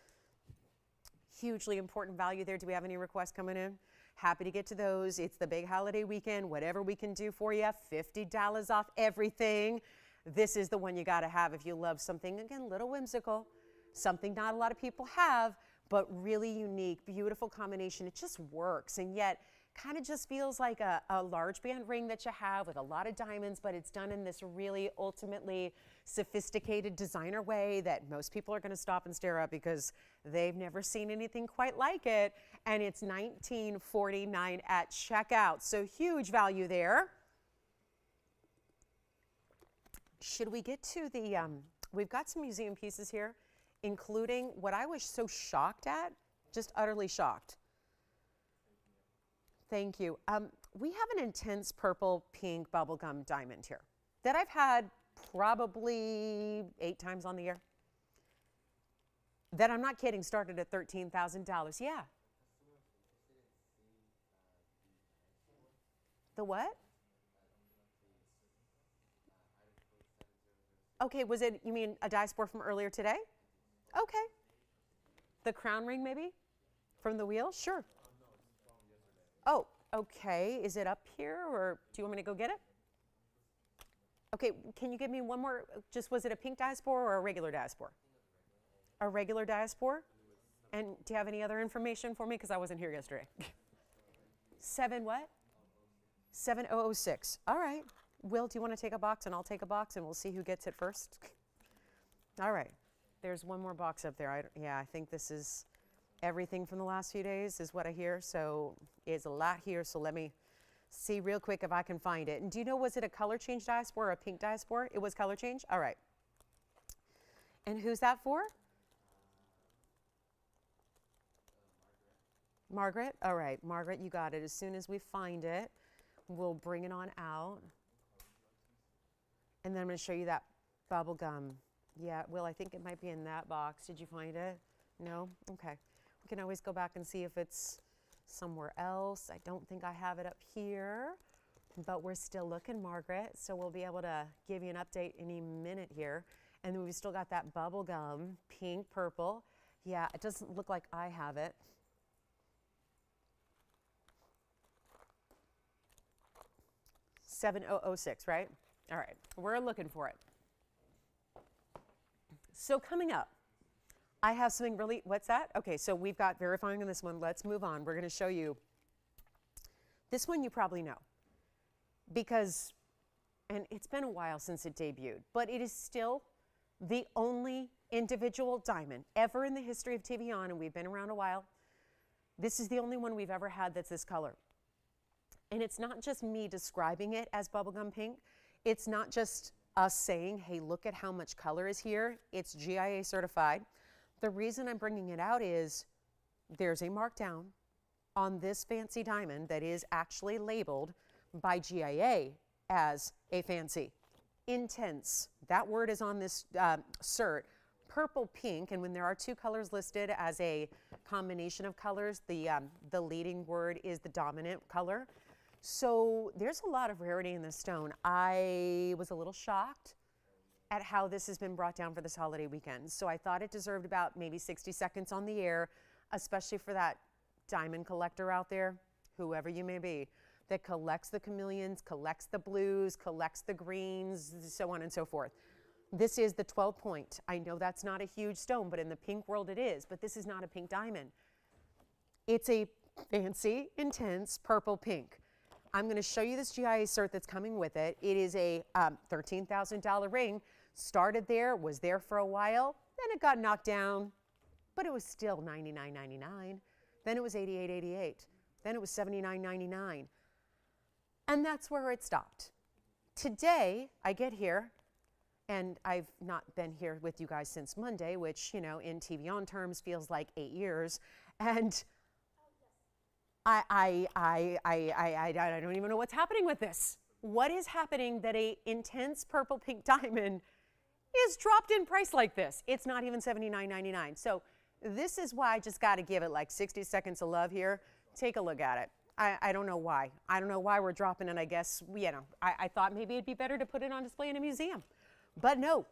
Hugely important value there. Do we have any requests coming in? Happy to get to those. It's the big holiday weekend. Whatever we can do for you, $50 off everything. This is the one you got to have if you love something, again, little whimsical, something not a lot of people have, but really unique, beautiful combination. It just works, and yet kind of just feels like a large band ring that you have with a lot of diamonds, but it's done in this really ultimately sophisticated designer way that most people are going to stop and stare at because they've never seen anything quite like it, and it's $1949 at checkout, so huge value there. Should we get to the, we've got some museum pieces here, including what I was so shocked at, just utterly shocked. Thank you. We have an intense purple pink bubblegum diamond here that I've had probably 8 times on the year. That I'm not kidding, started at $13,000. Yeah. The what? Okay, was it, you mean a Diaspora from earlier today? Okay. The crown ring maybe? From the wheel? Sure. Oh, Okay, is it up here or do you want me to go get it? Okay, can you give me one more, just was it a pink Diaspora or a regular Diaspora? A regular Diaspora? And do you have any other information for me? Because I wasn't here yesterday. 7 what? 7006. All right. Will, do you want to take a box and I'll take a box and we'll see who gets it first? All right. There's one more box up there. Yeah, I think this is everything from the last few days is what I hear. So it's a lot here. So let me see real quick if I can find it. And do you know, was it a color change Diaspora or a pink Diaspora? It was color change? All right. And who's that for? Margaret? All right, Margaret, you got it. As soon as we find it, we'll bring it on out. And then I'm going to show you that bubble gum. Yeah, Will, I think it might be in that box. Did you find it? No? Okay. We can always go back and see if it's somewhere else. I don't think I have it up here, but we're still looking, Margaret. So we'll be able to give you an update any minute here. And then we've still got that bubble gum, pink, purple. Yeah, it doesn't look like I have it. $7,006, right? All right, we're looking for it. So coming up, I have something really, what's that? Okay, so we've got verifying on this one. Let's move on. We're going to show you. This one you probably know because, and it's been a while since it debuted, but it is still the only individual diamond ever in the history of TVON, and we've been around a while. This is the only one we've ever had that's this color. And it's not just me describing it as bubblegum pink. It's not just us saying, hey, look at how much color is here. It's GIA certified. The reason I'm bringing it out is there's a markdown on this fancy diamond that is actually labeled by GIA as a fancy. Intense. That word is on this cert. Purple pink, and when there are two colors listed as a combination of colors, the leading word is the dominant color. So there's a lot of rarity in this stone. I was a little shocked at how this has been brought down for this holiday weekend. So I thought it deserved about maybe 60 seconds on the air, especially for that diamond collector out there, whoever you may be, that collects the chameleons, collects the blues, collects the greens, so on and so forth. This is the 12 point. I know that's not a huge stone, but in the pink world it is, but this is not a pink diamond. It's a fancy, intense purple pink. I'm going to show you this GIA cert that's coming with it. It is a $13,000 ring. Started there, was there for a while, then it got knocked down, but it was still $99.99. Then it was $88.88. Then it was $79.99. And that's where it stopped. Today, I get here, and I've not been here with you guys since Monday, which, you know, in TVON terms feels like 8 years. And I don't even know what's happening with this. What is happening that a intense purple pink diamond is dropped in price like this? It's not even $79.99. So this is why I just got to give it like 60 seconds of love here. Take a look at it. I don't know why. I don't know why we're dropping it. I guess, you know, I thought maybe it'd be better to put it on display in a museum. But no.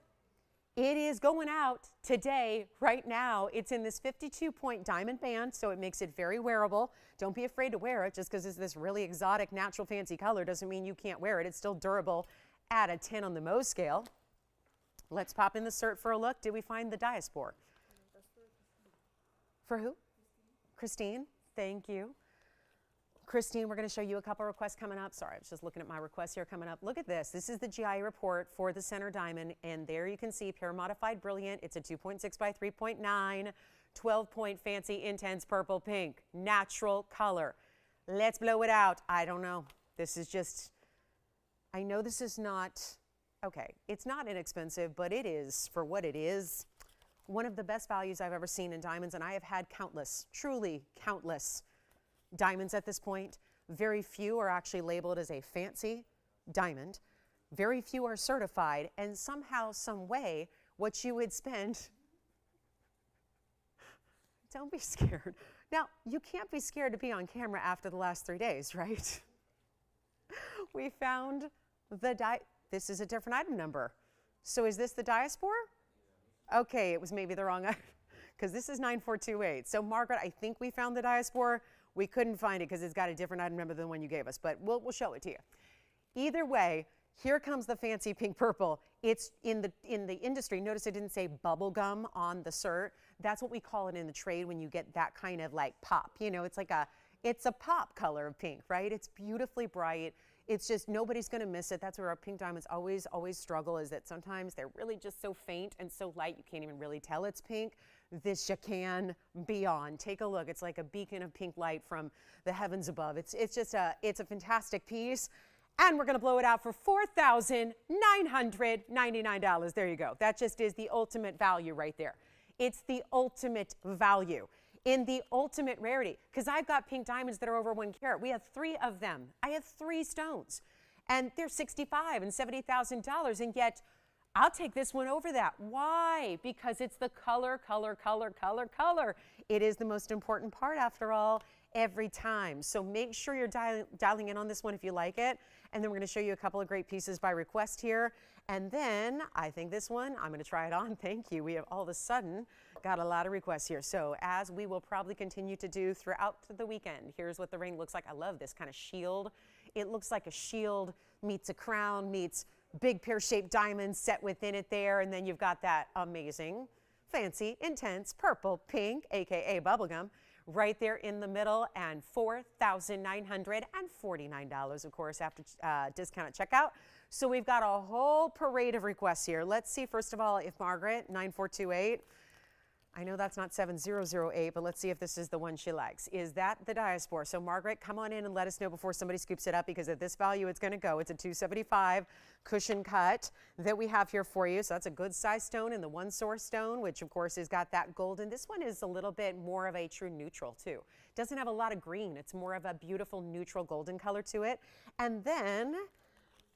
It is going out today, right now. It's in this 52-point diamond band, so it makes it very wearable. Don't be afraid to wear it. Just because it's this really exotic, natural, fancy color doesn't mean you can't wear it. It's still durable at a 10 on the Mohs scale. Let's pop in the cert for a look. Did we find the Diaspora? For who? Christine. Thank you. Christine, we're going to show you a couple requests coming up. Sorry, I was just looking at my requests here coming up. Look at this. This is the GIA report for the center diamond, and there you can see Pure Modified Brilliant. It's a 2.6 by 3.9, 12-point fancy intense purple pink, natural color. Let's blow it out. I don't know. This is just, I know this is not, okay, it's not inexpensive, but it is, for what it is, one of the best values I've ever seen in diamonds, and I have had countless, truly countless diamonds at this point. Very few are actually labeled as a fancy diamond. Very few are certified, and somehow, some way, what you would spend, don't be scared. Now, you can't be scared to be on camera after the last 3 days, right? We found the this is a different item number. So is this the Diaspora? Okay, it was maybe the wrong item, because this is 9428. So Margaret, I think we found the Diaspora. We couldn't find it because it's got a different item number than the one you gave us, but we'll show it to you. Either way, here comes the fancy pink purple. It's in the industry. Notice it didn't say bubble gum on the cert. That's what we call it in the trade when you get that kind of like pop. You know, it's a pop color of pink, right? It's beautifully bright. It's just, nobody's going to miss it. That's where our pink diamonds always struggle, is that sometimes they're really just so faint and so light you can't even really tell it's pink. This you can beyond. Take a look. It's like a beacon of pink light from the heavens above. It's a fantastic piece. And we're going to blow it out for $4,999. There you go. That just is the ultimate value right there. It's the ultimate value in the ultimate rarity, because I've got pink diamonds that are over 1 carat. We have 3 of them. I have 3 stones, and they're $65,000 and $70,000, and yet I'll take this one over that. Why? Because it's the color. It is the most important part, after all, every time. So make sure you're dialing in on this one if you like it. And then we're going to show you a couple of great pieces by request here. And then I think this one, I'm going to try it on. Thank you. We have all of a sudden got a lot of requests here. So as we will probably continue to do throughout the weekend, here's what the ring looks like. I love this kind of shield. It looks like a shield meets a crown meets big pear-shaped diamonds set within it there. And then you've got that amazing, fancy, intense purple pink, AKA bubblegum, right there in the middle, and $4,949, of course, after discount at checkout. So we've got a whole parade of requests here. Let's see, first of all, if Margaret, 9428, I know that's not 7008, but let's see if this is the one she likes. Is that the Diaspora? So Margaret, come on in and let us know before somebody scoops it up, because at this value it's going to go. It's a 275 cushion cut that we have here for you. So that's a good size stone, and the one source stone, which of course has got that golden. This one is a little bit more of a true neutral too. Doesn't have a lot of green. It's more of a beautiful neutral golden color to it. And then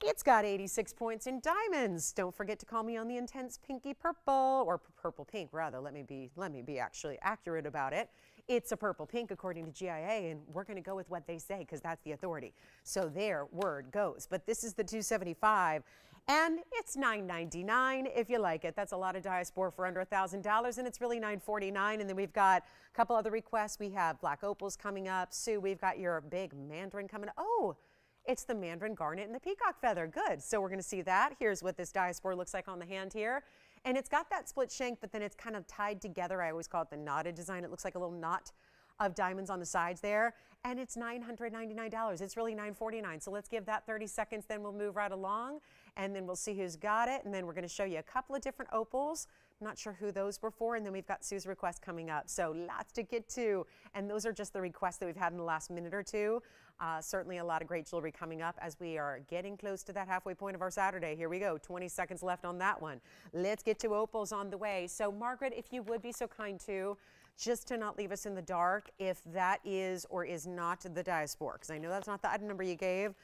it's got 86 points in diamonds. Don't forget to call me on the intense pinky purple, or purple pink rather. Let me be actually accurate about it. It's a purple pink according to GIA, and we're going to go with what they say because that's the authority. So their word goes. But this is the 275, and it's $999 if you like it. That's a lot of Diaspora for under $1,000, and it's really $949. And then we've got a couple other requests. We have black opals coming up. Sue, we've got your big mandarin coming up. Oh, it's the mandarin garnet and the peacock feather. Good. So we're going to see that. Here's what this Diaspora looks like on the hand here. And it's got that split shank, but then it's kind of tied together. I always call it the knotted design. It looks like a little knot of diamonds on the sides there. And it's $999. It's really $949. So let's give that 30 seconds, then we'll move right along. And then we'll see who's got it. And then we're going to show you a couple of different opals. I'm not sure who those were for. And then we've got Sue's request coming up. So lots to get to. And those are just the requests that we've had in the last minute or two. Certainly a lot of great jewelry coming up as we are getting close to that halfway point of our Saturday. Here we go. 20 seconds left on that one. Let's get to opals on the way. So Margaret, if you would be so kind to, just to not leave us in the dark if that is or is not the Diaspora, because I know that's not the item number you gave,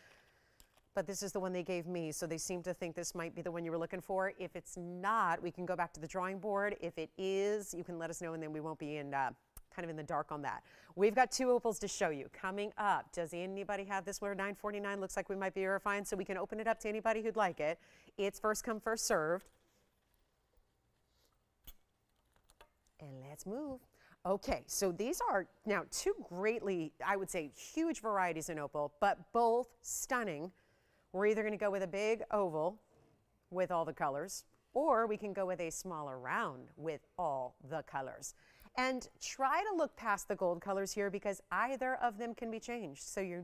but this is the one they gave me, so they seem to think this might be the one you were looking for. If it's not, we can go back to the drawing board. If it is, you can let us know, and then we won't be in kind of in the dark on that. We've got 2 opals to show you coming up. Does anybody have this one? $949 looks like we might be verifying, so we can open it up to anybody who'd like it. It's first come, first served. And let's move. Okay, so these are now 2 greatly, I would say, huge varieties in opal, but both stunning. We're either going to go with a big oval with all the colors, or we can go with a smaller round with all the colors. And try to look past the gold colors here, because either of them can be changed. So you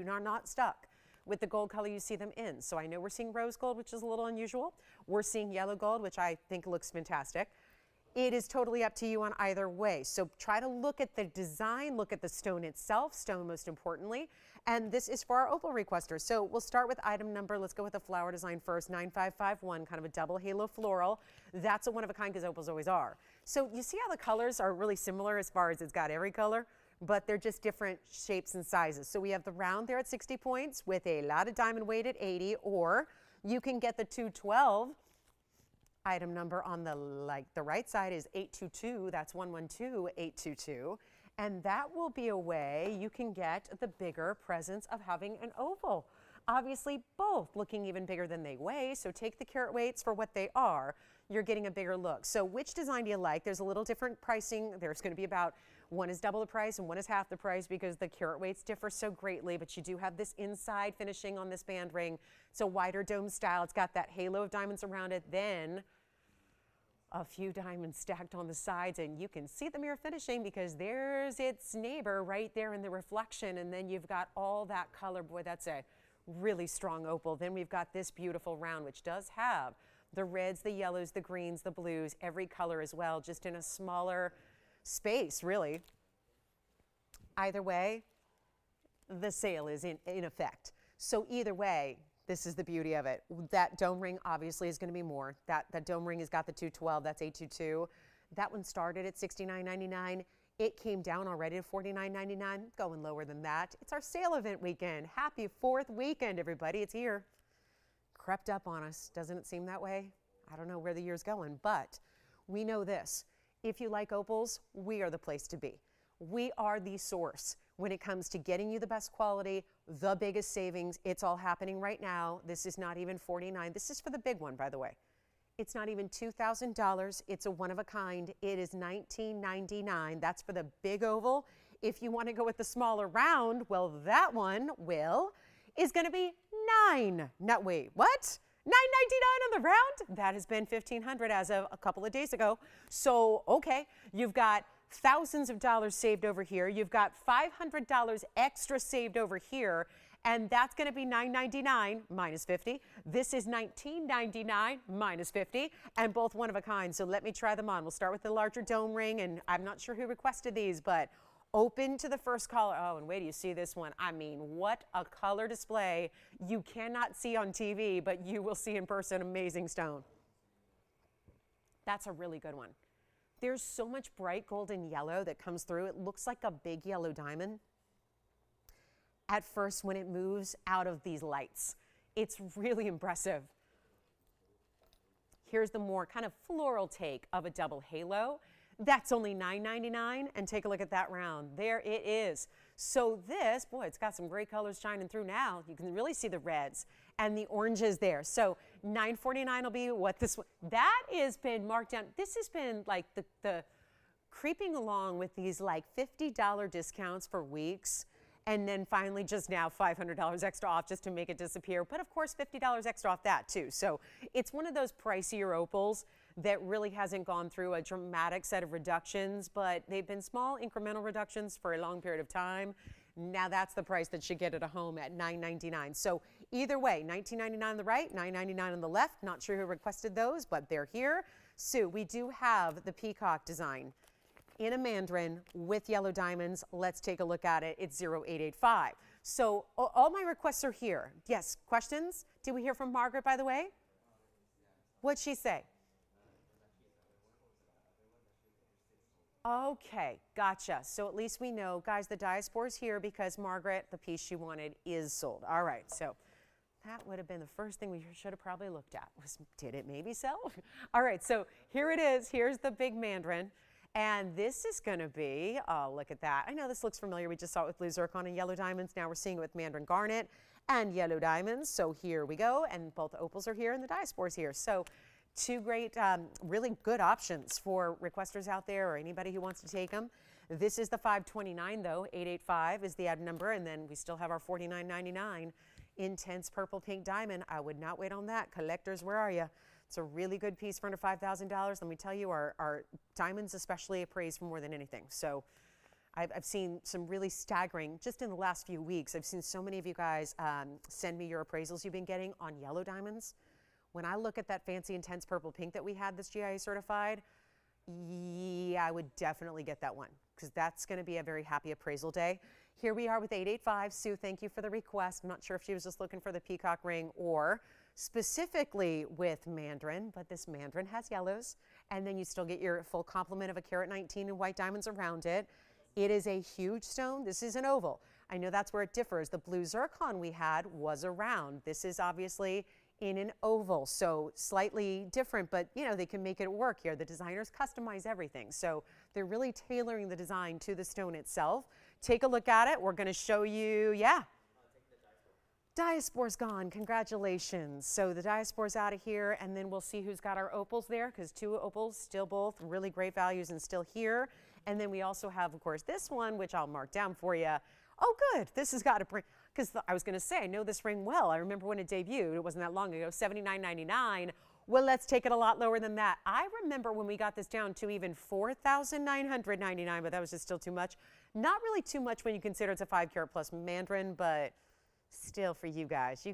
are not stuck with the gold color you see them in. So I know we're seeing rose gold, which is a little unusual. We're seeing yellow gold, which I think looks fantastic. It is totally up to you on either way. So try to look at the design, look at the stone itself, stone most importantly. And this is for our opal requesters. So we'll start with item number. Let's go with the flower design first, 9551, kind of a double halo floral. That's a one of a kind, because opals always are. So you see how the colors are really similar as far as it's got every color, but they're just different shapes and sizes. So we have the round there at 60 points with a lot of diamond weight at 80, or you can get the 212. Item number on the right side is 822. That's 112822. And that will be a way you can get the bigger presence of having an oval. Obviously, both looking even bigger than they weigh, so take the carat weights for what they are. You're getting a bigger look. So which design do you like? There's a little different pricing. There's going to be about One is double the price and one is half the price because the carat weights differ so greatly, but you do have this inside finishing on this band ring. It's a wider dome style. It's got that halo of diamonds around it. Then a few diamonds stacked on the sides, and you can see the mirror finishing because there's its neighbor right there in the reflection. And then you've got all that color. Boy, that's a really strong opal. Then we've got this beautiful round, which does have the reds, the yellows, the greens, the blues, every color as well, just in a smaller space, really. Either way, the sale is in effect. So either way, this is the beauty of it. That dome ring obviously is going to be more. That dome ring has got the 212, that's 822. That one started at $69.99. It came down already to $49.99, going lower than that. It's our sale event weekend. Happy 4th weekend, everybody. It's here. Crept up on us. Doesn't it seem that way? I don't know where the year's going, but we know this. If you like opals, we are the place to be. We are the source when it comes to getting you the best quality, the biggest savings. It's all happening right now. This is not even $49. This is for the big one, by the way. It's not even $2,000. It's a one of a kind. It is $19.99. That's for the big oval. If you want to go with the smaller round, well, that one is going to be wait, what? $9.99 on the round? That has been $1,500 as of a couple of days ago. So, okay, you've got thousands of dollars saved over here. You've got $500 extra saved over here, and that's going to be $9.99 minus 50. This is $19.99 minus 50, and both one of a kind. So let me try them on. We'll start with the larger dome ring, and I'm not sure who requested these, but open to the first color. Oh, and wait till you see this one. I mean, what a color display. You cannot see on TV, but you will see in person. Amazing stone. That's a really good one. There's so much bright golden yellow that comes through. It looks like a big yellow diamond at first when it moves out of these lights. It's really impressive. Here's the more kind of floral take of a double halo. That's only $9.99, and take a look at that round. There it is. So this, boy, it's got some great colors shining through now. You can really see the reds and the oranges there. So $9.49 will be what this, that has been marked down. This has been like the creeping along with these like $50 discounts for weeks. And then finally just now $500 extra off just to make it disappear. But of course, $50 extra off that too. So it's one of those pricier opals that really hasn't gone through a dramatic set of reductions, but they've been small incremental reductions for a long period of time. Now that's the price that you get at a home at $9.99. So either way, $19.99 on the right, $9.99 on the left. Not sure who requested those, but they're here. Sue, we do have the Peacock design in a mandarin with yellow diamonds. Let's take a look at it. It's 0885. So all my requests are here. Yes, questions? Did we hear from Margaret, by the way? What'd she say? Okay, gotcha. So at least we know, guys, the Diaspora is here because Margaret, the piece she wanted, is sold. All right, so that would have been the first thing we should have probably looked at was, did it maybe sell? All right, so here it is. Here's the big mandarin. And this is going to be, oh, look at that. I know this looks familiar. We just saw it with blue zircon and yellow diamonds. Now we're seeing it with mandarin garnet and yellow diamonds. So here we go. And both opals are here and the Diaspora is here. So two great, really good options for requesters out there or anybody who wants to take them. This is the 529 though. 885 is the ad number. And then we still have our $49.99 intense purple pink diamond. I would not wait on that. Collectors, where are you? It's a really good piece for under $5,000. Let me tell you, our diamonds especially appraise for more than anything. So I've seen some really staggering, just in the last few weeks, I've seen so many of you guys send me your appraisals you've been getting on yellow diamonds. When I look at that fancy intense purple pink that we had this GIA certified, yeah, I would definitely get that one because that's going to be a very happy appraisal day. Here we are with 885. Sue, thank you for the request. I'm not sure if she was just looking for the peacock ring or specifically with mandarin, but this mandarin has yellows, and then you still get your full complement of a carat 19 and white diamonds around it. It is a huge stone. This is an oval. I know that's where it differs. The blue zircon we had was a round. This is obviously in an oval, so slightly different, but you know, they can make it work here. The designers customize everything, so they're really tailoring the design to the stone itself. Take a look at it. We're going to show you, yeah. Diaspora's gone. Congratulations. So the Diaspora's out of here, and then we'll see who's got our opals there, because two opals, still both really great values and still here. And then we also have, of course, this one, which I'll mark down for you. Oh, good. This has got to bring, because I was going to say, I know this ring well. I remember when it debuted. It wasn't that long ago, $79.99. Well, let's take it a lot lower than that. I remember when we got this down to even $4,999, but that was just still too much. Not really too much when you consider it's a 5-carat plus mandarin, but still for you guys,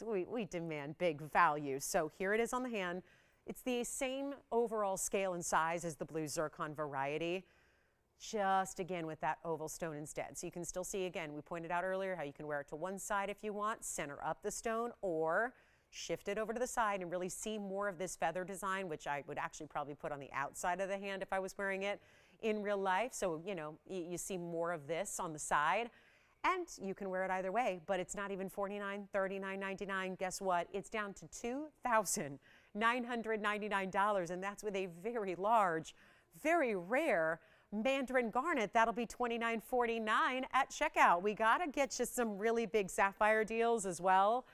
we demand big value. So here it is on the hand. It's the same overall scale and size as the blue zircon variety, just again with that oval stone instead. So you can still see, again, we pointed out earlier how you can wear it to one side if you want, center up the stone, or shift it over to the side and really see more of this feather design, which I would actually probably put on the outside of the hand if I was wearing it in real life. So, you know, you see more of this on the side. And you can wear it either way, but it's not even $49, $39, $99. Guess what? It's down to $2,999, and that's with a very large, very rare mandarin garnet. That'll be $29.49 at checkout. We got to get you some really big sapphire deals as well,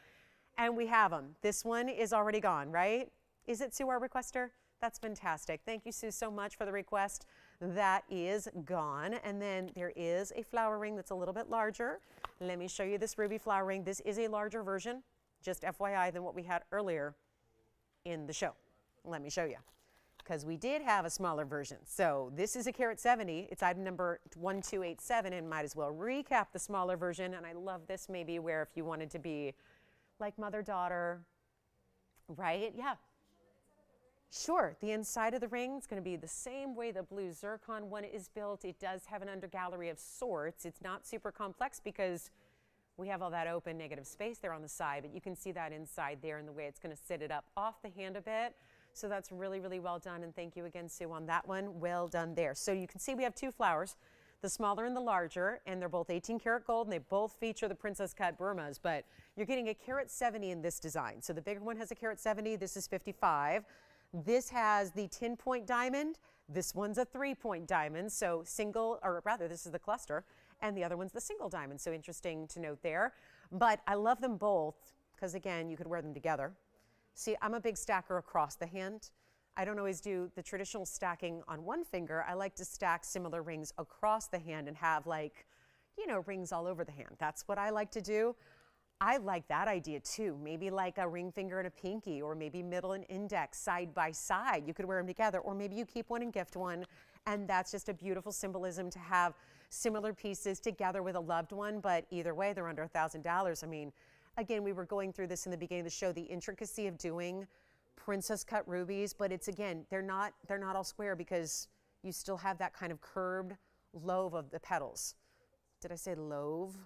and we have them. This one is already gone, right? Is it, Sue, our requester? That's fantastic. Thank you, Sue, so much for the request. That is gone. And then there is a flower ring that's a little bit larger. Let me show you this ruby flower ring. This is a larger version, just FYI, than what we had earlier in the show. Let me show you, because we did have a smaller version. So this is a carat 70. It's item number 1287, and might as well recap the smaller version. And I love this, maybe where if you wanted to be like mother-daughter, right? Yeah. Sure, the inside of the ring is going to be the same way the blue zircon one is built. It does have an undergallery of sorts. It's not super complex because we have all that open negative space there on the side, but you can see that inside there and the way it's going to sit it up off the hand a bit. So that's really, really well done, and thank you again, Sue, on that one. Well done there. So you can see we have two flowers, the smaller and the larger, and they're both 18 karat gold, and they both feature the princess cut Burmas, but you're getting a carat 70 in this design. So the bigger one has a carat 70. This is 55. This has the 10-point diamond. This one's a 3-point diamond. So single, or rather, this is the cluster, and the other one's the single diamond. So interesting to note there. But I love them both because, again, you could wear them together. See, I'm a big stacker across the hand. I don't always do the traditional stacking on one finger. I like to stack similar rings across the hand and have, like, you know, rings all over the hand. That's what I like to do. I like that idea too. Maybe like a ring finger and a pinky, or maybe middle and index side by side. You could wear them together, or maybe you keep one and gift one. And that's just a beautiful symbolism to have similar pieces together with a loved one. But either way, they're under $1,000. I mean, again, we were going through this in the beginning of the show, the intricacy of doing princess cut rubies, but it's, again, they're not all square because you still have that kind of curved lobe of the petals. Did I say lobe?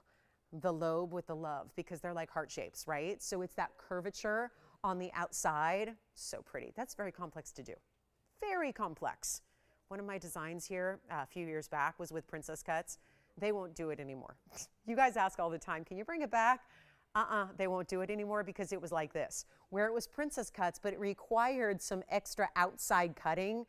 The lobe with the love, because they're like heart shapes, right? So it's that curvature on the outside. So pretty. That's very complex to do. Very complex. One of my designs here a few years back was with princess cuts. They won't do it anymore. You guys ask all the time, can you bring it back? They won't do it anymore because it was like this, where it was princess cuts, but it required some extra outside cutting.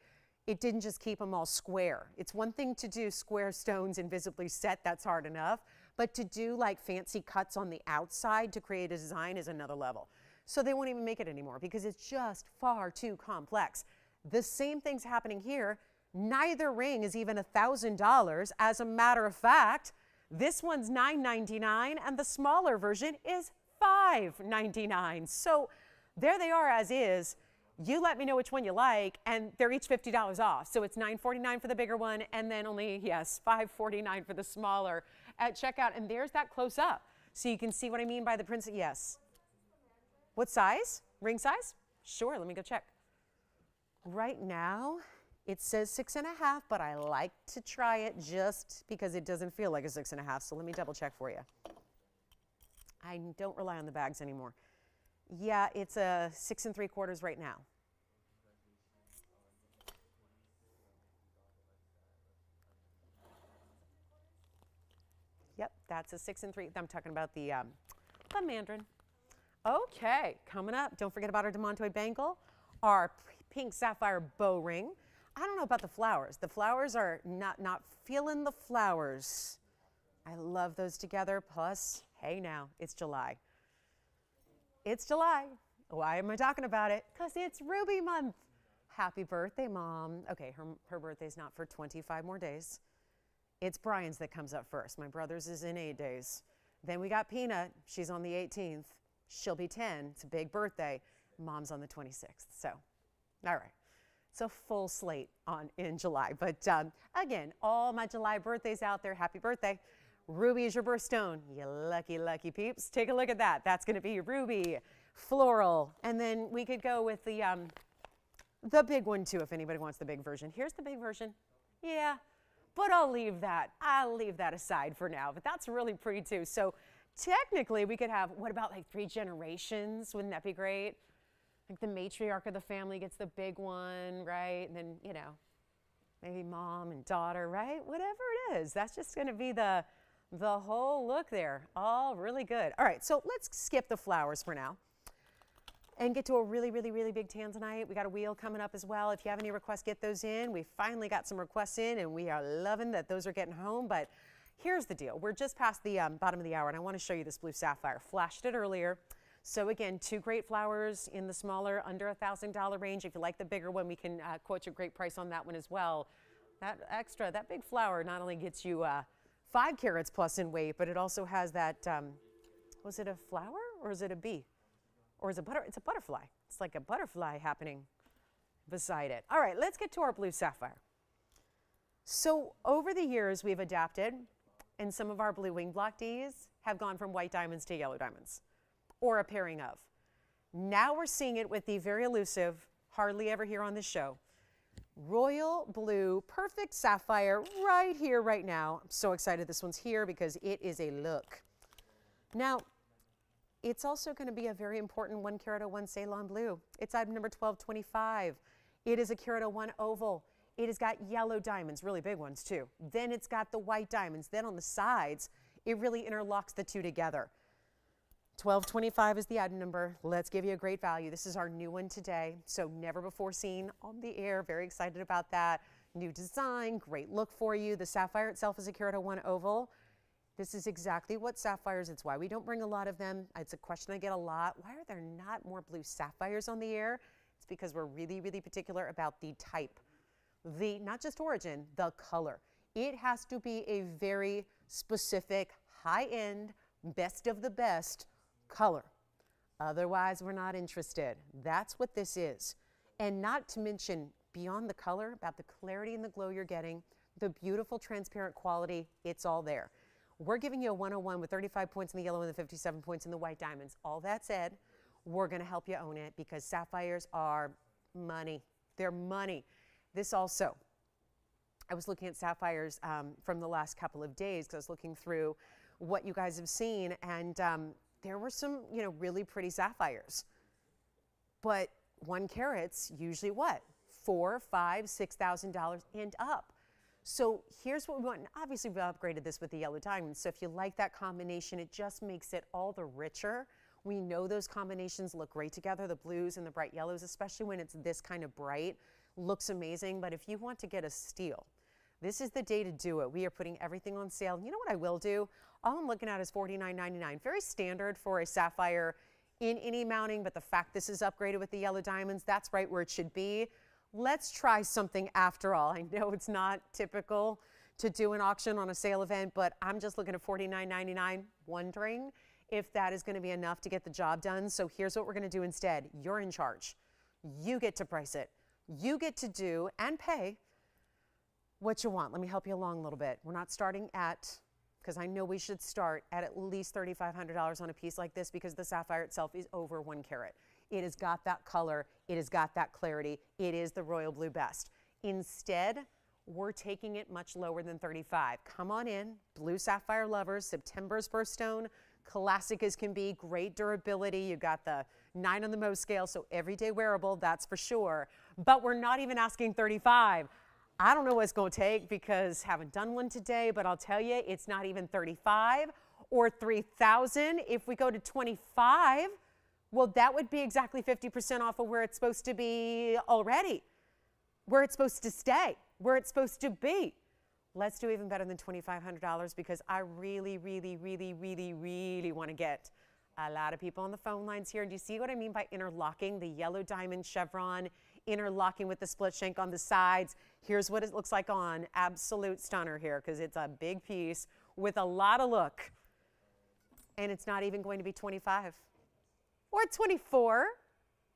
It didn't just keep them all square. It's one thing to do square stones invisibly set, that's hard enough, but to do like fancy cuts on the outside to create a design is another level. So they won't even make it anymore because it's just far too complex. The same thing's happening here. Neither ring is even $1,000. As a matter of fact, this one's $9.99 and the smaller version is $5.99. So there they are as is. You let me know which one you like, and they're each $50 off. So it's $9.49 for the bigger one, and then only, yes, $5.49 for the smaller at checkout. And there's that close up. So you can see what I mean by the princess. Yes. What size? Ring size? Sure, let me go check. Right now, it says 6.5, but I like to try it just because it doesn't feel like a 6.5. So let me double check for you. I don't rely on the bags anymore. Yeah, it's a 6 3/4 right now. Yep, that's a 6 3. I'm talking about the mandarin. Okay, coming up, don't forget about our demantoid bangle, our pink sapphire bow ring. I don't know about the flowers. The flowers are not feeling the flowers. I love those together. Plus, hey now, it's July. It's July. Why am I talking about it? Because it's Ruby month. Happy birthday, Mom. Okay, her birthday's not for 25 more days. It's Brian's that comes up first. My brother's is in 8 days. Then we got Peanut. She's on the 18th. She'll be 10. It's a big birthday. Mom's on the 26th. So, all right. It's a full slate in July. But again, all my July birthdays out there, happy birthday. Ruby is your birthstone. You lucky, lucky peeps. Take a look at that. That's going to be ruby, floral. And then we could go with the big one too, if anybody wants the big version. Here's the big version. Yeah, but I'll leave that aside for now. But that's really pretty too. So technically we could have, what about like 3 generations? Wouldn't that be great? Like the matriarch of the family gets the big one, right? And then, you know, maybe mom and daughter, right? Whatever it is, that's just gonna be the whole look there. All really good. All right, so let's skip the flowers for now and get to a really, really, really big tanzanite. We got a wheel coming up as well. If you have any requests, get those in. We finally got some requests in, and we are loving that those are getting home. But here's the deal. We're just past the bottom of the hour, and I want to show you this blue sapphire. Flashed it earlier. So again, 2 great flowers in the smaller, under $1,000 range. If you like the bigger one, we can quote you a great price on that one as well. That big flower not only gets you 5 carats plus in weight, but it also has that, was it a flower or is it a bee? Or is it it's a butterfly. It's like a butterfly happening beside it. All right, let's get to our blue sapphire. So over the years, we've adapted, and some of our blue wing block Ds have gone from white diamonds to yellow diamonds, or a pairing of. Now we're seeing it with the very elusive, hardly ever here on this show, royal blue, perfect sapphire right here, right now. I'm so excited this one's here because it is a look. Now, it's also going to be a very important 1 carat 01 Ceylon blue. It's item number 1225. It is a carat 01 oval. It has got yellow diamonds, really big ones too. Then it's got the white diamonds. Then on the sides, it really interlocks the two together. 1225 is the item number. Let's give you a great value. This is our new one today, so never before seen on the air. Very excited about that. New design, great look for you. The sapphire itself is a carat 01 oval. This is exactly what sapphires, it's why we don't bring a lot of them. It's a question I get a lot. Why are there not more blue sapphires on the air? It's because we're really, really particular about the type. Not just origin, the color. It has to be a very specific, high-end, best of the best color. Otherwise, we're not interested. That's what this is. And not to mention, beyond the color, about the clarity and the glow you're getting, the beautiful transparent quality, it's all there. We're giving you a 101 with 35 points in the yellow and the 57 points in the white diamonds. All that said, we're going to help you own it because sapphires are money. They're money. This also, I was looking at sapphires from the last couple of days because I was looking through what you guys have seen, and there were some, really pretty sapphires. But 1 carat's usually what? $4,000, $5,000, $6,000 and up. So here's what we want. And obviously, we upgraded this with the yellow diamonds. So if you like that combination, it just makes it all the richer. We know those combinations look great together, the blues and the bright yellows, especially when it's this kind of bright. Looks amazing. But if you want to get a steal, this is the day to do it. We are putting everything on sale. You know what I will do? All I'm looking at is $49.99. Very standard for a sapphire in any mounting, but the fact this is upgraded with the yellow diamonds, that's right where it should be. Let's try something after all. I know it's not typical to do an auction on a sale event, but I'm just looking at $49.99, wondering if that is going to be enough to get the job done. So here's what we're going to do instead. You're in charge. You get to price it. You get to do and pay what you want. Let me help you along a little bit. We're not starting at, because I know we should start at least $3,500 on a piece like this because the sapphire itself is over 1 carat. It has got that color. It has got that clarity. It is the royal blue best. Instead, we're taking it much lower than 35. Come on in, blue sapphire lovers, September's birthstone, classic as can be, great durability. You got the 9 on the Mohs scale, so everyday wearable, that's for sure. But we're not even asking 35. I don't know what it's going to take because haven't done one today, but I'll tell you, it's not even 35 or 3,000. If we go to 25, well, that would be exactly 50% off of where it's supposed to be already, where it's supposed to stay, where it's supposed to be. Let's do even better than $2,500 because I really, really, really, really, really want to get a lot of people on the phone lines here. And do you see what I mean by interlocking? The yellow diamond chevron interlocking with the split shank on the sides. Here's what it looks like on. Absolute stunner here because it's a big piece with a lot of look. And it's not even going to be 25 or 24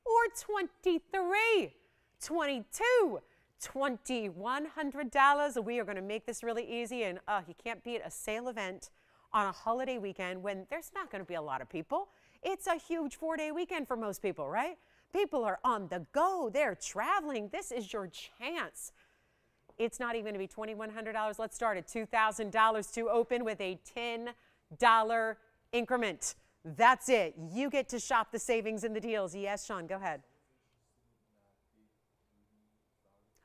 or 23, 22, $2,100. We are going to make this really easy, and you can't beat a sale event on a holiday weekend when there's not going to be a lot of people. It's a huge 4-day weekend for most people, right? People are on the go. They're traveling. This is your chance. It's not even going to be $2,100. Let's start at $2,000 to open with a $10 increment. That's it. You get to shop the savings and the deals. Yes, Sean, go ahead.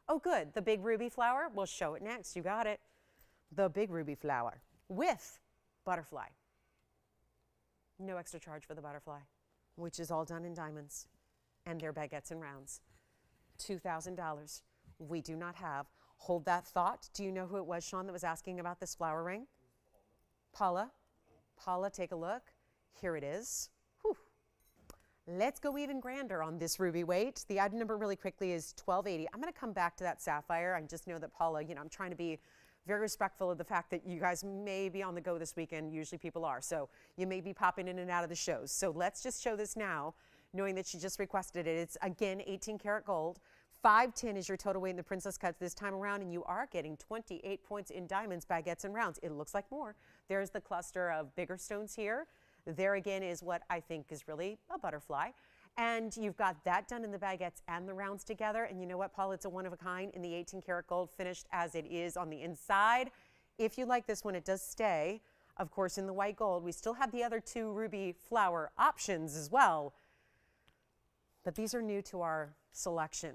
Oh, good. The big ruby flower. We'll show it next. You got it. The big ruby flower with butterfly. No extra charge for the butterfly, which is all done in diamonds. And their baguettes and rounds. $2,000. We do not have. Hold that thought. Do you know who it was, Sean, that was asking about this flower ring? Paula. Paula, take a look. Here it is. Whew. Let's go even grander on this ruby weight. The item number really quickly is 1280. I'm going to come back to that sapphire. I just know that Paula, I'm trying to be very respectful of the fact that you guys may be on the go this weekend. Usually people are. So you may be popping in and out of the shows. So let's just show this now, knowing that she just requested it. It's, again, 18 karat gold. 510 is your total weight in the princess cuts this time around, and you are getting 28 points in diamonds, baguettes, and rounds. It looks like more. There's the cluster of bigger stones here. There again is what I think is really a butterfly. And you've got that done in the baguettes and the rounds together. And you know what, Paul? It's a one of a kind in the 18 karat gold, finished as it is on the inside. If you like this one, it does stay, of course, in the white gold. We still have the other two ruby flower options as well. But these are new to our selection.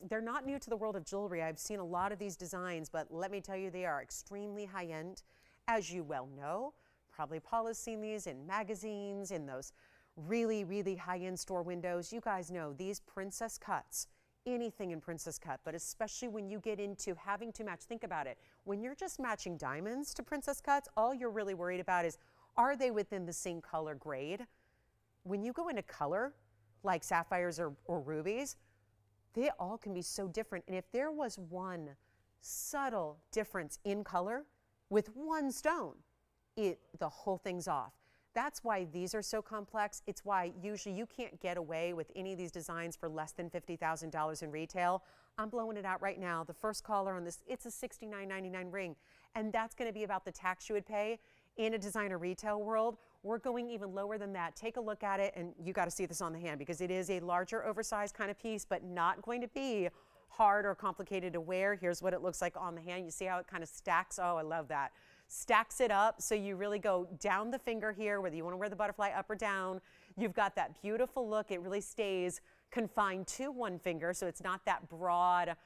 They're not new to the world of jewelry. I've seen a lot of these designs, but let me tell you, they are extremely high-end, as you well know. Probably Paula's seen these in magazines, in those really, really high-end store windows. You guys know these princess cuts, anything in princess cut, but especially when you get into having to match. Think about it. When you're just matching diamonds to princess cuts, all you're really worried about is, are they within the same color grade? When you go into color, like sapphires or rubies, they all can be so different. And if there was one subtle difference in color with one stone, the whole thing's off. That's why these are so complex. It's why usually you can't get away with any of these designs for less than $50,000 in retail. I'm blowing it out right now. The first caller on this, it's a $69.99 ring. And that's going to be about the tax you would pay in a designer retail world. We're going even lower than that. Take a look at it, and you got to see this on the hand because it is a larger, oversized kind of piece, but not going to be hard or complicated to wear. Here's what it looks like on the hand. You see how it kind of stacks? Oh, I love that. Stacks it up so you really go down the finger here, whether you want to wear the butterfly up or down. You've got that beautiful look. It really stays confined to one finger, so it's not that broad,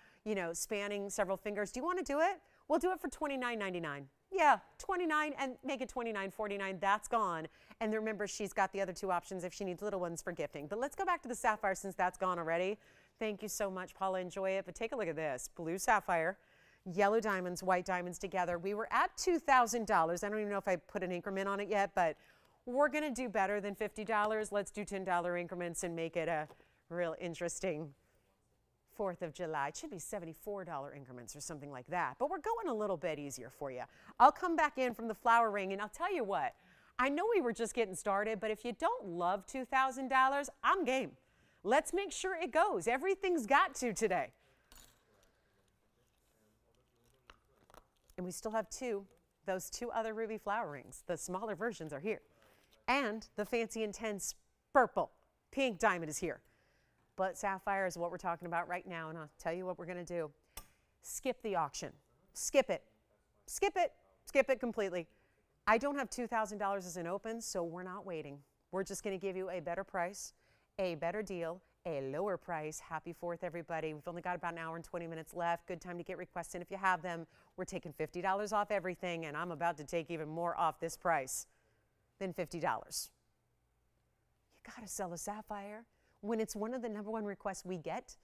spanning several fingers. Do you want to do it? We'll do it for $29.99. Yeah, $29 and make it $29.49. That's gone. And remember, she's got the other two options if she needs little ones for gifting. But let's go back to the sapphire since that's gone already. Thank you so much, Paula. Enjoy it. But take a look at this. Blue sapphire, yellow diamonds, white diamonds together. We were at $2,000. I don't even know if I put an increment on it yet, but we're going to do better than $50. Let's do $10 increments and make it a real interesting 4th of July. It should be $74 increments or something like that, but we're going a little bit easier for you. I'll come back in from the flower ring, and I'll tell you what, I know we were just getting started, but if you don't love $2,000, I'm game. Let's make sure it goes. Everything's got to today. And we still have those two other ruby flower rings. The smaller versions are here. And the fancy intense purple, pink diamond is here. But sapphire is what we're talking about right now, and I'll tell you what we're going to do. Skip the auction. Skip it. Skip it. Skip it completely. I don't have $2,000 as an open, so we're not waiting. We're just going to give you a better price, a better deal, a lower price. Happy 4th, everybody. We've only got about an hour and 20 minutes left. Good time to get requests in if you have them. We're taking $50 off everything, and I'm about to take even more off this price than $50. You got to sell a sapphire when it's one of the #1 requests we get,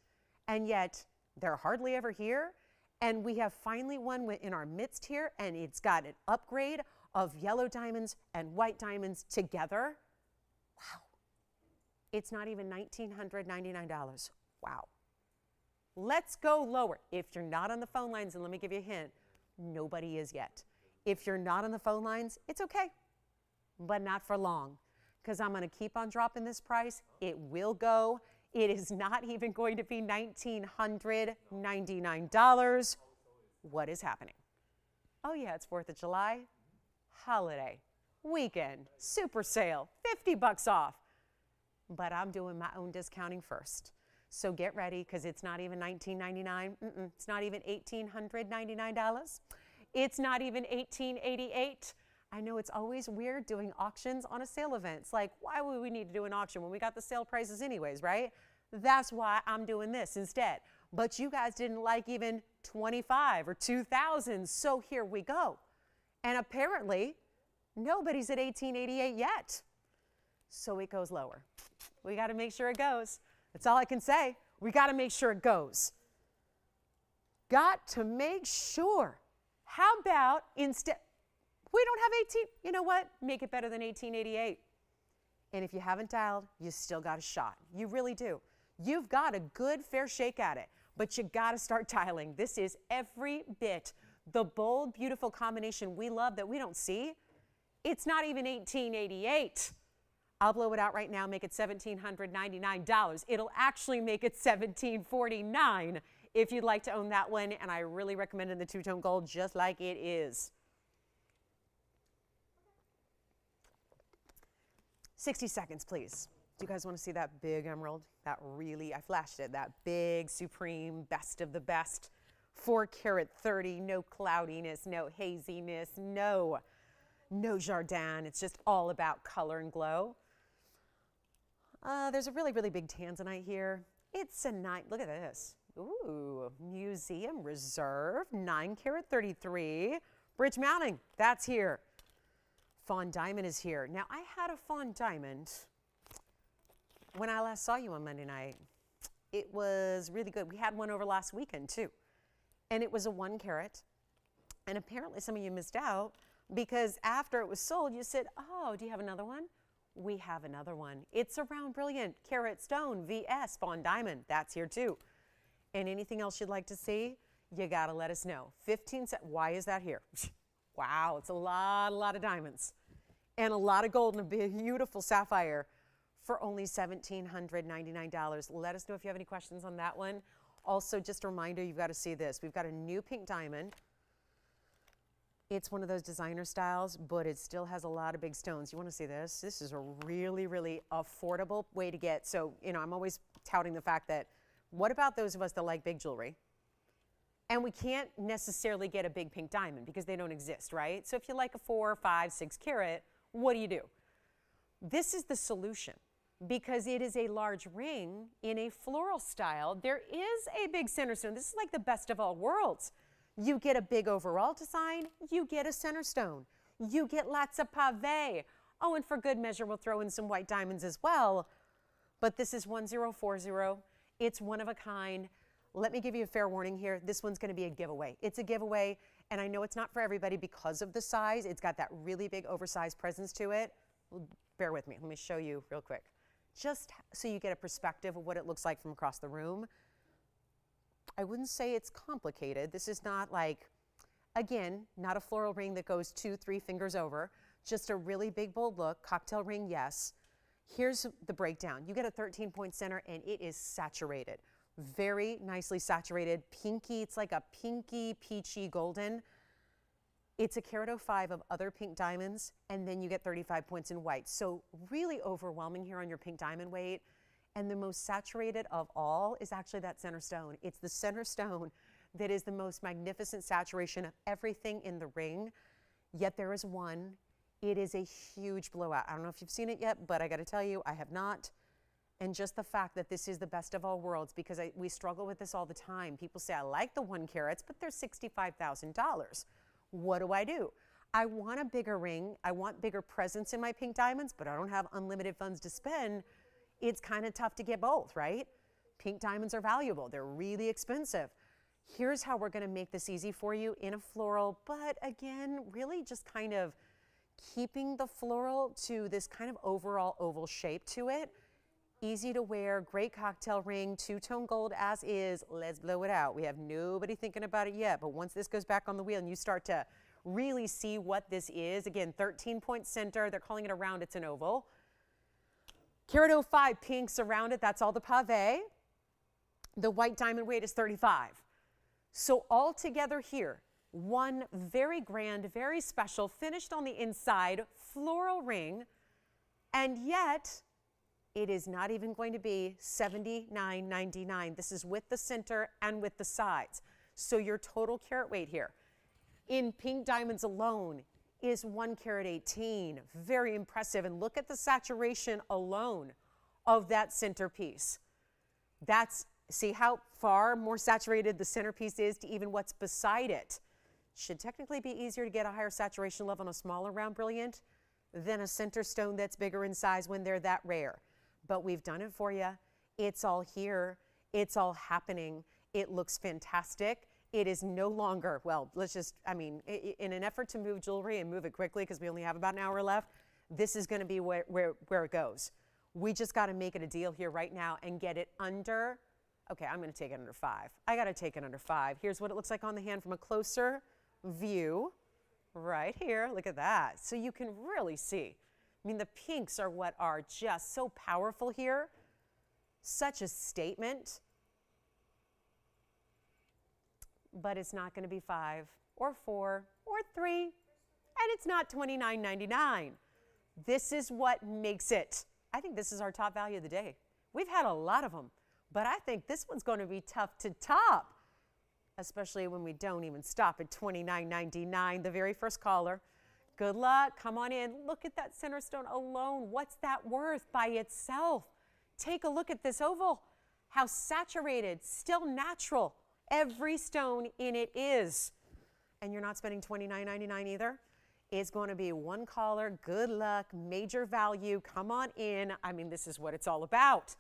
and yet they're hardly ever here. And we have finally one in our midst here, and it's got an upgrade of yellow diamonds and white diamonds together. Wow. It's not even $1,999. Wow. Let's go lower. If you're not on the phone lines, and let me give you a hint, nobody is yet. If you're not on the phone lines, it's okay, but not for long, because I'm going to keep on dropping this price. It will go. It is not even going to be $1,999. What is happening? Oh yeah, it's 4th of July, holiday, weekend, super sale, $50 off. But I'm doing my own discounting first. So get ready, because it's not even $19.99. It's not even $1,899. It's not even $1,888. I know it's always weird doing auctions on a sale event. It's like, why would we need to do an auction when we got the sale prices anyways, right? That's why I'm doing this instead. But you guys didn't like even 25 or 2,000, so here we go. And apparently, nobody's at $1,888 yet. So it goes lower. We got to make sure it goes. That's all I can say. We got to make sure it goes. Got to make sure. How about instead, we don't have 18, you know what? Make it better than $1,888. And if you haven't dialed, you still got a shot. You really do. You've got a good, fair shake at it, but you got to start dialing. This is every bit the bold, beautiful combination we love that we don't see. It's not even $1,888. I'll blow it out right now, make it $1,799. It'll actually make it $1,749 if you'd like to own that one, and I really recommend the two-tone gold just like it is. 60 seconds, please. Do you guys want to see that big emerald? That really, I flashed it, that big, supreme, best of the best. 4 carat 30, no cloudiness, no haziness, no Jardin. It's just all about color and glow. There's a really, really big tanzanite here. It's a nice, look at this. Ooh, Museum Reserve, 9 carat 33. Bridge mounting, that's here. Fawn diamond is here. Now, I had a fawn diamond when I last saw you on Monday night. It was really good. We had one over last weekend, too. And it was a 1 carat. And apparently some of you missed out because after it was sold, you said, oh, do you have another one? We have another one. It's a round brilliant carat stone VS fawn diamond. That's here, too. And anything else you'd like to see, you got to let us know. 15 cents. Why is that here? Wow, it's a lot of diamonds. And a lot of gold and a beautiful sapphire for only $1,799. Let us know if you have any questions on that one. Also, just a reminder, you've got to see this. We've got a new pink diamond. It's one of those designer styles, but it still has a lot of big stones. You want to see this? This is a really, really affordable way to get. So, you know, I'm always touting the fact that what about those of us that like big jewelry? And we can't necessarily get a big pink diamond because they don't exist, right? So if you like a 4, 5, 6 carat, what do? This is the solution because it is a large ring in a floral style. There is a big center stone. This is like the best of all worlds. You get a big overall design, you get a center stone, you get lots of pave. Oh, and for good measure, we'll throw in some white diamonds as well. But this is 1040. It's one of a kind. Let me give you a fair warning here. This one's going to be a giveaway. It's a giveaway, and I know it's not for everybody because of the size. It's got that really big oversized presence to it. Bear with me. Let me show you real quick. Just so you get a perspective of what it looks like from across the room. I wouldn't say it's complicated. This is not like, again, not a floral ring that goes 2, 3 fingers over. Just a really big, bold look. Cocktail ring, yes. Here's the breakdown. You get a 13-point center, and it is saturated. Very nicely saturated, pinky. It's like a pinky, peachy golden. It's a carat 05 of other pink diamonds, and then you get 35 points in white. So really overwhelming here on your pink diamond weight. And the most saturated of all is actually that center stone. It's the center stone that is the most magnificent saturation of everything in the ring. Yet there is one. It is a huge blowout. I don't know if you've seen it yet, but I got to tell you, I have not. And just the fact that this is the best of all worlds, because we struggle with this all the time. People say, I like the 1 carats, but they're $65,000. What do? I want a bigger ring. I want bigger presence in my pink diamonds, but I don't have unlimited funds to spend. It's kind of tough to get both, right? Pink diamonds are valuable. They're really expensive. Here's how we're going to make this easy for you in a floral, but again, really just kind of keeping the floral to this kind of overall oval shape to it. Easy to wear, great cocktail ring, two-tone gold as is. Let's blow it out. We have nobody thinking about it yet, but once this goes back on the wheel and you start to really see what this is, again, 13-point center. They're calling it a round. It's an oval. Carat 05 pinks around it. That's all the pave. The white diamond weight is 35. So all together here, one very grand, very special, finished on the inside, floral ring, and yet it is not even going to be $79.99. This is with the center and with the sides. So your total carat weight here in pink diamonds alone is 1 carat 18. Very impressive. And look at the saturation alone of that centerpiece. See how far more saturated the centerpiece is to even what's beside it. Should technically be easier to get a higher saturation level on a smaller round brilliant than a center stone that's bigger in size when they're that rare. But we've done it for you. It's all here. It's all happening. It looks fantastic. It is no longer, well, in an effort to move jewelry and move it quickly because we only have about an hour left, this is going to be where it goes. We just got to make it a deal here right now and get it under, okay, I'm going to take it under 5. I got to take it under 5. Here's what it looks like on the hand from a closer view right here. Look at that. So you can really see. I mean, the pinks are what are just so powerful here. Such a statement. But it's not going to be 5 or 4 or 3. And it's not $29.99. This is what makes it. I think this is our top value of the day. We've had a lot of them. But I think this one's going to be tough to top. Especially when we don't even stop at $29.99. The very first caller. Good luck. Come on in. Look at that center stone alone. What's that worth by itself? Take a look at this oval. How saturated, still natural. Every stone in it is. And you're not spending $29.99 either. It's going to be one caller. Good luck. Major value. Come on in. I mean, this is what it's all about.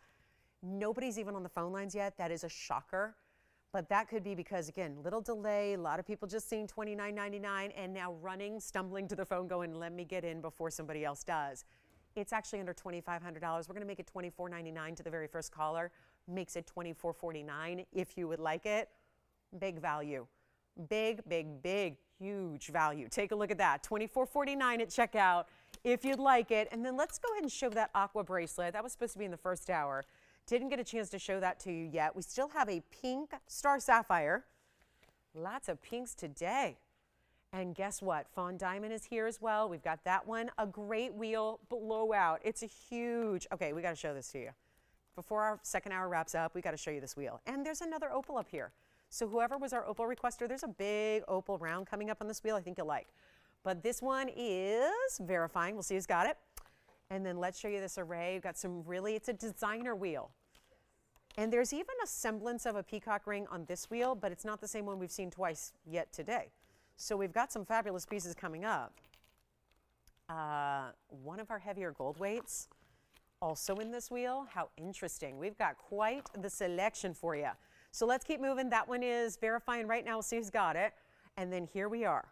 Nobody's even on the phone lines yet. That is a shocker. But that could be because, again, little delay, a lot of people just seeing $29.99 and now running, stumbling to the phone going, let me get in before somebody else does. It's actually under $2,500. We're going to make it $24.99 to the very first caller. Makes it $24.49 if you would like it. Big value. Big, big, big, huge value. Take a look at that. $24.49 at checkout if you'd like it. And then let's go ahead and show that aqua bracelet. That was supposed to be in the first hour. Didn't get a chance to show that to you yet. We still have a pink star sapphire. Lots of pinks today. And guess what? Fawn diamond is here as well. We've got that one. A great wheel blowout. It's a huge, okay, we got to show this to you. Before our second hour wraps up, we got to show you this wheel. And there's another opal up here. So whoever was our opal requester, there's a big opal round coming up on this wheel I think you'll like. But this one is verifying. We'll see who's got it. And then let's show you this array. We've got some really, it's a designer wheel. And there's even a semblance of a peacock ring on this wheel, but it's not the same one we've seen twice yet today. So we've got some fabulous pieces coming up. One of our heavier gold weights also in this wheel. How interesting. We've got quite the selection for you. So let's keep moving. That one is verifying right now. We'll see who's got it. And then here we are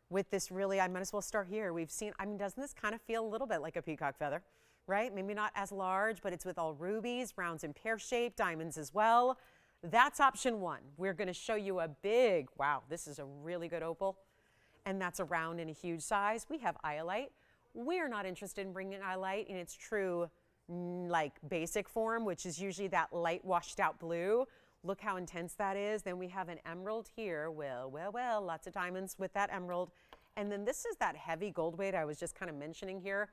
with this really, I might as well start here. We've seen, I mean, doesn't this kind of feel a little bit like a peacock feather? Right? Maybe not as large, but it's with all rubies, rounds and pear-shaped, diamonds as well. That's option one. We're going to show you a big, wow, this is a really good opal. And that's a round in a huge size. We have iolite. We're not interested in bringing iolite in its true, like, basic form, which is usually that light washed out blue. Look how intense that is. Then we have an emerald here. Well, lots of diamonds with that emerald. And then this is that heavy gold weight I was just kind of mentioning here.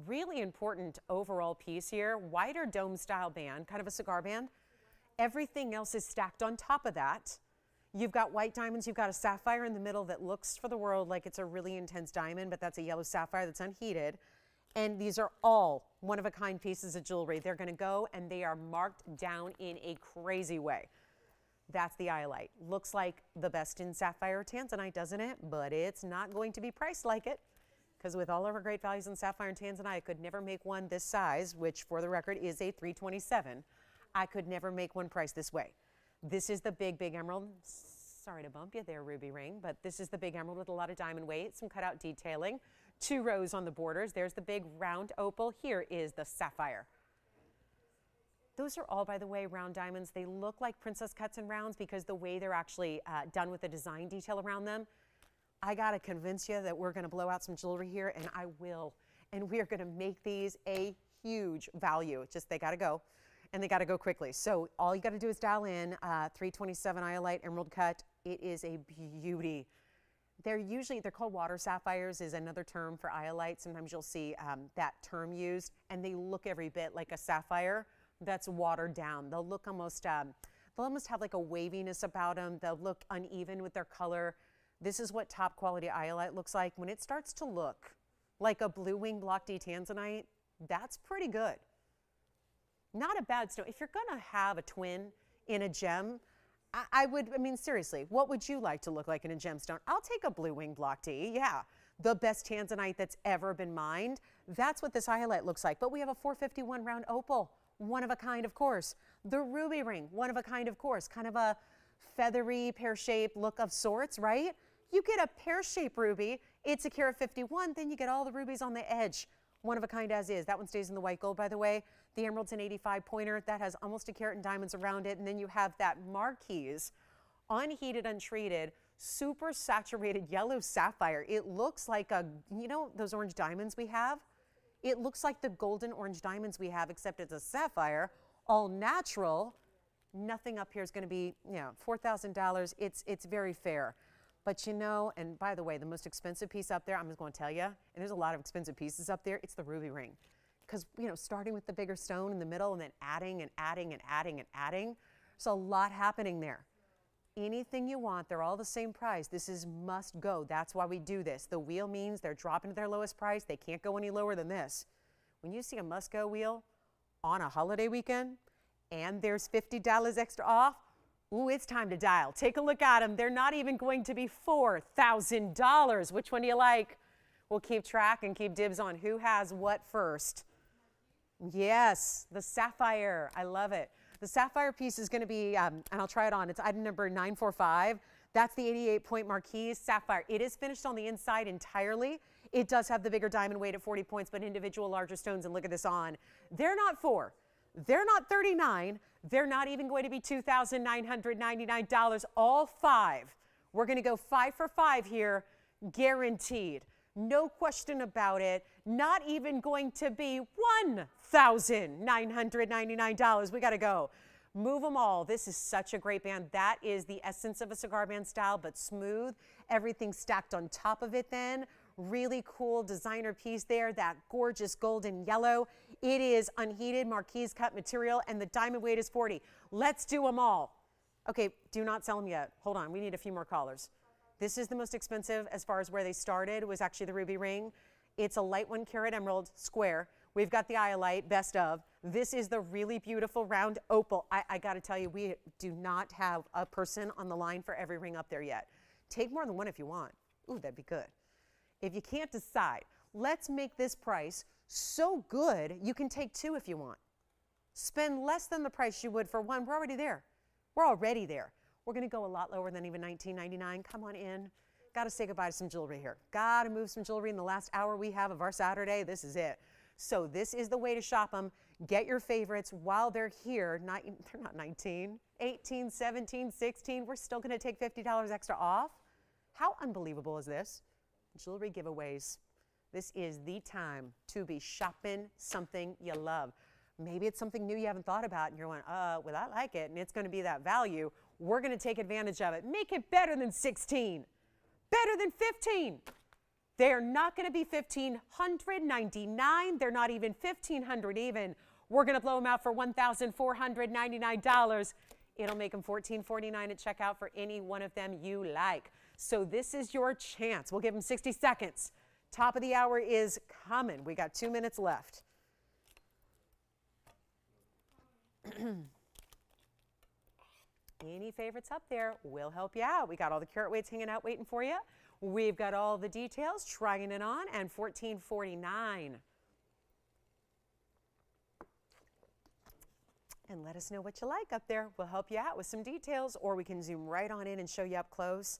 Really important overall piece here. Wider dome style band, kind of a cigar band. Everything else is stacked on top of that. You've got white diamonds. You've got a sapphire in the middle that looks for the world like it's a really intense diamond, but that's a yellow sapphire that's unheated. And these are all one-of-a-kind pieces of jewelry. They're going to go and they are marked down in a crazy way. That's the iolite. Looks like the best in sapphire or tanzanite, doesn't it? But it's not going to be priced like it. Because with all of our great values in sapphire and tanzanite, I could never make one this size, which for the record is a 327. I could never make one priced this way. This is the big, big emerald. Sorry to bump you there, ruby ring, but this is the big emerald with a lot of diamond weight, some cutout detailing, 2 rows on the borders. There's the big round opal. Here is the sapphire. Those are all, by the way, round diamonds. They look like princess cuts and rounds because the way they're actually done with the design detail around them. I got to convince you that we're going to blow out some jewelry here, and I will. And we are going to make these a huge value. It's just they got to go, and they got to go quickly. So all you got to do is dial in 327 iolite emerald cut. It is a beauty. They're called water sapphires is another term for iolite. Sometimes you'll see that term used, and they look every bit like a sapphire that's watered down. They'll look almost, they'll almost have like a waviness about them. They'll look uneven with their color. This is what top quality iolite looks like. When it starts to look like a blue wing block D tanzanite, that's pretty good. Not a bad stone. If you're gonna have a twin in a gem, I mean, seriously, what would you like to look like in a gemstone? I'll take a blue wing block D, yeah. The best tanzanite that's ever been mined. That's what this iolite looks like. But we have a 451 round opal. One of a kind, of course. The ruby ring, one of a kind, of course. Kind of a feathery, pear-shaped look of sorts, right? You get a pear-shaped ruby, it's a carat 51, then you get all the rubies on the edge. One of a kind as is. That one stays in the white gold, by the way. The emerald's an 85 pointer. That has almost a carat in diamonds around it. And then you have that marquise, unheated, untreated, super saturated yellow sapphire. It looks like you know those orange diamonds we have? It looks like the golden orange diamonds we have, except it's a sapphire, all natural. Nothing up here is going to be, $4,000. It's very fair. But you know, and by the way, the most expensive piece up there, I'm just going to tell you, and there's a lot of expensive pieces up there, it's the ruby ring. Because, starting with the bigger stone in the middle and then adding and adding and adding and adding, there's a lot happening there. Anything you want, they're all the same price. This is must go. That's why we do this. The wheel means they're dropping to their lowest price. They can't go any lower than this. When you see a must go wheel on a holiday weekend and there's $50 extra off, ooh, it's time to dial. Take a look at them. They're not even going to be $4,000. Which one do you like? We'll keep track and keep dibs on who has what first. Yes, the sapphire. I love it. The sapphire piece is going to be, and I'll try it on, it's item number 945. That's the 88-point marquise sapphire. It is finished on the inside entirely. It does have the bigger diamond weight at 40 points, but individual larger stones, and look at this on. They're not $4. They're not $39. They're not even going to be $2,999. All 5. We're going to go 5 for 5 here, guaranteed. No question about it. Not even going to be $1,999. We got to go. Move them all. This is such a great band. That is the essence of a cigar band style, but smooth. Everything stacked on top of it then. Really cool designer piece there. That gorgeous golden yellow. It is unheated marquise cut material, and the diamond weight is 40. Let's do them all. Okay, do not sell them yet. Hold on. We need a few more callers. This is the most expensive as far as where they started, was actually the ruby ring. It's a light 1 carat emerald square. We've got the iolite, best of. This is the really beautiful round opal. I got to tell you, we do not have a person on the line for every ring up there yet. Take more than one if you want. Ooh, that'd be good. If you can't decide, let's make this price so good you can take 2 if you want. Spend less than the price you would for one. We're already there. We're already there. We're going to go a lot lower than even $19.99. Come on in. Got to say goodbye to some jewelry here. Got to move some jewelry in the last hour we have of our Saturday. This is it. So this is the way to shop them. Get your favorites while they're here. They're not 19, 18, 17, 16. We're still going to take $50 extra off. How unbelievable is this? Jewelry giveaways. This is the time to be shopping something you love. Maybe it's something new you haven't thought about and you're going, well, I like it, and it's going to be that value. We're going to take advantage of it. Make it better than 16. Better than 15. They're not going to be $1,599. They're not even $1,500 even. We're going to blow them out for $1,499. It'll make them $1,449 at checkout for any one of them you like. So this is your chance. We'll give them 60 seconds. Top of the hour is coming. We got 2 minutes left. Any favorites up there, we'll help you out. We got all the carat weights hanging out waiting for you. We've got all the details, trying it on, and $14.49. And let us know what you like up there. We'll help you out with some details, or we can zoom right on in and show you up close.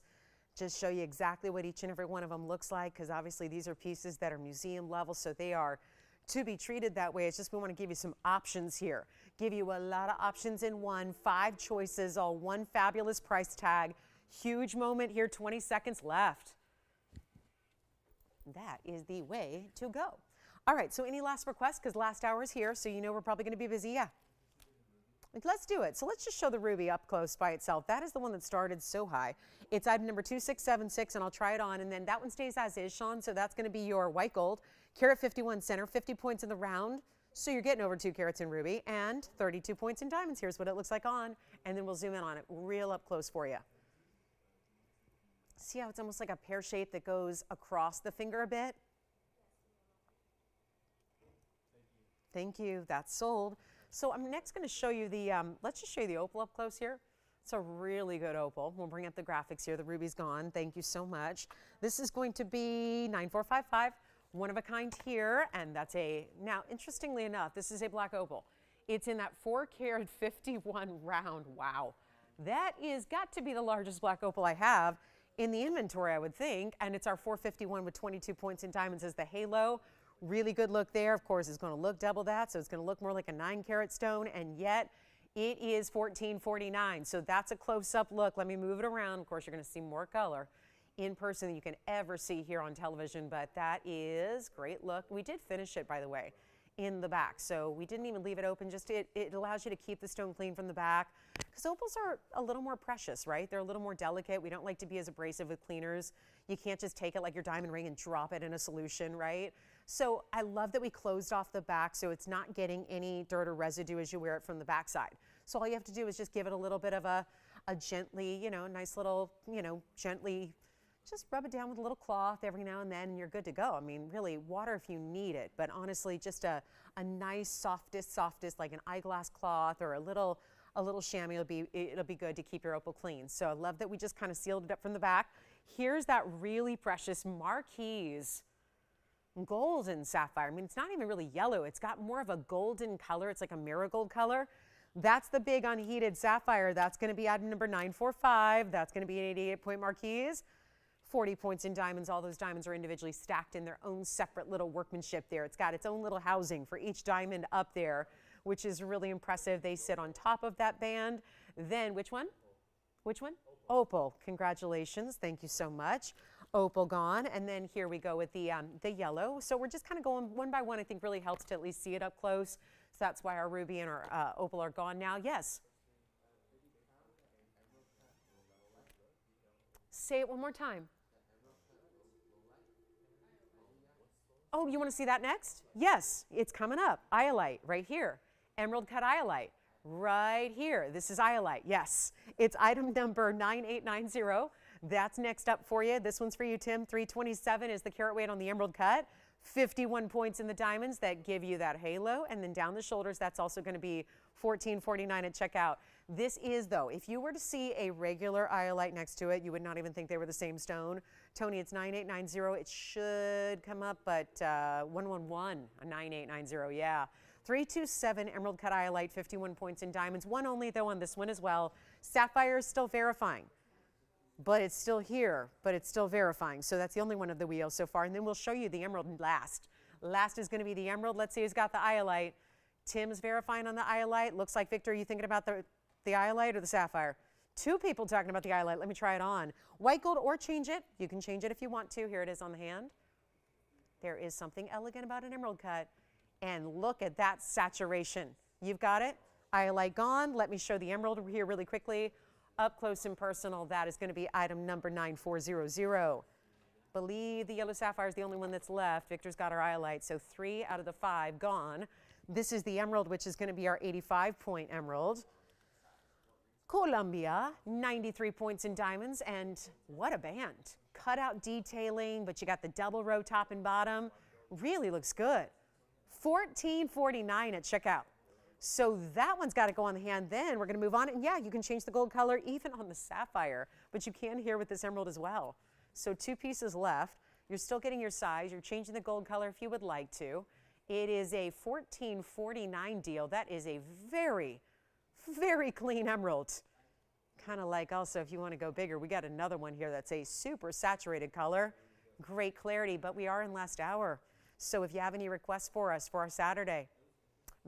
Just show you exactly what each and every one of them looks like, because obviously these are pieces that are museum level, so they are to be treated that way. It's just we want to give you some options here. Give you a lot of options in one, 5 choices, all one fabulous price tag. Huge moment here, 20 seconds left. That is the way to go. All right, so any last requests? Because last hour is here, so you know we're probably going to be busy. Yeah. Let's do it. So let's just show the ruby up close by itself. That is the one that started so high. It's item number 2676, and I'll try it on. And then that one stays as is, Sean. So that's going to be your white gold, carat 51 center, 50 points in the round. So you're getting over 2 carats in ruby and 32 points in diamonds. Here's what it looks like on, and then we'll zoom in on it real up close for you. See how it's almost like a pear shape that goes across the finger a bit? Thank you. That's sold. So I'm next going to show you the, let's just show you the opal up close here. It's a really good opal. We'll bring up the graphics here. The ruby's gone. Thank you so much. This is going to be 9455, one of a kind here. And that's now interestingly enough, this is a black opal. It's in that 4 carat 51 round. Wow. That is got to be the largest black opal I have in the inventory, I would think. And it's our 451 with 22 points in diamonds as the halo. Really good look there. Of course, it's going to look double that, so it's going to look more like a 9 carat stone, and yet it is 1449. So that's a close-up look. Let me move it around. Of course, you're going to see more color in person than you can ever see here on television, but that is great look. We did finish it, by the way, in the back, so we didn't even leave it open. Just it allows you to keep the stone clean from the back, because opals are a little more precious, right? They're a little more delicate. We don't like to be as abrasive with cleaners. You can't just take it like your diamond ring and drop it in a solution, right? So I love that we closed off the back so it's not getting any dirt or residue as you wear it from the backside. So all you have to do is just give it a little bit of a gently, you know, nice little, you know, gently, just rub it down with a little cloth every now and then and you're good to go. I mean, really, water if you need it, but honestly, just a nice, softest, like an eyeglass cloth or a little chamois, it'll be good to keep your opal clean. So I love that we just kind of sealed it up from the back. Here's that really precious marquise. Golden sapphire. I mean, it's not even really yellow. It's got more of a golden color. It's like a marigold color. That's the big unheated sapphire. That's going to be item number 945. That's going to be an 88-point marquise. 40 points in diamonds. All those diamonds are individually stacked in their own separate little workmanship there. It's got its own little housing for each diamond up there, which is really impressive. They sit on top of that band. Then, which one? Which one? Opal. Congratulations. Thank you so much. Opal gone, and then here we go with the yellow. So we're just kind of going one by one. I think really helps to at least see it up close. So that's why our ruby and our opal are gone now. Yes. Say it one more time. Oh, you want to see that next? Yes, it's coming up. Iolite right here. Emerald cut iolite right here. This is iolite. Yes, it's item number 9890. That's next up for you. This one's for you, Tim. 327 is the carat weight on the emerald cut. 51 points in the diamonds that give you that halo. And then down the shoulders, that's also going to be 1449 at checkout. This is, though, if you were to see a regular iolite next to it, you would not even think they were the same stone. Tony, it's 9890. It should come up, but 111, a 9890, yeah. 327 emerald cut iolite, 51 points in diamonds. One only, though, on this one as well. Sapphire is still verifying. But it's still here, but it's still verifying. So that's the only one of the wheels so far. And then we'll show you the emerald last. Last is going to be the emerald. Let's see who's got the iolite. Tim's verifying on the iolite. Looks like, Victor, are you thinking about the iolite or the sapphire? 2 people talking about the iolite. Let me try it on. White gold or change it. You can change it if you want to. Here it is on the hand. There is something elegant about an emerald cut. And look at that saturation. You've got it. Iolite gone. Let me show the emerald here really quickly. Up close and personal, that is going to be item number 9400. Believe the yellow sapphire is the only one that's left. Victor's got our iolite, so 3 out of the 5 gone. This is the emerald, which is going to be our 85-point emerald. Columbia, 93 points in diamonds, and what a band. Cutout detailing, but you got the double row top and bottom. Really looks good. 1449 at checkout. So that one's got to go on the hand. Then we're going to move on. And yeah, you can change the gold color even on the sapphire, but you can here with this emerald as well. So 2 pieces left. You're still getting your size. You're changing the gold color if you would like to. It is a 1449 deal. That is a very, very clean emerald. Kind of like also if you want to go bigger, we got another one here that's a super saturated color. Great clarity, but we are in last hour. So if you have any requests for us for our Saturday,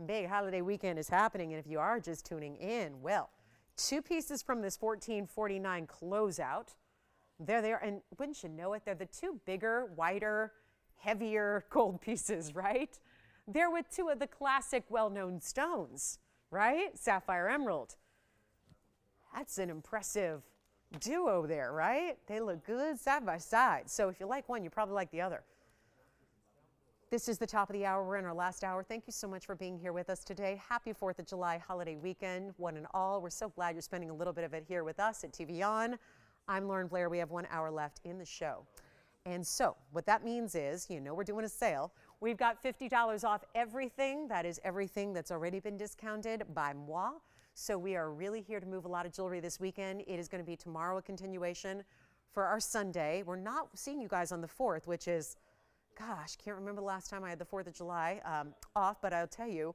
big holiday weekend is happening. And if you are just tuning in, well, 2 pieces from this $14.49 closeout. There they are. And wouldn't you know it, they're the 2 bigger, whiter, heavier gold pieces, right? They're with 2 of the classic well-known stones, right? Sapphire, emerald. That's an impressive duo there, right? They look good side by side. So if you like one, you probably like the other. This is the top of the hour. We're in our last hour. Thank you so much for being here with us today. Happy 4th of July holiday weekend, one and all. We're so glad you're spending a little bit of it here with us at TVON. I'm Lauren Blair. We have 1 hour left in the show. And so what that means is, you know, we're doing a sale. We've got $50 off everything. That is everything that's already been discounted by moi. So we are really here to move a lot of jewelry this weekend. It is going to be tomorrow a continuation for our Sunday. We're not seeing you guys on the 4th, which is, gosh, can't remember the last time I had the 4th of July off, but I'll tell you,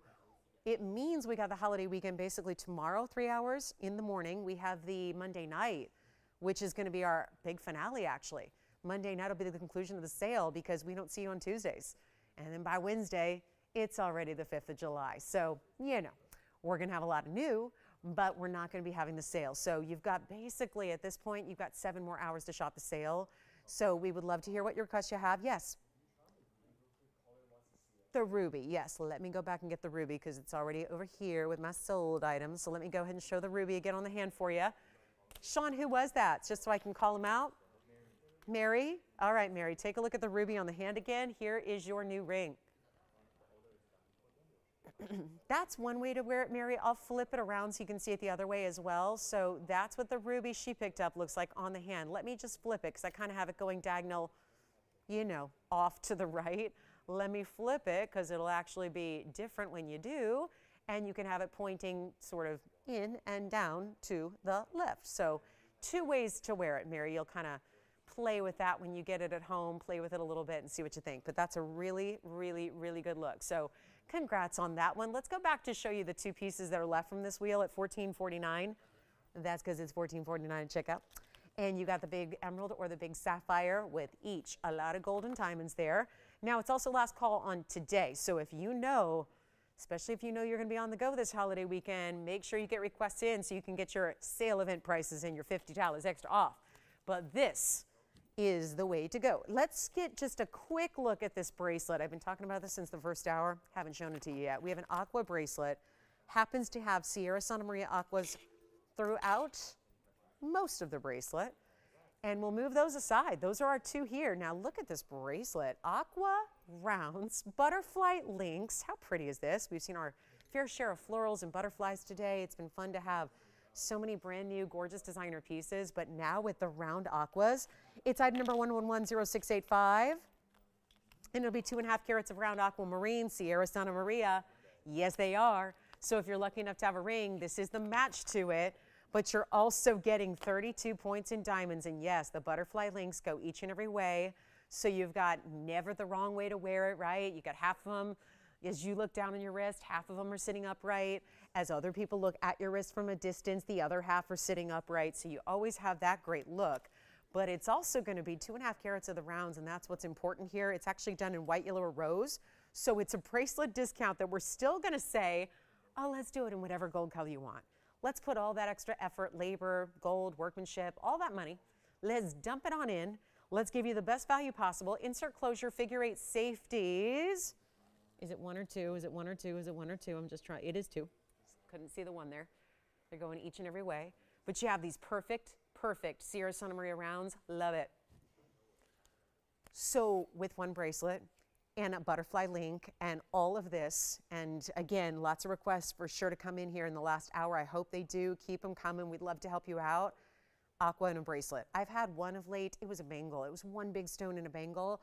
it means we got the holiday weekend basically tomorrow, 3 hours in the morning. We have the Monday night, which is going to be our big finale, actually. Monday night will be the conclusion of the sale because we don't see you on Tuesdays. And then by Wednesday, it's already the 5th of July. So, you know, we're going to have a lot of new, but we're not going to be having the sale. So you've got basically at this point, you've got 7 more hours to shop the sale. So we would love to hear what your requests you have. Yes. The ruby. Yes. Let me go back and get the ruby because it's already over here with my sold items. So let me go ahead and show the ruby again on the hand for you. Sean, who was that? Just so I can call him out. Mary? All right, Mary, take a look at the ruby on the hand again. Here is your new ring. That's one way to wear it, Mary. I'll flip it around so you can see it the other way as well. So that's what the ruby she picked up looks like on the hand. Let me just flip it because I kind of have it going diagonal, you know, off to the right. Let me flip it because it'll actually be different when you do. And you can have it pointing sort of in and down to the left. So 2 ways to wear it, Mary. You'll kind of play with that when you get it at home, play with it a little bit and see what you think. But that's a really, really, really good look. So congrats on that one. Let's go back to show you the 2 pieces that are left from this wheel at $14.49. That's because it's $14.49 at checkout. And you got the big emerald or the big sapphire with each a lot of golden diamonds there. Now it's also last call on today. So if you know, especially if you know you're going to be on the go this holiday weekend, make sure you get requests in so you can get your sale event prices and your $50 extra off. But this is the way to go. Let's get just a quick look at this bracelet. I've been talking about this since the 1st hour. Haven't shown it to you yet. We have an aqua bracelet. Happens to have Sierra Santa Maria aquas throughout most of the bracelet. And we'll move those aside. Those are our 2 here. Now look at this bracelet. Aqua rounds, butterfly links. How pretty is this? We've seen our fair share of florals and butterflies today. It's been fun to have so many brand new gorgeous designer pieces, but now with the round aquas, it's item number 1110685. And it'll be 2.5 carats of round aquamarine, Sierra Santa Maria. Yes, they are. So if you're lucky enough to have a ring, this is the match to it, but you're also getting 32 points in diamonds. And yes, the butterfly links go each and every way. So you've got never the wrong way to wear it, right? You got half of them. As you look down on your wrist, half of them are sitting upright. As other people look at your wrist from a distance, the other half are sitting upright. So you always have that great look. But it's also going to be 2.5 carats of the rounds, and that's what's important here. It's actually done in white, yellow, or rose. So it's a bracelet discount that we're still going to say, oh, let's do it in whatever gold color you want. Let's put all that extra effort, labor, gold, workmanship, all that money. Let's dump it on in. Let's give you the best value possible. Insert closure, figure 8 safeties. Is it 1 or 2? Is it 1 or 2? Is it 1 or 2? I'm just trying. It is 2. Couldn't see the 1 there. They're going each and every way. But you have these perfect Sierra Santa Maria rounds. Love it. So with 1 bracelet and a butterfly link and all of this, and again, lots of requests for sure to come in here in the last hour. I hope they do. Keep them coming. We'd love to help you out. Aqua and a bracelet. I've had one of late. It was a bangle. It was 1 big stone and a bangle.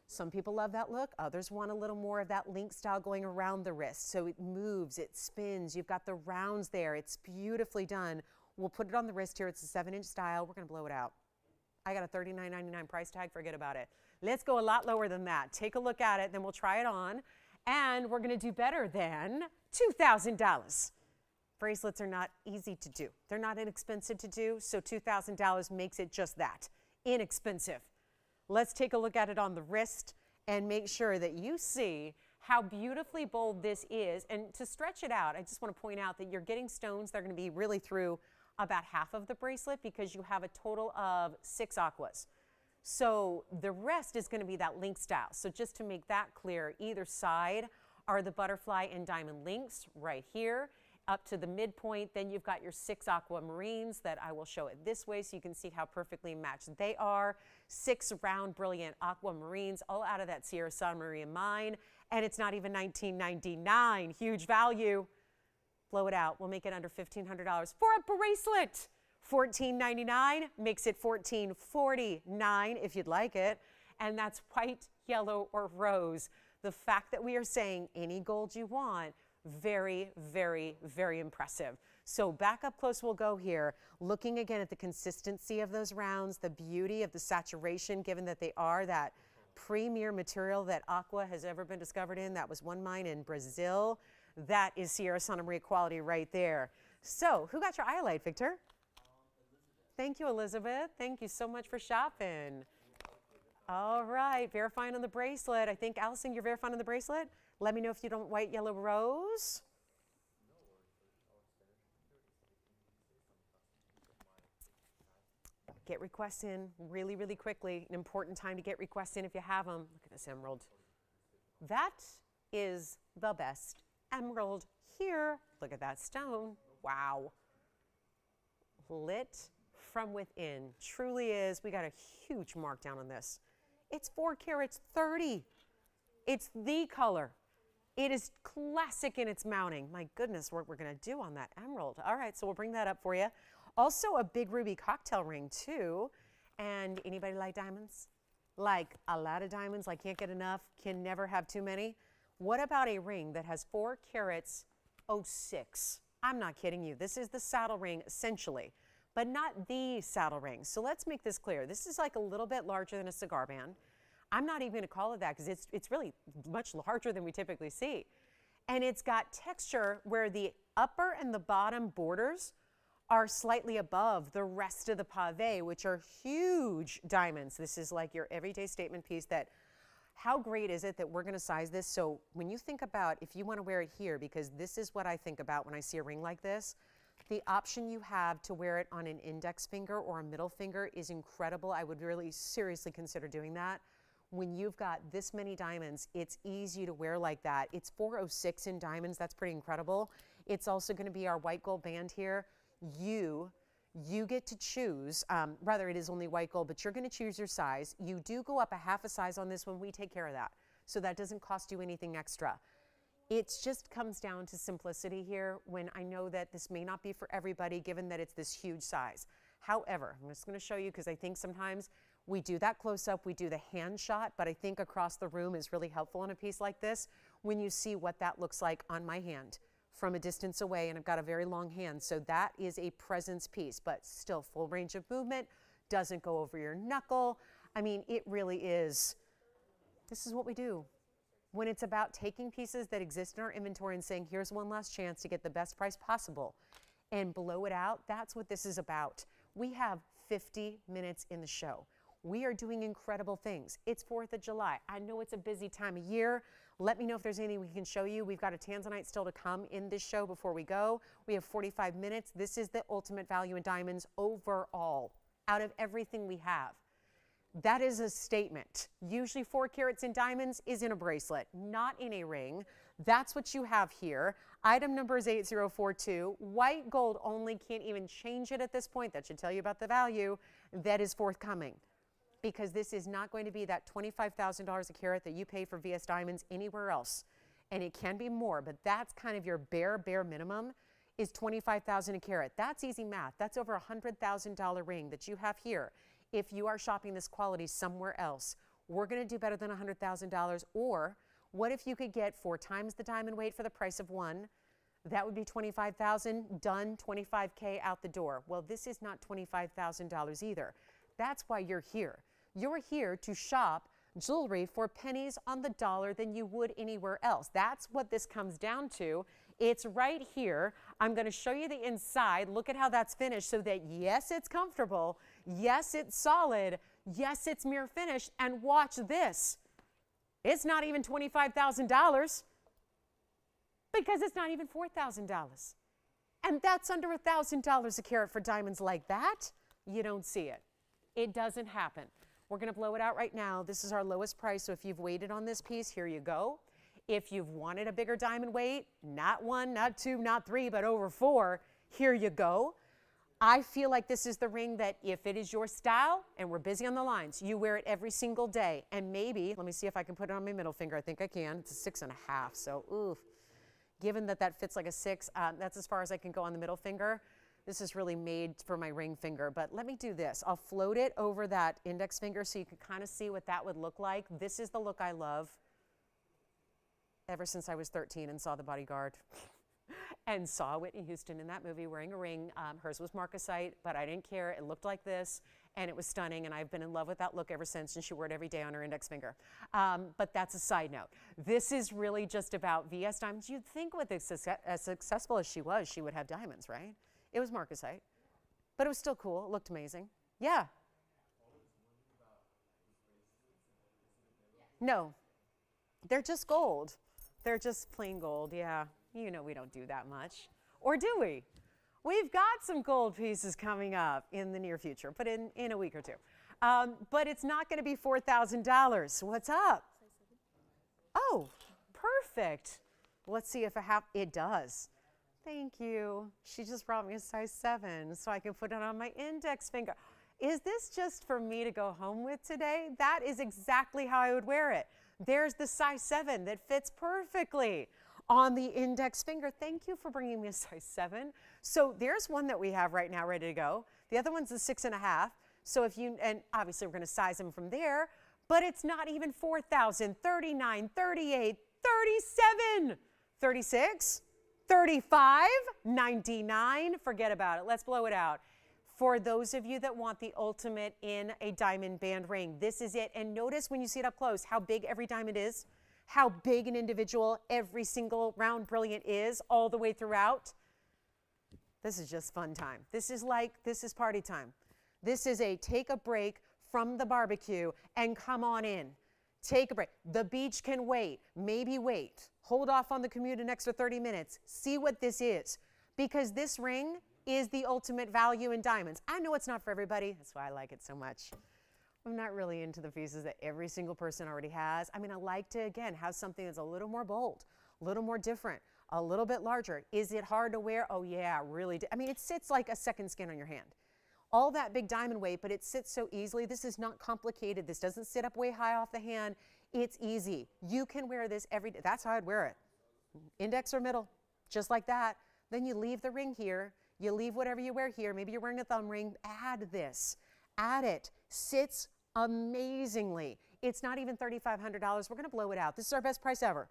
Some people love that look. Others want a little more of that link style going around the wrist. So it moves, it spins. You've got the rounds there. It's beautifully done. We'll put it on the wrist here. It's a 7-inch style. We're going to blow it out. I got a $39.99 price tag. Forget about it. Let's go a lot lower than that. Take a look at it, then we'll try it on. And we're going to do better than $2,000. Bracelets are not easy to do. They're not inexpensive to do. So $2,000 makes it just that, inexpensive. Let's take a look at it on the wrist and make sure that you see how beautifully bold this is. And to stretch it out, I just want to point out that you're getting stones that are going to be really through about half of the bracelet because you have a total of 6 aquas. So the rest is going to be that link style. So just to make that clear, either side are the butterfly and diamond links right here up to the midpoint. Then you've got your 6 aquamarines that I will show it this way so you can see how perfectly matched they are. 6 round brilliant aquamarines, all out of that Sierra Santa Maria mine. And it's not even $19.99, huge value. Blow it out. We'll make it under $1,500 for a bracelet. $14.99 makes it $14.49 if you'd like it. And that's white, yellow, or rose. The fact that we are saying any gold you want, very, very, very impressive. So back up close we'll go here, looking again at the consistency of those rounds, the beauty of the saturation, given that they are that premier material that aqua has ever been discovered in. That was one mine in Brazil. That is Sierra Santa Maria quality right there. So who got your highlight, Victor? Thank you, Elizabeth. Thank you so much for shopping. All right, verifying on the bracelet. I think, Allison, you're verifying on the bracelet? Let me know if you don't white, yellow, rose. Get requests in really, really quickly. An important time to get requests in if you have them. Look at this emerald. That is the best emerald here. Look at that stone. Wow. Lit from within. Truly is. We got a huge markdown on this. It's 4 carats 30. It's the color. It is classic in its mounting. My goodness, what we're going to do on that emerald. All right, so we'll bring that up for you. Also a big ruby cocktail ring too. And anybody like diamonds? Like a lot of diamonds, like can't get enough, can never have too many. What about a ring that has 4 carats 06? I'm not kidding you. This is the saddle ring essentially, but not the saddle ring. So let's make this clear. This is like a little bit larger than a cigar band. I'm not even going to call it that because it's really much larger than we typically see. And it's got texture where the upper and the bottom borders are slightly above the rest of the pave, which are huge diamonds. This is like your everyday statement piece that, how great is it that we're going to size this? So when you think about if you want to wear it here, because this is what I think about when I see a ring like this, the option you have to wear it on an index finger or a middle finger is incredible. I would really seriously consider doing that. When you've got this many diamonds, it's easy to wear like that. It's 406 in diamonds. That's pretty incredible. It's also going to be our white gold band here. You get to choose, rather it is only white gold, but you're going to choose your size. You do go up a half a size on this one. We take care of that. So that doesn't cost you anything extra. It just comes down to simplicity here when I know that this may not be for everybody given that it's this huge size. However, I'm just going to show you because I think sometimes we do that close up, we do the hand shot, but I think across the room is really helpful on a piece like this when you see what that looks like on my hand from a distance away, and I've got a very long hand, so that is a presence piece, but still full range of movement, doesn't go over your knuckle. I mean, it really is, this is what we do. When it's about taking pieces that exist in our inventory and saying, here's one last chance to get the best price possible and blow it out, that's what this is about. We have 50 minutes in the show. We are doing incredible things. It's 4th of July. I know it's a busy time of year. Let me know if there's anything we can show you. We've got a tanzanite still to come in this show before we go. We have 45 minutes. This is the ultimate value in diamonds overall, out of everything we have. That is a statement. Usually 4 carats in diamonds is in a bracelet, not in a ring. That's what you have here. Item number is 8042. White gold only, can't even change it at this point. That should tell you about the value that is forthcoming. Because this is not going to be that $25,000 a carat that you pay for VS Diamonds anywhere else. And it can be more, but that's kind of your bare minimum is $25,000 a carat. That's easy math. That's over a $100,000 ring that you have here. If you are shopping this quality somewhere else, we're going to do better than $100,000. Or what if you could get 4 times the diamond weight for the price of one? That would be $25,000, done, $25K out the door. Well, this is not $25,000 either. That's why you're here. You're here to shop jewelry for pennies on the dollar than you would anywhere else. That's what this comes down to. It's right here. I'm going to show you the inside. Look at how that's finished so that yes, it's comfortable. Yes, it's solid. Yes, it's mirror finished. And watch this. It's not even $25,000 because it's not even $4,000. And that's under $1,000 a carat for diamonds like that. You don't see it. It doesn't happen. We're going to blow it out right now. This is our lowest price, so if you've waited on this piece, here you go. If you've wanted a bigger diamond weight, not 1, not 2, not 3, but over 4, here you go. I feel like this is the ring that if it is your style, and we're busy on the lines, you wear it every single day. And maybe, let me see if I can put it on my middle finger. I think I can. It's a 6.5, so oof. Given that that fits like a 6, that's as far as I can go on the middle finger. This is really made for my ring finger, but let me do this. I'll float it over that index finger so you can kind of see what that would look like. This is the look I love ever since I was 13 and saw The Bodyguard. And saw Whitney Houston in that movie wearing a ring. Hers was marcasite, but I didn't care. It looked like this, and it was stunning, and I've been in love with that look ever since, and she wore it every day on her index finger. But that's a side note. This is really just about VS diamonds. You'd think with as successful as she was, she would have diamonds, right? It was marcasite, but it was still cool. It looked amazing. Yeah. No, they're just gold. They're just plain gold, yeah. You know we don't do that much. Or do we? We've got some gold pieces coming up in the near future, but in a week or two. But it's not going to be $4,000. What's up? Oh, perfect. Let's see if it does. Thank you. She just brought me a size 7 so I can put it on my index finger. Is this just for me to go home with today? That is exactly how I would wear it. There's the size 7 that fits perfectly on the index finger. Thank you for bringing me a size 7. So there's one that we have right now ready to go. The other one's a 6.5. So if you, and obviously we're going to size them from there, but it's not even 4,000, 39, 38, 37, 36, 35, 99. Forget about it. Let's blow it out. For those of you that want the ultimate in a diamond band ring, this is it. And notice when you see it up close how big every diamond is, how big an individual every single round brilliant is all the way throughout. This is just fun time. This is party time. This is a take a break from the barbecue and come on in. Take a break. The beach can wait. Maybe wait. Hold off on the commute an extra 30 minutes. See what this is. Because this ring is the ultimate value in diamonds. I know it's not for everybody. That's why I like it so much. I'm not really into the pieces that every single person already has. I mean, I like to, again, have something that's a little more bold, a little more different, a little bit larger. Is it hard to wear? Oh yeah, really. I mean, it sits like a second skin on your hand. All that big diamond weight, but it sits so easily. This is not complicated. This doesn't sit up way high off the hand. It's easy. You can wear this every day. That's how I'd wear it. Index or middle, just like that. Then you leave the ring here. You leave whatever you wear here. Maybe you're wearing a thumb ring. Add this. Add it. Sits amazingly. It's not even $3,500. We're going to blow it out. This is our best price ever.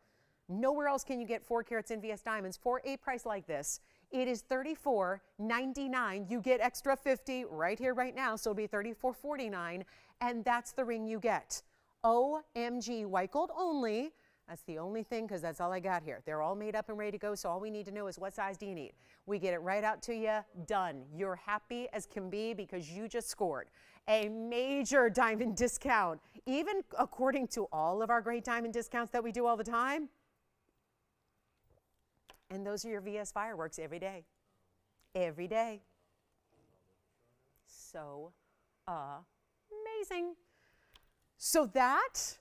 Nowhere else can you get 4 carats in VS diamonds for a price like this. It is $34.99. You get extra 50 right here, right now, so it'll be $34.49, and that's the ring you get. OMG, white gold only. That's the only thing, because that's all I got here. They're all made up and ready to go, so all we need to know is what size do you need. We get it right out to you, done. You're happy as can be because you just scored a major diamond discount. Even according to all of our great diamond discounts that we do all the time. And those are your VS fireworks every day. Every day. So amazing. So that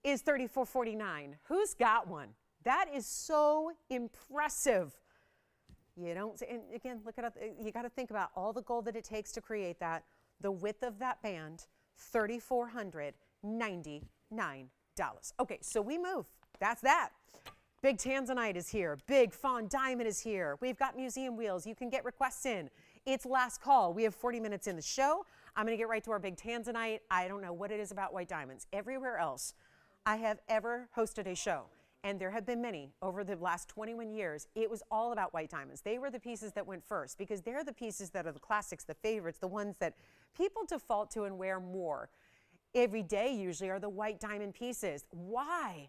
is $34.49. Who's got one? That is so impressive. You don't, and again, look at it. You got to think about all the gold that it takes to create that. The width of that band, $3,499. Okay, so we move. That's that. Big tanzanite is here. Big fawn diamond is here. We've got museum wheels. You can get requests in. It's last call. We have 40 minutes in the show. I'm going to get right to our big tanzanite. I don't know what it is about white diamonds. Everywhere else I have ever hosted a show, and there have been many over the last 21 years, it was all about white diamonds. They were the pieces that went first because they're the pieces that are the classics, the favorites, the ones that people default to and wear more every day usually are the white diamond pieces. Why?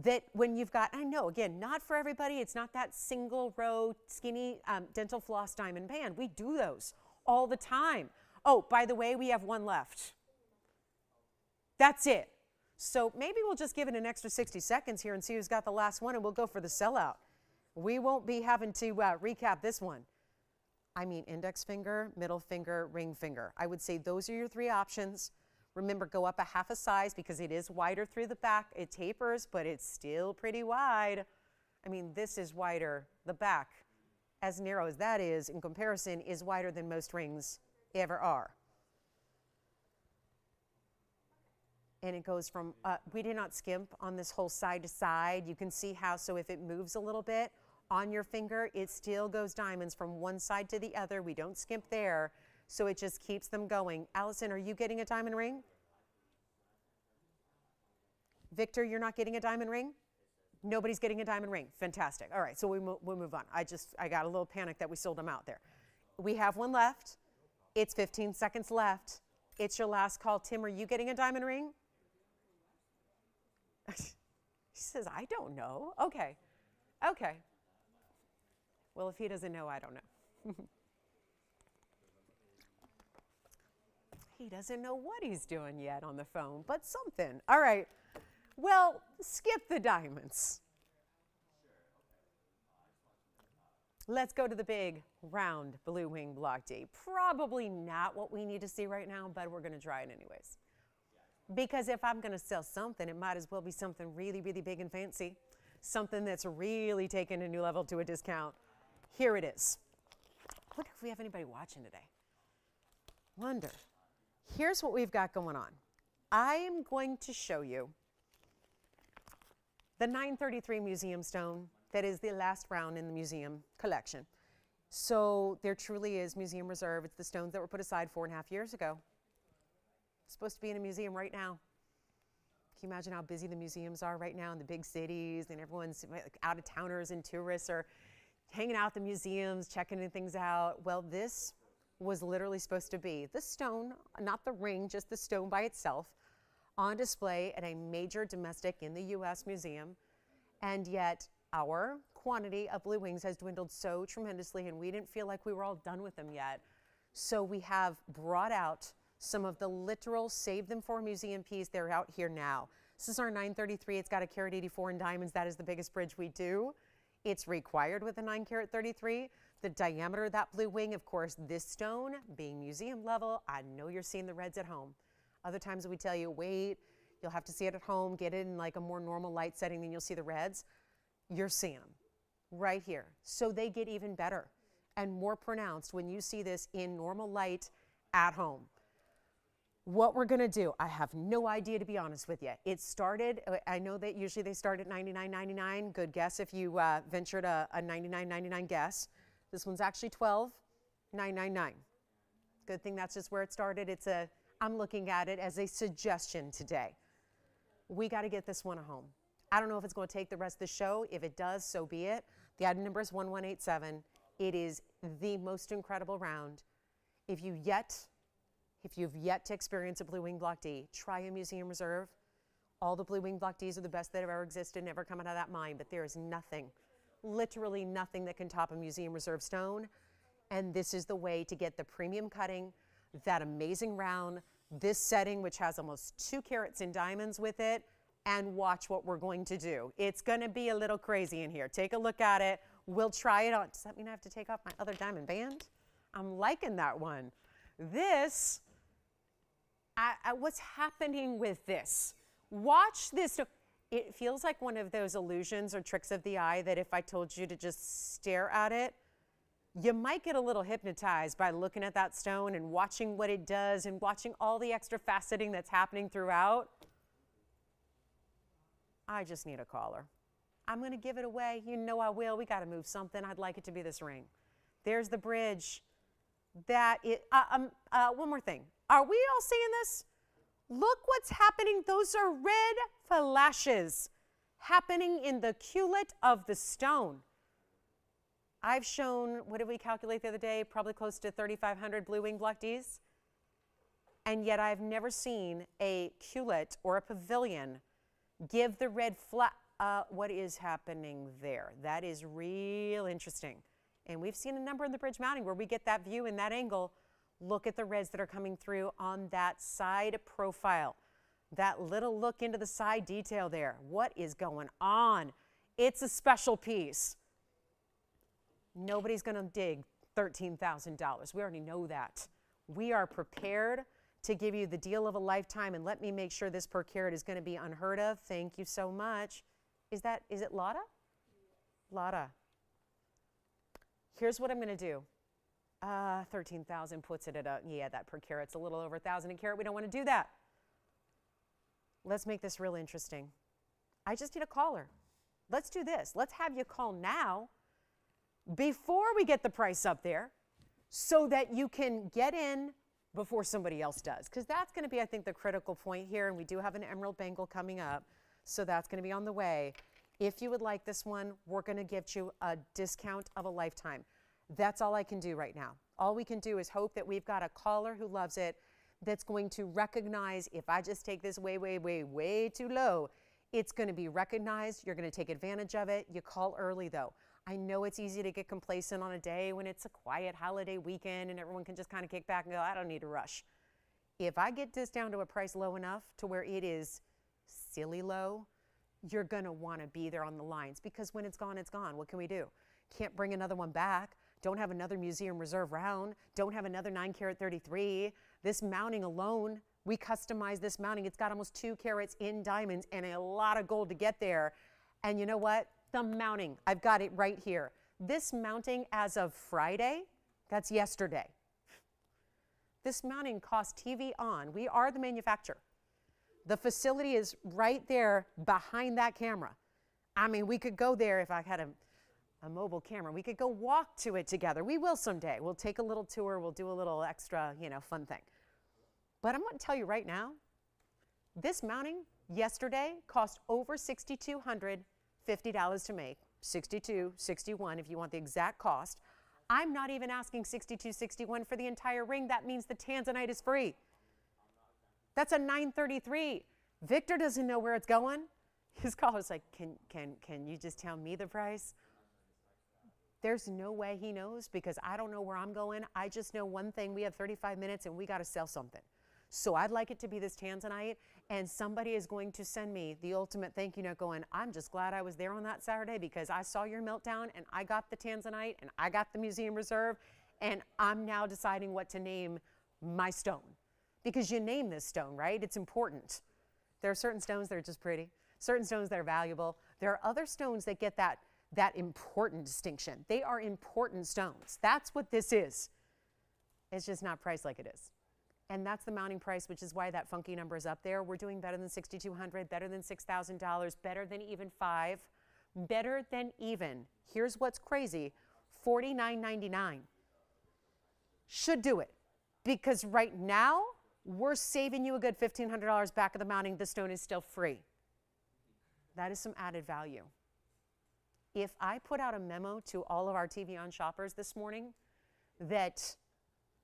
That when you've got, I know, again, not for everybody. It's not that single row skinny dental floss diamond band. We do those all the time. Oh, by the way, we have one left. That's it. So maybe we'll just give it an extra 60 seconds here and see who's got the last one, and we'll go for the sellout. We won't be having to recap this one. I mean, index finger, middle finger, ring finger. I would say those are your 3 options. Remember, go up a half a size because it is wider through the back. It tapers, but it's still pretty wide. I mean, this is wider. The back, as narrow as that is, in comparison, is wider than most rings ever are. And it goes from, we did not skimp on this whole side to side. You can see how, so if it moves a little bit on your finger, it still goes diamonds from one side to the other. We don't skimp there, so it just keeps them going. Allison, are you getting a diamond ring? Victor, you're not getting a diamond ring? Nobody's getting a diamond ring. Fantastic. All right, so we'll move on. I got a little panic that we sold them out there. We have one left. It's 15 seconds left. It's your last call. Tim, are you getting a diamond ring? He says, I don't know. Okay. Okay. Well, if he doesn't know, I don't know. He doesn't know what he's doing yet on the phone, but something. All right. Well, skip the diamonds. Let's go to the big, round blue wing block D. Probably not what we need to see right now, but we're going to try it anyways. Because if I'm going to sell something, it might as well be something really, really big and fancy. Something that's really taken a new level to a discount. Here it is. I wonder if we have anybody watching today. Wonder. Here's what we've got going on. I am going to show you the 933 museum stone that is the last round in the museum collection. So there truly is museum reserve. It's the stones that were put aside 4.5 years ago. It's supposed to be in a museum right now. Can you imagine how busy the museums are right now in the big cities, and everyone's out of towners and tourists are hanging out at the museums, checking things out? Well, this was literally supposed to be the stone, not the ring, just the stone by itself, on display at a major domestic in the U.S. museum. And yet our quantity of blue wings has dwindled so tremendously, and we didn't feel like we were all done with them yet. So we have brought out some of the literal save them for museum piece. They're out here now. This is our 933. It's got a carat 84 in diamonds. That is the biggest bridge we do. It's required with a 9 carat 33. The diameter of that blue wing, of course, this stone being museum level, I know you're seeing the reds at home. Other times we tell you, wait, you'll have to see it at home, get it in like a more normal light setting, then you'll see the reds. You're seeing them right here. So they get even better and more pronounced when you see this in normal light at home. What we're gonna do, I have no idea, to be honest with you. It started, I know that usually they start at $99.99. Good guess if you ventured a $99.99 guess. This one's actually $12.999. Good thing that's just where it started. I'm looking at it as a suggestion today. We gotta get this one a home. I don't know if it's gonna take the rest of the show. If it does, so be it. The item number is 1187. It is the most incredible round. If you've yet to experience a blue wing block D, try a museum reserve. All the blue wing block Ds are the best that have ever existed, never come out of that mine, but there is nothing, literally nothing that can top a museum reserve stone. And this is the way to get the premium cutting, that amazing round, this setting, which has almost 2 carats in diamonds with it, and watch what we're going to do. It's gonna be a little crazy in here. Take a look at it. We'll try it on. Does that mean I have to take off my other diamond band? I'm liking that one. This, what's happening with this? Watch this. It feels like one of those illusions or tricks of the eye that if I told you to just stare at it, you might get a little hypnotized by looking at that stone and watching what it does and watching all the extra faceting that's happening throughout. I just need a caller. I'm gonna give it away. You know I will. We gotta move something. I'd like it to be this ring. There's the bridge. One more thing. Are we all seeing this? Look what's happening. Those are red flashes happening in the culet of the stone. I've shown, what did we calculate the other day? Probably close to 3,500 blue wing block Ds. And yet I've never seen a culet or a pavilion give the red flat. What is happening there? That is real interesting. And we've seen a number in the bridge mounting where we get that view in that angle. Look at the reds that are coming through on that side profile. That little look into the side detail there. What is going on? It's a special piece. Nobody's going to dig $13,000. We already know that. We are prepared to give you the deal of a lifetime, and let me make sure this per carat is going to be unheard of. Thank you so much. Is it Lotta? Lotta. Here's what I'm going to do. 13,000 puts it at that per carat's a little over 1,000 a carat. We don't want to do that. Let's make this real interesting. I just need a caller. Let's do this. Let's have you call now before we get the price up there so that you can get in before somebody else does. Because that's going to be, I think, the critical point here. And we do have an emerald bangle coming up. So that's going to be on the way. If you would like this one, we're going to give you a discount of a lifetime. That's all I can do right now. All we can do is hope that we've got a caller who loves it that's going to recognize if I just take this way, way, way, way too low, it's going to be recognized. You're going to take advantage of it. You call early, though. I know it's easy to get complacent on a day when it's a quiet holiday weekend and everyone can just kind of kick back and go, I don't need to rush. If I get this down to a price low enough to where it is silly low, you're going to want to be there on the lines because when it's gone, it's gone. What can we do? Can't bring another one back. Don't have another museum reserve round. Don't have another 9 carat 33. This mounting alone, we customized this mounting. It's got almost 2 carats in diamonds and a lot of gold to get there. And you know what? The mounting, I've got it right here. This mounting as of Friday, that's yesterday. This mounting cost TVON. We are the manufacturer. The facility is right there behind that camera. I mean, we could go there if I had a mobile camera. We could go walk to it together. We will someday. We'll take a little tour. We'll do a little extra, fun thing. But I'm going to tell you right now, this mounting yesterday cost over $6,250 to make. $62, $61 if you want the exact cost. I'm not even asking $62, $61 for the entire ring. That means the tanzanite is free. That's a $933. Victor doesn't know where it's going. His caller's like, can you just tell me the price? There's no way he knows because I don't know where I'm going. I just know one thing. We have 35 minutes and we got to sell something. So I'd like it to be this tanzanite, and somebody is going to send me the ultimate thank you note going, I'm just glad I was there on that Saturday because I saw your meltdown and I got the tanzanite and I got the museum reserve, and I'm now deciding what to name my stone. Because you name this stone, right? It's important. There are certain stones that are just pretty, certain stones that are valuable. There are other stones that get that important distinction. They are important stones. That's what this is. It's just not priced like it is. And that's the mounting price, which is why that funky number is up there. We're doing better than $6,200, better than $6,000, better than even $5,000, better than even, here's what's crazy, $49.99. Should do it. Because right now, we're saving you a good $1,500 back of the mounting. The stone is still free. That is some added value. If I put out a memo to all of our TVON shoppers this morning that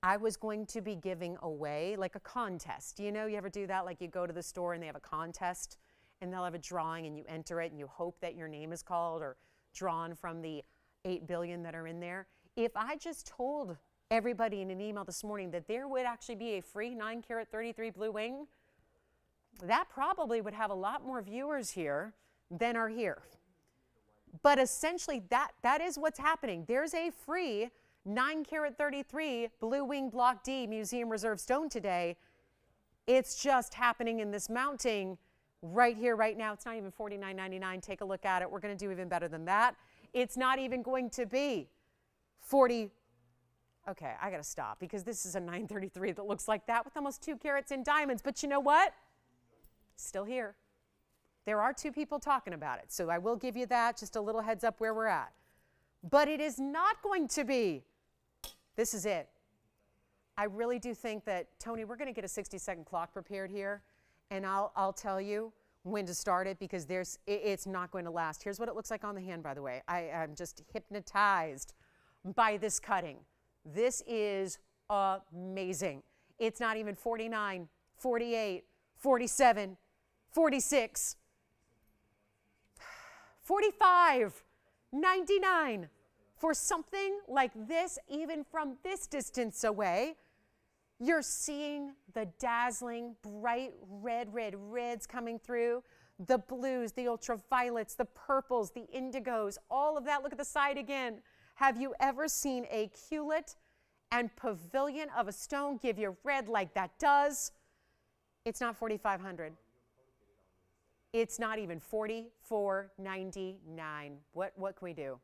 I was going to be giving away like a contest. You ever do that? Like you go to the store and they have a contest and they'll have a drawing and you enter it and you hope that your name is called or drawn from the 8 billion that are in there. If I just told everybody in an email this morning that there would actually be a free 9 carat 33 blue wing, that probably would have a lot more viewers here than are here. But essentially that is what's happening. There's a free 9 carat 33 blue wing block D museum reserve stone today. It's just happening in this mounting right here, right now. It's not even $49.99. Take a look at it. We're going to do even better than that. It's not even going to be 40. Okay, I got to stop because this is a 933 that looks like that with almost 2 carats in diamonds. But you know what? Still here. There are 2 people talking about it. So I will give you that, just a little heads up where we're at. But it is not going to be. This is it. I really do think that, Tony, we're going to get a 60-second clock prepared here, and I'll tell you when to start it because it's not going to last. Here's what it looks like on the hand, by the way. I'm just hypnotized by this cutting. This is amazing. It's not even 49, 48, 47, 46, 45, 99. For something like this, even from this distance away, You're seeing the dazzling, bright reds coming through, the blues, the ultraviolets, the purples, the indigos, all of that. Look at the side again. Have you ever seen a culet and pavilion of a stone give you red like that does? It's not $4,500. It's not even $4,499. What can we do?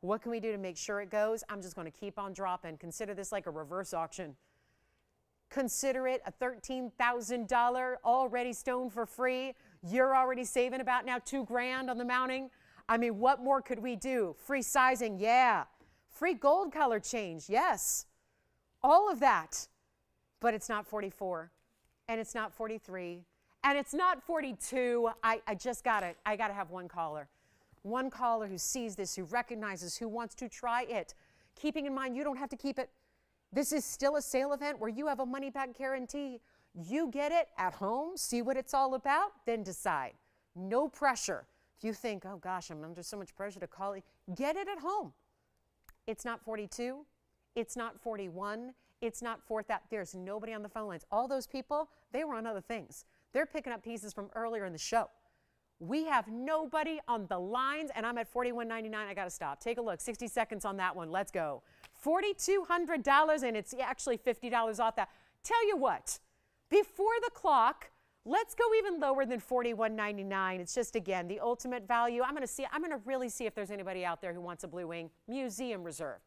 What can we do to make sure it goes? I'm just going to keep on dropping. Consider this like a reverse auction. Consider it a $13,000 already stone for free. You're already saving about now $2,000 on the mounting. I mean, what more could we do? Free sizing, yeah. Free gold color change, yes. All of that. But it's not 44, and it's not 43, and it's not 42. I gotta have one caller. One caller who sees this, who recognizes, who wants to try it. Keeping in mind, you don't have to keep it. This is still a sale event where you have a money-back guarantee. You get it at home, see what it's all about, then decide. No pressure. If you think, oh gosh, I'm under so much pressure to call it, get it at home. It's not 42. It's not 41. It's not 4,000. There's nobody on the phone lines. All those people, they were on other things. They're picking up pieces from earlier in the show. We have nobody on the lines, and I'm at $41.99. I got to stop. Take a look. 60 seconds on that one. Let's go. $4,200, and it's actually $50 off that. Tell you what, before the clock, let's go even lower than $41.99. It's just, again, the ultimate value. I'm going to really see if there's anybody out there who wants a blue wing. Museum Reserve.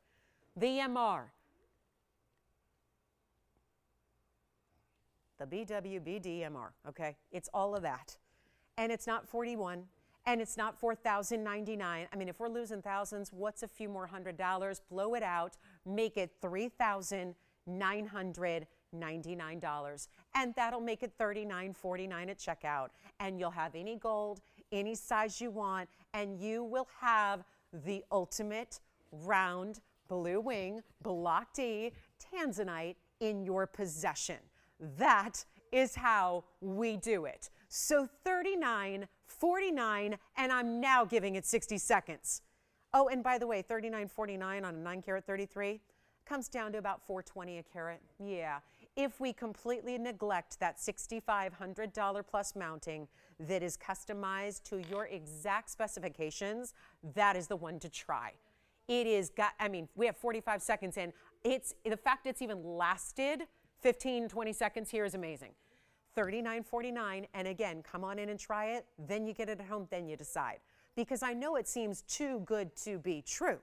The MR. The BWBDMR, okay? It's all of that. And it's not 41, and it's not $4,099. I mean, if we're losing thousands, what's a few more $100? Blow it out, make it $3,999. And that'll make it $39.49 at checkout. And you'll have any gold, any size you want, and you will have the ultimate round blue wing, Block D, tanzanite in your possession. That is how we do it. So $39.49, and I'm now giving it 60 seconds. Oh, and by the way, $39.49 on a 9-carat 33 comes down to about $420 a carat. Yeah, if we completely neglect that $6,500 plus mounting that is customized to your exact specifications, that is the one to try. It is got, I mean, we have 45 seconds in. It's the fact it's even lasted 15, 20 seconds here is amazing. $39.49, and again, come on in and try it, then you get it at home, then you decide. Because I know it seems too good to be true,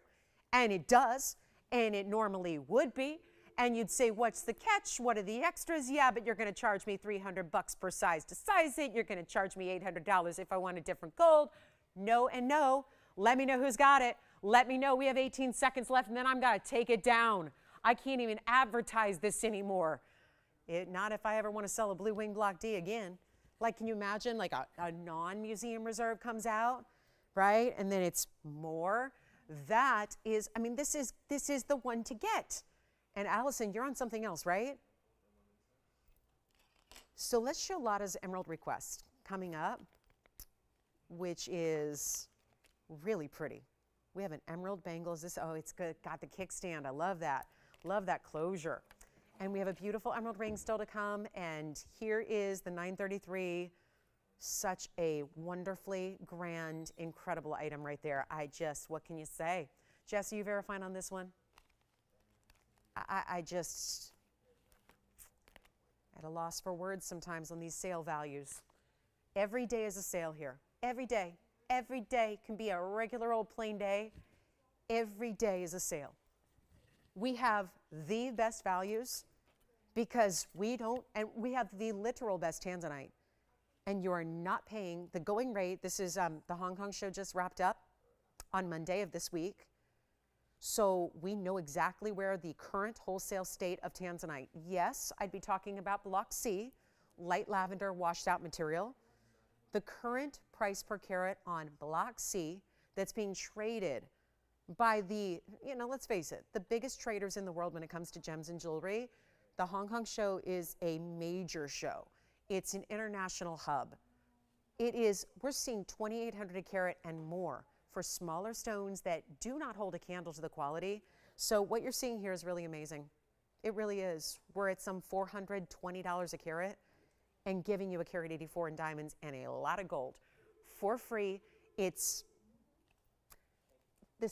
and it does, and it normally would be, and you'd say, what's the catch? What are the extras? Yeah, but you're gonna charge me $300 per size to size it, you're gonna charge me $800 if I want a different gold. No and no. Let me know who's got it. Let me know. We have 18 seconds left, and then I'm gonna take it down. I can't even advertise this anymore. Not if I ever want to sell a blue wing Block D again. Like, can you imagine like a non-museum reserve comes out, right? And then it's more. That is, I mean, this is the one to get. And Allison, you're on something else, right? So let's show Lotta's Emerald Request coming up, which is really pretty. We have an emerald bangle. Is this, oh, it's good. Got the kickstand. I love that. Love that closure. And we have a beautiful emerald ring still to come. And here is the 933. Such a wonderfully grand, incredible item right there. What can you say? Jess, are you verifying on this one? I just, at a loss for words sometimes on these sale values. Every day is a sale here. Every day. Every day can be a regular old plain day. Every day is a sale. We have the best values because we have the literal best tanzanite. And you are not paying the going rate. This is the Hong Kong show just wrapped up on Monday of this week. So we know exactly where the current wholesale state of tanzanite. Yes, I'd be talking about Block C, light lavender washed out material. The current price per carat on Block C that's being traded by the, let's face it, the biggest traders in the world when it comes to gems and jewelry. The Hong Kong show is a major show. It's an international hub. We're seeing 2,800 a carat and more for smaller stones that do not hold a candle to the quality. So what you're seeing here is really amazing. It really is. We're at some $420 a carat and giving you a carat 84 in diamonds and a lot of gold for free. This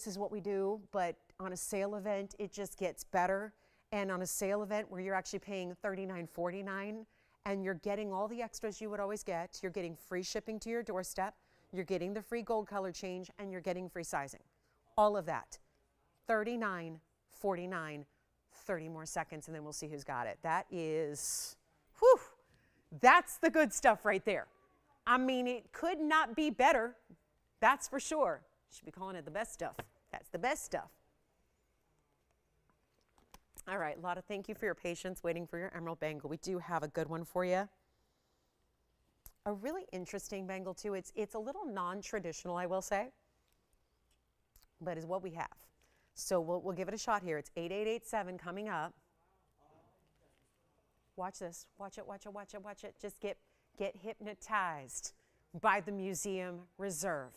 is what we do, but on a sale event, it just gets better. And on a sale event where you're actually paying $39.49 and you're getting all the extras you would always get, you're getting free shipping to your doorstep, you're getting the free gold color change, and you're getting free sizing. All of that. $39.49, 30 more seconds, and then we'll see who's got it. That is, whew, that's the good stuff right there. I mean, it could not be better. That's for sure. Should be calling it the best stuff. That's the best stuff. All right, Lotta, thank you for your patience waiting for your emerald bangle. We do have a good one for you. A really interesting bangle too. It's a little non-traditional, I will say, but is what we have. So we'll give it a shot here. It's 8887 coming up. Watch this. Watch it, watch it, watch it, watch it. Just get hypnotized by the Museum Reserve.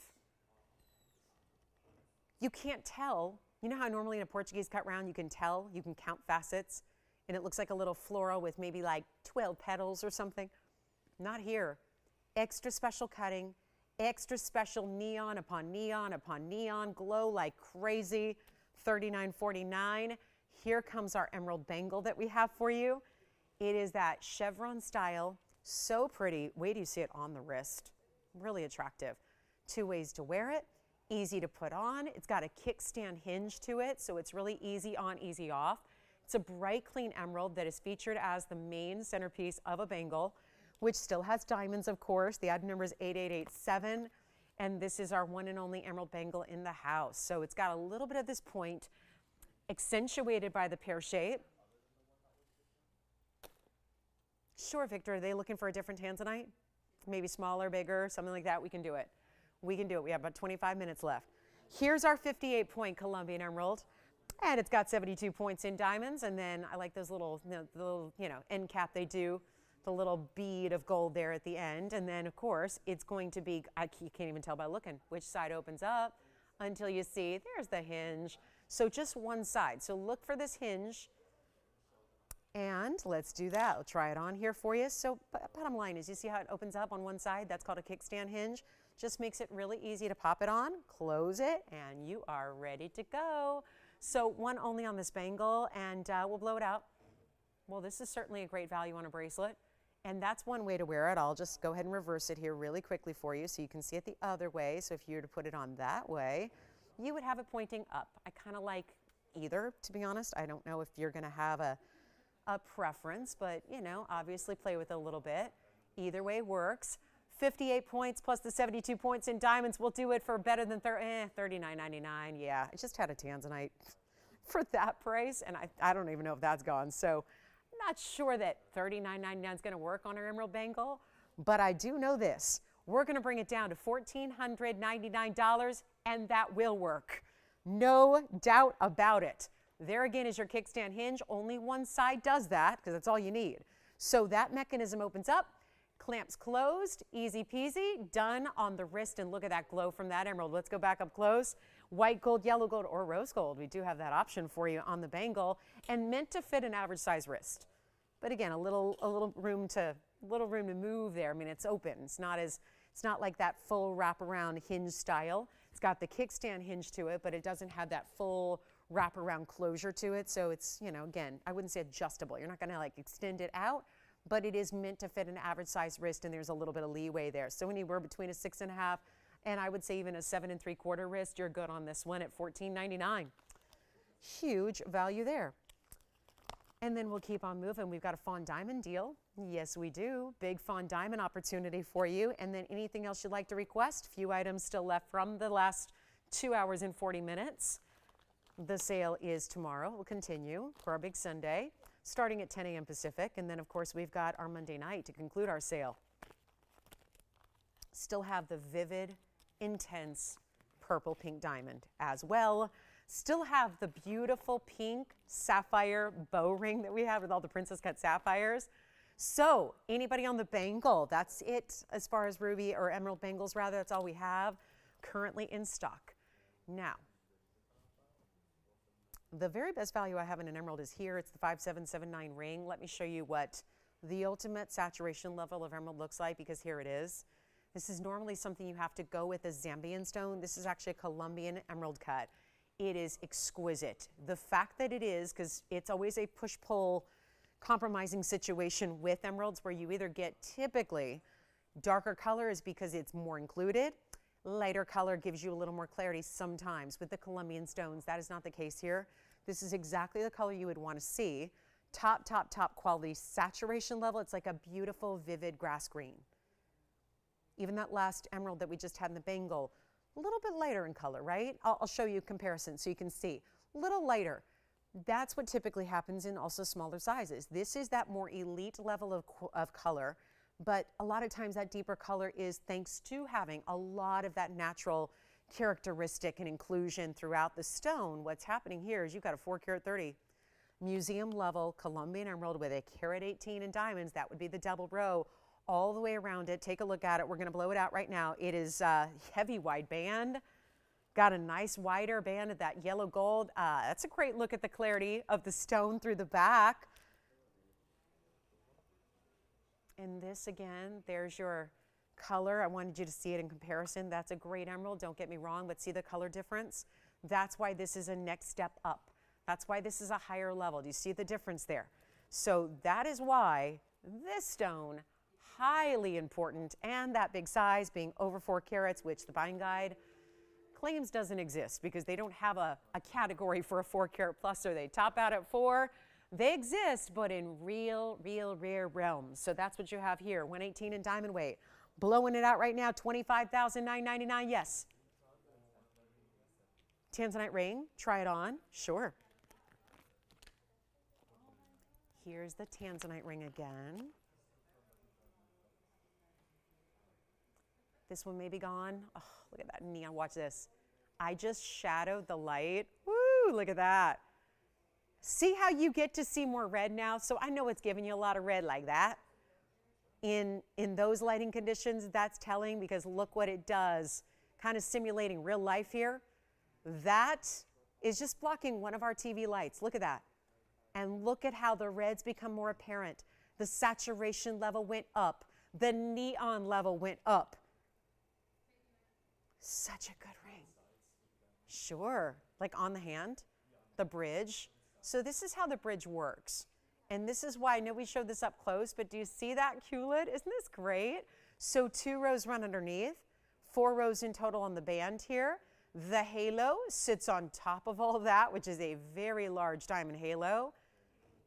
You can't tell. You know how normally in a Portuguese cut round you can tell, you can count facets, and it looks like a little floral with maybe like 12 petals or something? Not here. Extra special cutting, extra special neon upon neon upon neon, glow like crazy, $39.49. Here comes our emerald bangle that we have for you. It is that chevron style, so pretty. Wait till you see it on the wrist. Really attractive. Two ways to wear it. Easy to put on. It's got a kickstand hinge to it, so it's really easy on, easy off. It's a bright, clean emerald that is featured as the main centerpiece of a bangle, which still has diamonds, of course. The item number is 8887, and this is our one and only emerald bangle in the house. So it's got a little bit of this point, accentuated by the pear shape. Sure, Victor, are they looking for a different tanzanite? Maybe smaller, bigger, something like that? We can do it. We can do it. We have about 25 minutes left. Here's our 58-point Colombian emerald, and it's got 72 points in diamonds. And then I like those little, end cap they do, the little bead of gold there at the end. And then, of course, it's going to be, you can't even tell by looking which side opens up until you see there's the hinge. So just one side. So look for this hinge. And let's do that. I'll try it on here for you. So bottom line is, you see how it opens up on one side? That's called a kickstand hinge. Just makes it really easy to pop it on, close it, and you are ready to go. So one only on this bangle, and we'll blow it out. Well, this is certainly a great value on a bracelet, and that's one way to wear it. I'll just go ahead and reverse it here really quickly for you so you can see it the other way. So if you were to put it on that way, you would have it pointing up. I kind of like either, to be honest. I don't know if you're going to have a preference, but, obviously play with it a little bit. Either way works. 58 points plus the 72 points in diamonds. We'll do it for better than $39.99. Yeah, I just had a tanzanite for that price, and I don't even know if that's gone. So not sure that $39.99 is going to work on our emerald bangle, but I do know this. We're going to bring it down to $1,499, and that will work. No doubt about it. There again is your kickstand hinge. Only one side does that because that's all you need. So that mechanism opens up. Clamps closed, easy peasy, done on the wrist, and look at that glow from that emerald. Let's go back up close. White gold, yellow gold, or rose gold. We do have that option for you on the bangle, and meant to fit an average size wrist. But again, a little room to move there. I mean, it's open. It's not like that full wraparound hinge style. It's got the kickstand hinge to it, but it doesn't have that full wraparound closure to it. So it's, again, I wouldn't say adjustable. You're not going to like extend it out, but it is meant to fit an average size wrist, and there's a little bit of leeway there. So anywhere between a 6.5 and I would say even a 7 3/4 wrist, you're good on this one at $14.99. Huge value there. And then we'll keep on moving. We've got a fawn diamond deal. Yes, we do. Big fawn diamond opportunity for you. And then anything else you'd like to request? Few items still left from the last 2 hours and 40 minutes. The sale is tomorrow. We'll continue for our big Sunday, starting at 10 a.m. Pacific. And then, of course, we've got our Monday night to conclude our sale. Still have the vivid, intense purple pink diamond as well. Still have the beautiful pink sapphire bow ring that we have with all the princess cut sapphires. So anybody on the bangle, that's it as far as ruby or emerald bangles rather. That's all we have currently in stock. Now, The very best value I have in an emerald is here. It's the 5779 ring. Let me show you what the ultimate saturation level of emerald looks like, because here it is. This is normally something you have to go with a Zambian stone. This is actually a Colombian emerald cut. It is exquisite. The fact that it is, because it's always a push-pull compromising situation with emeralds where you either get typically darker color is because it's more included. Lighter color gives you a little more clarity sometimes. With the Colombian stones, that is not the case here. This is exactly the color you would want to see. Top quality saturation level. It's like a beautiful, vivid grass green. Even that last emerald that we just had in the bangle, a little bit lighter in color, right? I'll show you a comparison so you can see. A little lighter. That's what typically happens in also smaller sizes. This is that more elite level of color, but a lot of times that deeper color is thanks to having a lot of that natural characteristic and inclusion throughout the stone. What's happening here is you've got a 4 karat 30 museum level Colombian emerald with a carat 18 in diamonds. That would be the double row all the way around it. Take a look at it. We're going to blow it out right now. It is heavy wide band. Got a nice wider band of that yellow gold. That's a great look at the clarity of the stone through the back. And this again, there's your color. I wanted you to see it in comparison. That's a great emerald, don't get me wrong, but see the color difference? That's why this is a next step up. That's why this is a higher level. Do you see the difference there? So that is why this stone, highly important, and that big size being over 4 carats, which the buying guide claims doesn't exist because they don't have a category for a 4 carat plus, so they top out at 4. They exist, but in real rare realms. So that's what you have here, 118 in diamond weight. Blowing it out right now, $25,999, yes. Tanzanite ring, try it on, sure. Here's the tanzanite ring again. This one may be gone. Oh, look at that neon, watch this. I just shadowed the light. Woo, look at that. See how you get to see more red now? So I know it's giving you a lot of red like that. In those lighting conditions, that's telling, because look what it does, kind of simulating real life here. That is just blocking one of our TV lights. Look at that. And look at how the reds become more apparent. The saturation level went up. The neon level went up. Such a good ring. Sure, like on the hand, the bridge. So this is how the bridge works. And this is why, I know we showed this up close, but do you see that culet? Isn't this great? So 2 rows run underneath, 4 rows in total on the band here. The halo sits on top of all that, which is a very large diamond halo.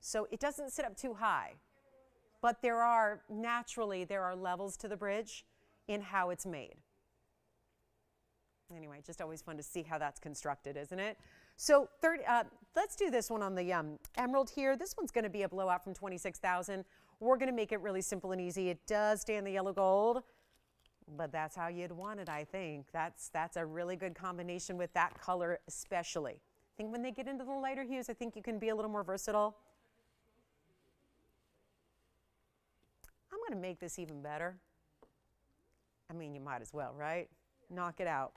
So it doesn't sit up too high, but there are levels to the bridge in how it's made. Anyway, just always fun to see how that's constructed, isn't it? So let's do this one on the emerald here. This one's going to be a blowout from 26,000. We're going to make it really simple and easy. It does stay in the yellow gold, but that's how you'd want it, I think. That's a really good combination with that color especially. I think when they get into the lighter hues, I think you can be a little more versatile. I'm going to make this even better. I mean, you might as well, right? Knock it out.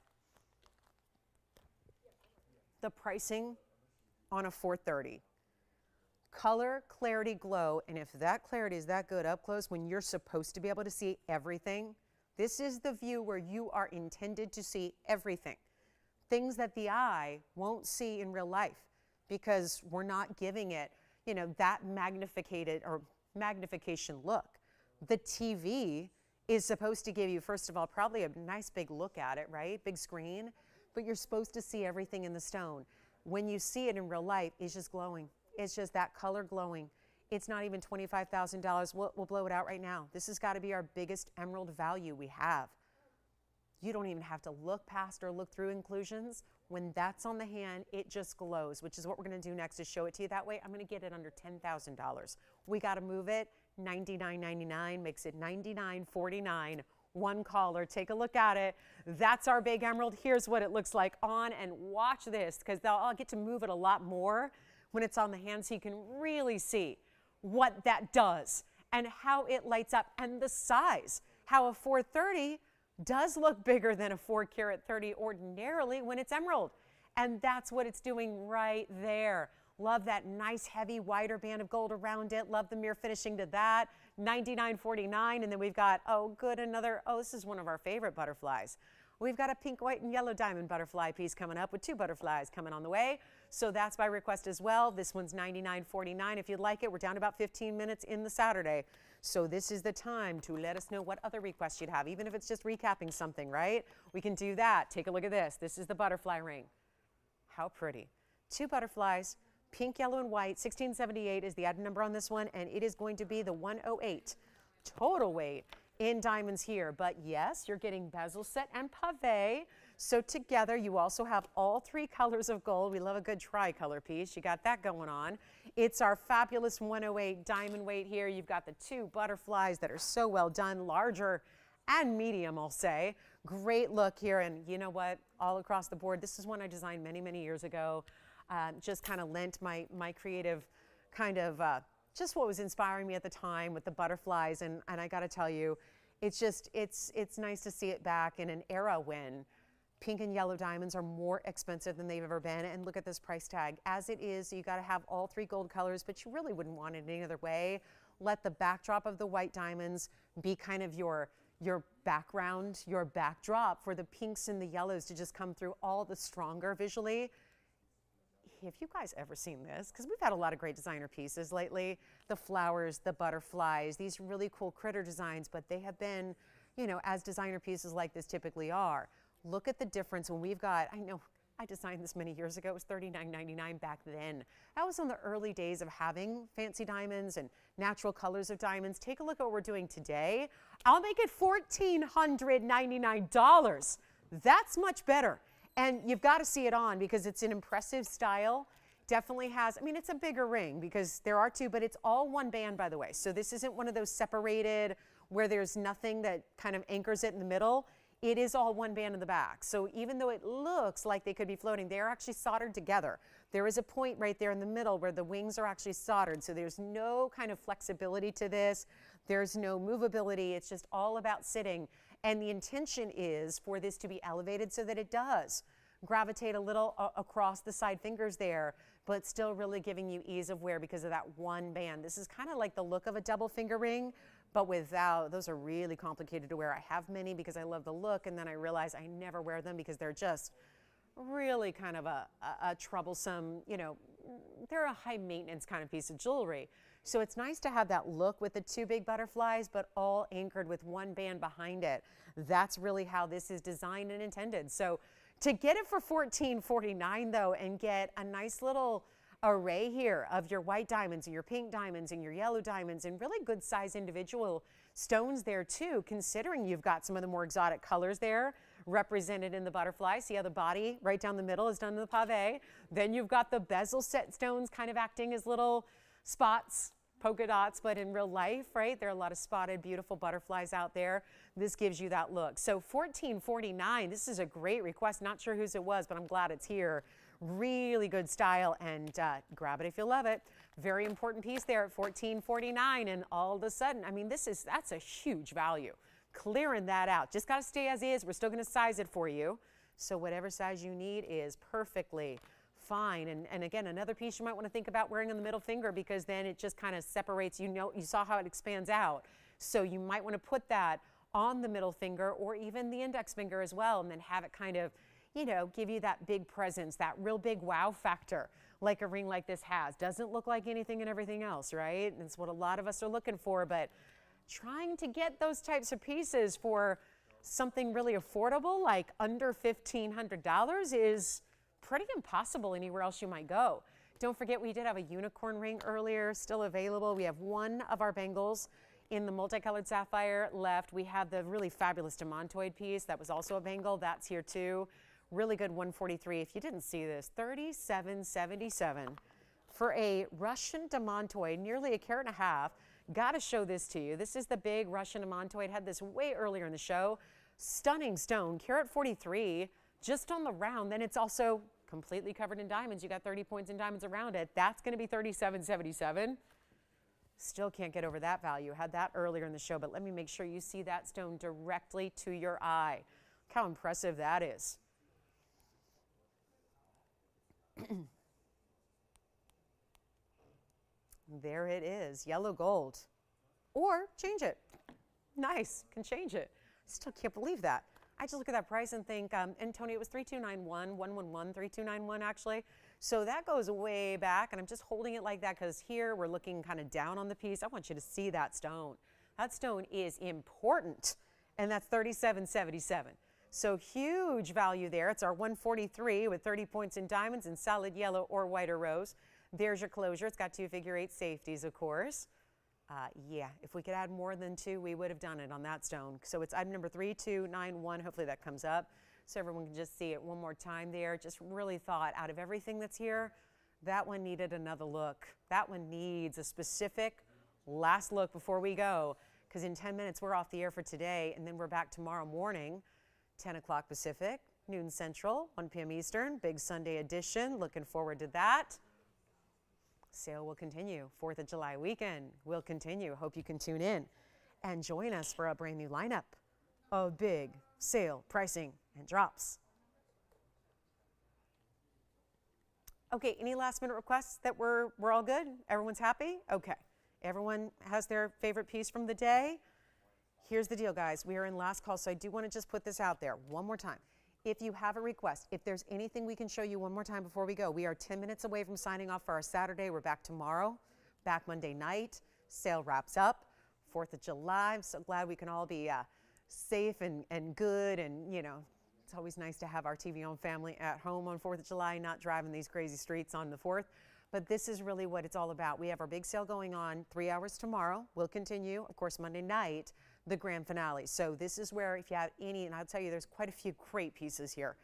The pricing on a 430. Color, clarity, glow, and if that clarity is that good up close when you're supposed to be able to see everything, this is the view where you are intended to see everything. Things that the eye won't see in real life because we're not giving it, that magnification look. The TV is supposed to give you, first of all, probably a nice big look at it, right? Big screen. But you're supposed to see everything in the stone. When you see it in real life, it's just glowing. It's just that color glowing. It's not even $25,000. We'll blow it out right now. This has got to be our biggest emerald value we have. You don't even have to look past or look through inclusions. When that's on the hand, it just glows, which is what we're going to do next, is show it to you that way. I'm going to get it under $10,000. We got to move it. $99.99 makes it $99.49. One caller, take a look at it. That's our big emerald. Here's what it looks like on, and watch this, because I'll get to move it a lot more when it's on the hand so you can really see what that does and how it lights up and the size. How a 430 does look bigger than a 4 carat 30 ordinarily when it's emerald. And that's what it's doing right there. Love that nice heavy wider band of gold around it. Love the mirror finishing to that. $99.49. And then we've got, oh good, another, oh, this is one of our favorite butterflies. We've got a pink, white, and yellow diamond butterfly piece coming up with 2 butterflies coming on the way. So that's by request as well. This one's $99.49. If you'd like it, we're down about 15 minutes in the Saturday. So this is the time to let us know what other requests you'd have, even if it's just recapping something, right? We can do that. Take a look at this. This is the butterfly ring. How pretty. 2 butterflies, pink, yellow, and white. 1678 is the item number on this one, and it is going to be the 108 total weight in diamonds here. But yes, you're getting bezel set and pave. So together you also have all 3 colors of gold. We love a good tricolor piece. You got that going on. It's our fabulous 108 diamond weight here. You've got the 2 butterflies that are so well done, larger and medium, I'll say. Great look here. And you know what? All across the board, this is one I designed many, many years ago. Just kind of lent my creative kind of just what was inspiring me at the time with the butterflies. And I got to tell you, it's just, it's nice to see it back in an era when pink and yellow diamonds are more expensive than they've ever been. And look at this price tag. As it is, you got to have all 3 gold colors, but you really wouldn't want it any other way. Let the backdrop of the white diamonds be kind of your background, your backdrop for the pinks and the yellows to just come through all the stronger visually. Have you guys ever seen this? Because we've had a lot of great designer pieces lately. The flowers, the butterflies, these really cool critter designs, but they have been, you know, as designer pieces like this typically are. Look at the difference when we've got, I know I designed this many years ago. It was $39.99 back then. That was on the early days of having fancy diamonds and natural colors of diamonds. Take a look at what we're doing today. I'll make it $1,499. That's much better. And you've got to see it on because it's an impressive style. Definitely has, I mean, it's a bigger ring because there are 2, but it's all 1 band, by the way. So this isn't one of those separated where there's nothing that kind of anchors it in the middle. It is all 1 band in the back. So even though it looks like they could be floating, they are actually soldered together. There is a point right there in the middle where the wings are actually soldered. So there's no kind of flexibility to this. There's no movability. It's just all about sitting. And the intention is for this to be elevated so that it does gravitate a little across the side fingers there, but still really giving you ease of wear because of that 1 band. This is kind of like the look of a double finger ring, but without, those are really complicated to wear. I have many because I love the look, and then I realize I never wear them because they're just really kind of a troublesome, you know, they're a high maintenance kind of piece of jewelry. So it's nice to have that look with the 2 big butterflies, but all anchored with 1 band behind it. That's really how this is designed and intended. So to get it for $14.49 though, and get a nice little array here of your white diamonds and your pink diamonds and your yellow diamonds and really good size individual stones there too, considering you've got some of the more exotic colors there represented in the butterfly. See how the body right down the middle is done in the pave. Then you've got the bezel set stones kind of acting as little spots, polka dots, but in real life, right? There are a lot of spotted, beautiful butterflies out there. This gives you that look. So $14.49, this is a great request. Not sure whose it was, but I'm glad it's here. Really good style, and grab it if you love it. Very important piece there at $14.49, and all of a sudden, I mean, that's a huge value. Clearing that out. Just got to stay as is. We're still going to size it for you. So whatever size you need is perfectly fine. And again, another piece you might want to think about wearing on the middle finger because then it just kind of separates. You know, you saw how it expands out. So you might want to put that on the middle finger or even the index finger as well, and then have it kind of, you know, give you that big presence, that real big wow factor like a ring like this has. Doesn't look like anything and everything else, right? And it's what a lot of us are looking for, but trying to get those types of pieces for something really affordable, like under $1,500, is pretty impossible anywhere else you might go. Don't forget, we did have a unicorn ring earlier, still available. We have one of our bangles in the multicolored sapphire left. We have the really fabulous demantoid piece that was also a bangle. That's here too. Really good 143. If you didn't see this, $37.77 for a Russian demantoid, nearly a carat and a half. Got to show this to you. This is the big Russian demantoid. Had this way earlier in the show. Stunning stone, carat 43, just on the round. Then it's also completely covered in diamonds. You got 30 points in diamonds around it. That's going to be $37.77. Still can't get over that value. Had that earlier in the show, but let me make sure you see that stone directly to your eye. Look how impressive that is. There it is, yellow gold. Or change it. Nice, can change it. Still can't believe that. I just look at that price and think, and Tony, it was 3291, 111, 3291 actually. So that goes way back, and I'm just holding it like that because here we're looking kind of down on the piece. I want you to see that stone. That stone is important, and that's 3777. So huge value there. It's our 143 with 30 points in diamonds and solid yellow or white or rose. There's your closure. It's got 2 figure-8 safeties, of course. Yeah, if we could add more than 2, we would have done it on that stone. So it's item number 3291. Hopefully that comes up so everyone can just see it one more time there. Just really thought out of everything that's here, that one needed another look. That one needs a specific last look before we go, because in 10 minutes we're off the air for today, and then we're back tomorrow morning, 10 o'clock Pacific, noon Central, 1 p.m. Eastern, big Sunday edition. Looking forward to that. Sale will continue. 4th of July weekend will continue. Hope you can tune in and join us for a brand new lineup of big sale pricing and drops. Okay, any last minute requests that we're all good? Everyone's happy? Okay. Everyone has their favorite piece from the day. Here's the deal, guys. We are in last call, so I do want to just put this out there one more time. If you have a request, if there's anything we can show you one more time before we go, we are 10 minutes away from signing off for our Saturday. We're back tomorrow, back Monday night. Sale wraps up, 4th of July. I'm so glad we can all be safe and good. And, you know, it's always nice to have our TVON family at home on 4th of July, not driving these crazy streets on the 4th. But this is really what it's all about. We have our big sale going on 3 hours tomorrow. We'll continue, of course, Monday night, the grand finale. So this is where, if you have any, and I'll tell you, there's quite a few great pieces here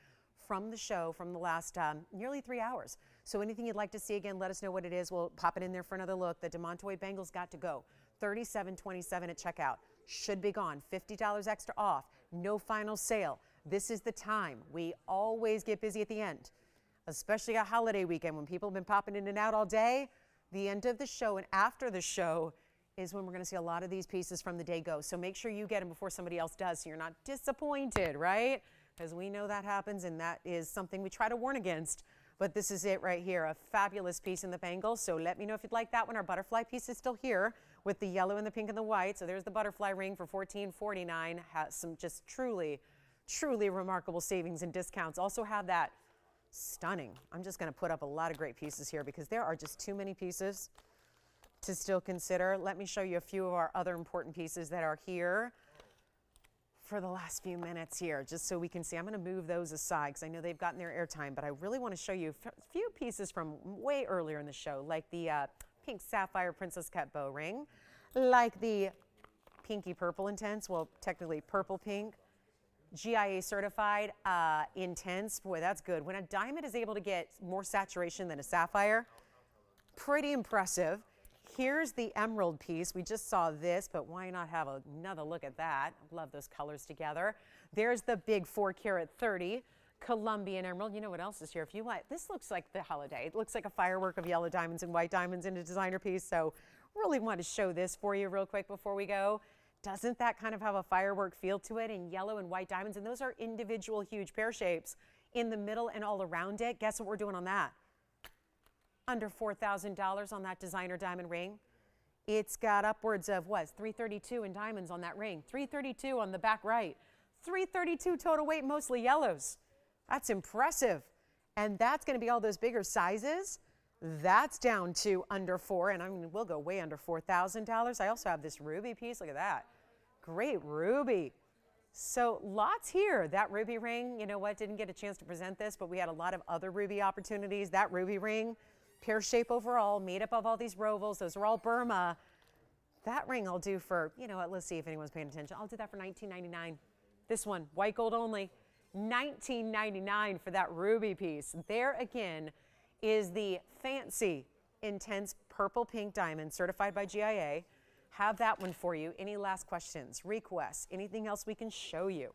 from the show from the last nearly 3 hours. So anything you'd like to see, again, let us know what it is. We'll pop it in there for another look. The demantoid bangles got to go. $37.27 at checkout. Should be gone. $50 extra off. No final sale. This is the time. We always get busy at the end, especially a holiday weekend when people have been popping in and out all day. The end of the show and after the show is when we're going to see a lot of these pieces from the day go. So make sure you get them before somebody else does so you're not disappointed, right? Because we know that happens, and that is something we try to warn against. But this is it right here, a fabulous piece in the bangle. So let me know if you'd like that one. Our butterfly piece is still here with the yellow and the pink and the white. So there's the butterfly ring for $14.49. Has some just truly remarkable savings and discounts. Also have that stunning. I'm just going to put up a lot of great pieces here because there are just too many pieces to still consider. Let me show you a few of our other important pieces that are here for the last few minutes here, just so we can see. I'm going to move those aside because I know they've gotten their airtime, but I really want to show you a few pieces from way earlier in the show, like the pink sapphire princess cut bow ring, like the pinky purple intense, well, technically purple pink, GIA certified intense. Boy, that's good. When a diamond is able to get more saturation than a sapphire, pretty impressive. Here's the emerald piece. We just saw this, but why not have another look at that? Love those colors together. There's the big 4 carat 30 Colombian emerald. You know what else is here? If you want, this looks like the holiday. It looks like a firework of yellow diamonds and white diamonds in a designer piece. So really want to show this for you real quick before we go. Doesn't that kind of have a firework feel to it in yellow and white diamonds? And those are individual huge pear shapes in the middle and all around it. Guess what we're doing on that? Under $4,000 on that designer diamond ring. It's got upwards of what? $332 in diamonds on that ring. $332 on the back right. $332 total weight, mostly yellows. That's impressive. And that's going to be all those bigger sizes. That's down to under $4,000, and I mean, we'll go way under $4,000. I also have this ruby piece. Look at that. Great ruby. So lots here. That ruby ring, you know what, didn't get a chance to present this, but we had a lot of other ruby opportunities. That ruby ring, pear shape overall, made up of all these rovals. Those are all Burma. That ring I'll do for, you know what, let's see if anyone's paying attention. I'll do that for $19.99. This one, white gold only, $19.99 for that ruby piece. There again is the fancy intense purple pink diamond certified by GIA. Have that one for you. Any last questions, requests, anything else we can show you?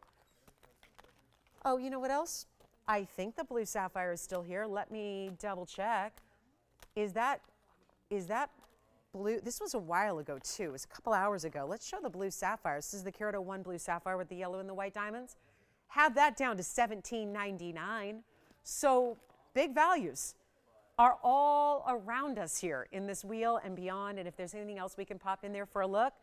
Oh, you know what else? I think the blue sapphire is still here. Let me double check. Is that blue? This was a while ago too. It was a couple hours ago. Let's show the blue sapphire. This is the carat 01 blue sapphire with the yellow and the white diamonds. Have that down to $17.99. So big values. are all around us here in this wheel and beyond. And if there's anything else we can pop in there for a look,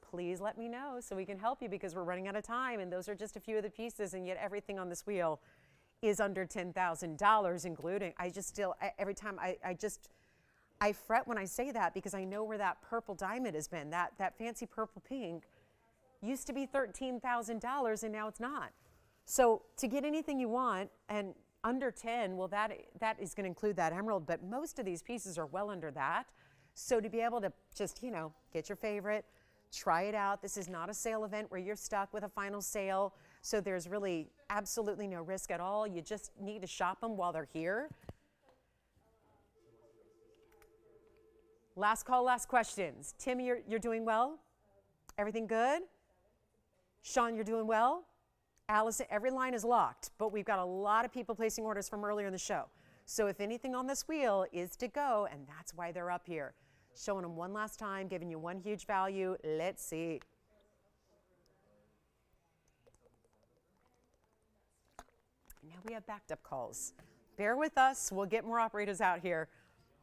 please let me know so we can help you, because we're running out of time. And those are just a few of the pieces, and yet everything on this wheel is under $10,000, including, every time I fret when I say that, because I know where that purple diamond has been. That fancy purple pink used to be $13,000, and now it's not. So to get anything you want and under 10, well, that is going to include that emerald, but most of these pieces are well under that. So to be able to just, get your favorite, try it out. This is not a sale event where you're stuck with a final sale. So there's really absolutely no risk at all. You just need to shop them while they're here. Last call, last questions. Tim, you're doing well? Everything good? Sean, you're doing well? Allison, every line is locked, but we've got a lot of people placing orders from earlier in the show. So if anything on this wheel is to go, and that's why they're up here. Showing them one last time, giving you one huge value. Let's see. Now we have backed up calls. Bear with us. We'll get more operators out here.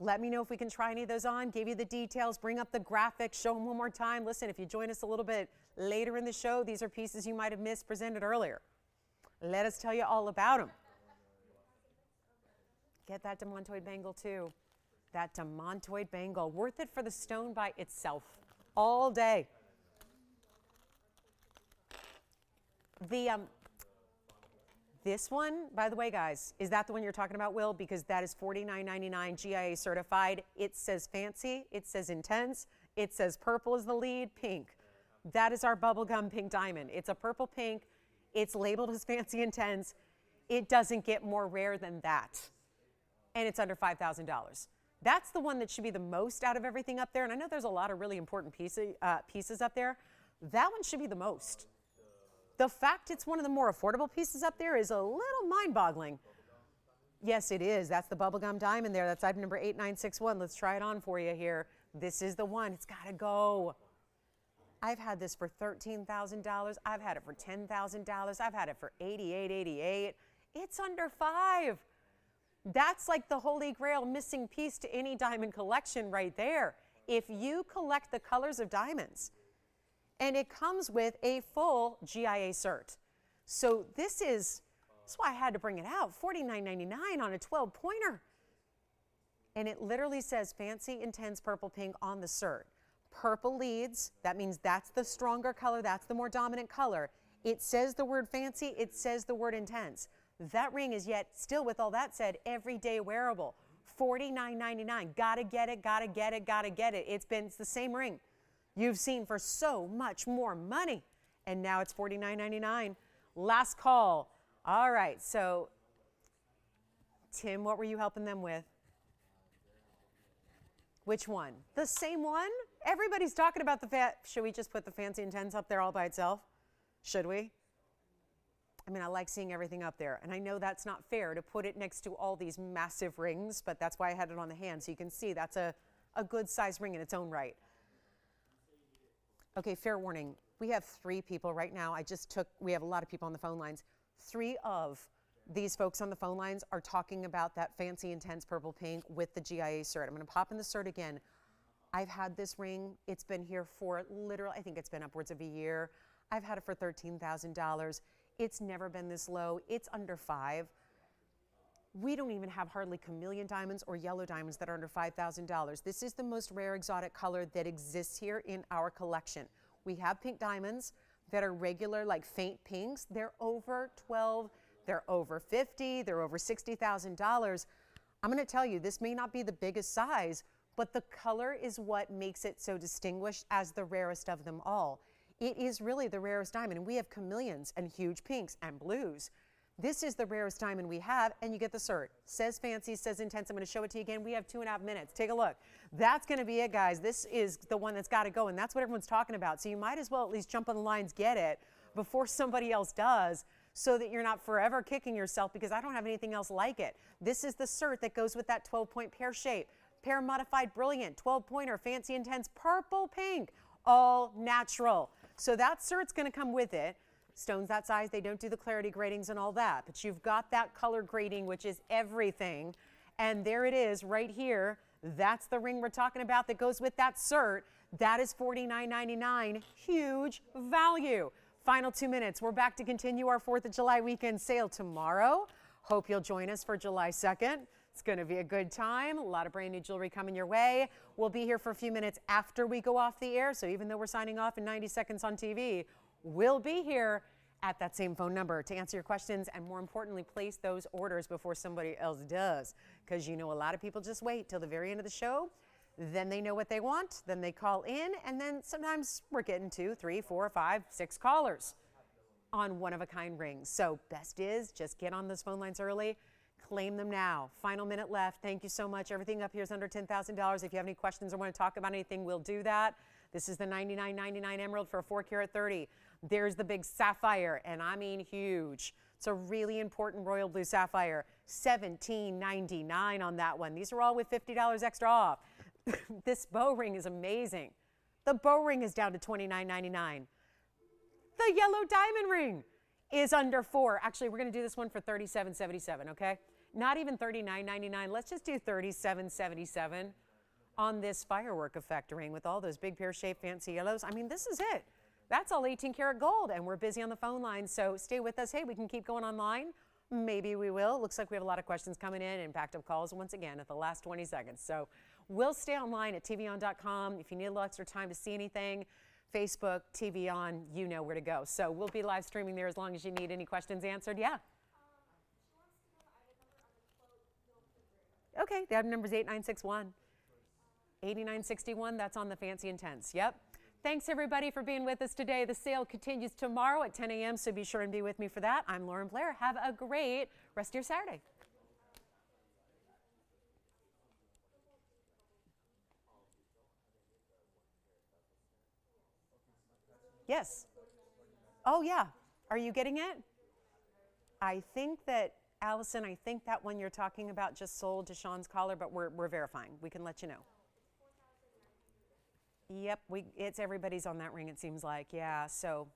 Let me know if we can try any of those on, give you the details, bring up the graphics, show them one more time. Listen, if you join us a little bit later in the show, these are pieces you might have missed presented earlier. Let us tell you all about them. Get that demantoid bangle too. That demantoid bangle, worth it for the stone by itself, all day. This one, by the way, guys, is that the one you're talking about, Will? Because that is $49.99 GIA certified. It says fancy, it says intense, it says purple is the lead, pink. That is our bubblegum pink diamond. It's a purple pink, it's labeled as fancy intense. It doesn't get more rare than that. And it's under $5,000. That's the one that should be the most out of everything up there. And I know there's a lot of really important pieces up there. That one should be the most. The fact it's one of the more affordable pieces up there is a little mind-boggling. Yes, it is. That's the bubblegum diamond there. That's item number 8961. Let's try it on for you here. This is the one. It's got to go. I've had this for $13,000. I've had it for $10,000. I've had it for $88.88. It's under $5,000. That's like the holy grail missing piece to any diamond collection right there. If you collect the colors of diamonds, and it comes with a full GIA cert. So that's why I had to bring it out, $49.99 on a 12-pointer. And it literally says fancy intense purple pink on the cert. Purple leads, that means that's the stronger color, that's the more dominant color. It says the word fancy, it says the word intense. That ring is yet still, with all that said, everyday wearable. $49.99, gotta get it, gotta get it, gotta get it. It's the same ring you've seen for so much more money, and now it's $49.99. Last call. All right, so Tim, what were you helping them with? Which one? The same one? Everybody's talking about should we just put the fancy intense up there all by itself? Should we? I mean, I like seeing everything up there, and I know that's not fair to put it next to all these massive rings, but that's why I had it on the hand, so you can see that's a good size ring in its own right. Okay, fair warning. We have 3 people right now. We have a lot of people on the phone lines. 3 of these folks on the phone lines are talking about that fancy intense purple pink with the GIA cert. I'm going to pop in the cert again. I've had this ring. It's been here for literally, I think it's been upwards of a year. I've had it for $13,000. It's never been this low. It's under $5,000. We don't even have hardly chameleon diamonds or yellow diamonds that are under $5,000. This is the most rare exotic color that exists here in our collection. We have pink diamonds that are regular, like faint pinks. They're over $12,000, they're over $50,000, they're over $60,000. I'm going to tell you, this may not be the biggest size, but the color is what makes it so distinguished as the rarest of them all. It is really the rarest diamond, and we have chameleons and huge pinks and blues. This is the rarest diamond we have, and you get the cert. Says fancy, says intense. I'm going to show it to you again. We have 2.5 minutes. Take a look. That's going to be it, guys. This is the one that's got to go, and that's what everyone's talking about. So you might as well at least jump on the lines, get it, before somebody else does, so that you're not forever kicking yourself, because I don't have anything else like it. This is the cert that goes with that 12-point pear shape. Pear modified brilliant, 12-pointer, fancy intense, purple pink, all natural. So that cert's going to come with it. Stones that size, they don't do the clarity gradings and all that, but you've got that color grading, which is everything. And there it is right here. That's the ring we're talking about that goes with that cert. That is $49.99. Huge value. Final 2 minutes. We're back to continue our 4th of July weekend sale tomorrow. Hope you'll join us for July 2nd. It's going to be a good time. A lot of brand new jewelry coming your way. We'll be here for a few minutes after we go off the air. So even though we're signing off in 90 seconds on TV, we'll be here at that same phone number to answer your questions and, more importantly, place those orders before somebody else does. Because you know a lot of people just wait till the very end of the show. Then they know what they want. Then they call in. And then sometimes we're getting 2, 3, 4, 5, 6 callers on one-of-a-kind rings. So best is just get on those phone lines early. Claim them now. Final minute left. Thank you so much. Everything up here is under $10,000. If you have any questions or want to talk about anything, we'll do that. This is the $99.99 emerald for a 4 carat 30. There's the big sapphire, and I mean huge. It's a really important royal blue sapphire. $17.99 on that one. These are all with $50 extra off. This bow ring is amazing. The bow ring is down to $29.99. The yellow diamond ring is under $4. Actually, we're going to do this one for $37.77, okay? Not even $39.99. Let's just do $37.77 on this firework effect ring with all those big pear-shaped fancy yellows. I mean, this is it. That's all 18 karat gold, and we're busy on the phone line, so stay with us. Hey, we can keep going online. Maybe we will. Looks like we have a lot of questions coming in and backed up calls once again at the last 20 seconds. So we'll stay online at tvon.com. If you need a little extra time to see anything, Facebook, TVON, you know where to go. So we'll be live streaming there as long as you need any questions answered. Yeah. Okay, the item number is 8961. 8961, that's on the fancy intense. Yep. Thanks, everybody, for being with us today. The sale continues tomorrow at 10 a.m., so be sure and be with me for that. I'm Lauren Blair. Have a great rest of your Saturday. Yes. Oh, yeah. Are you getting it? I think that, Allison, I think that one you're talking about just sold to Sean's caller, but we're verifying. We can let you know. Yep, it's everybody's on that ring, it seems like. Yeah, so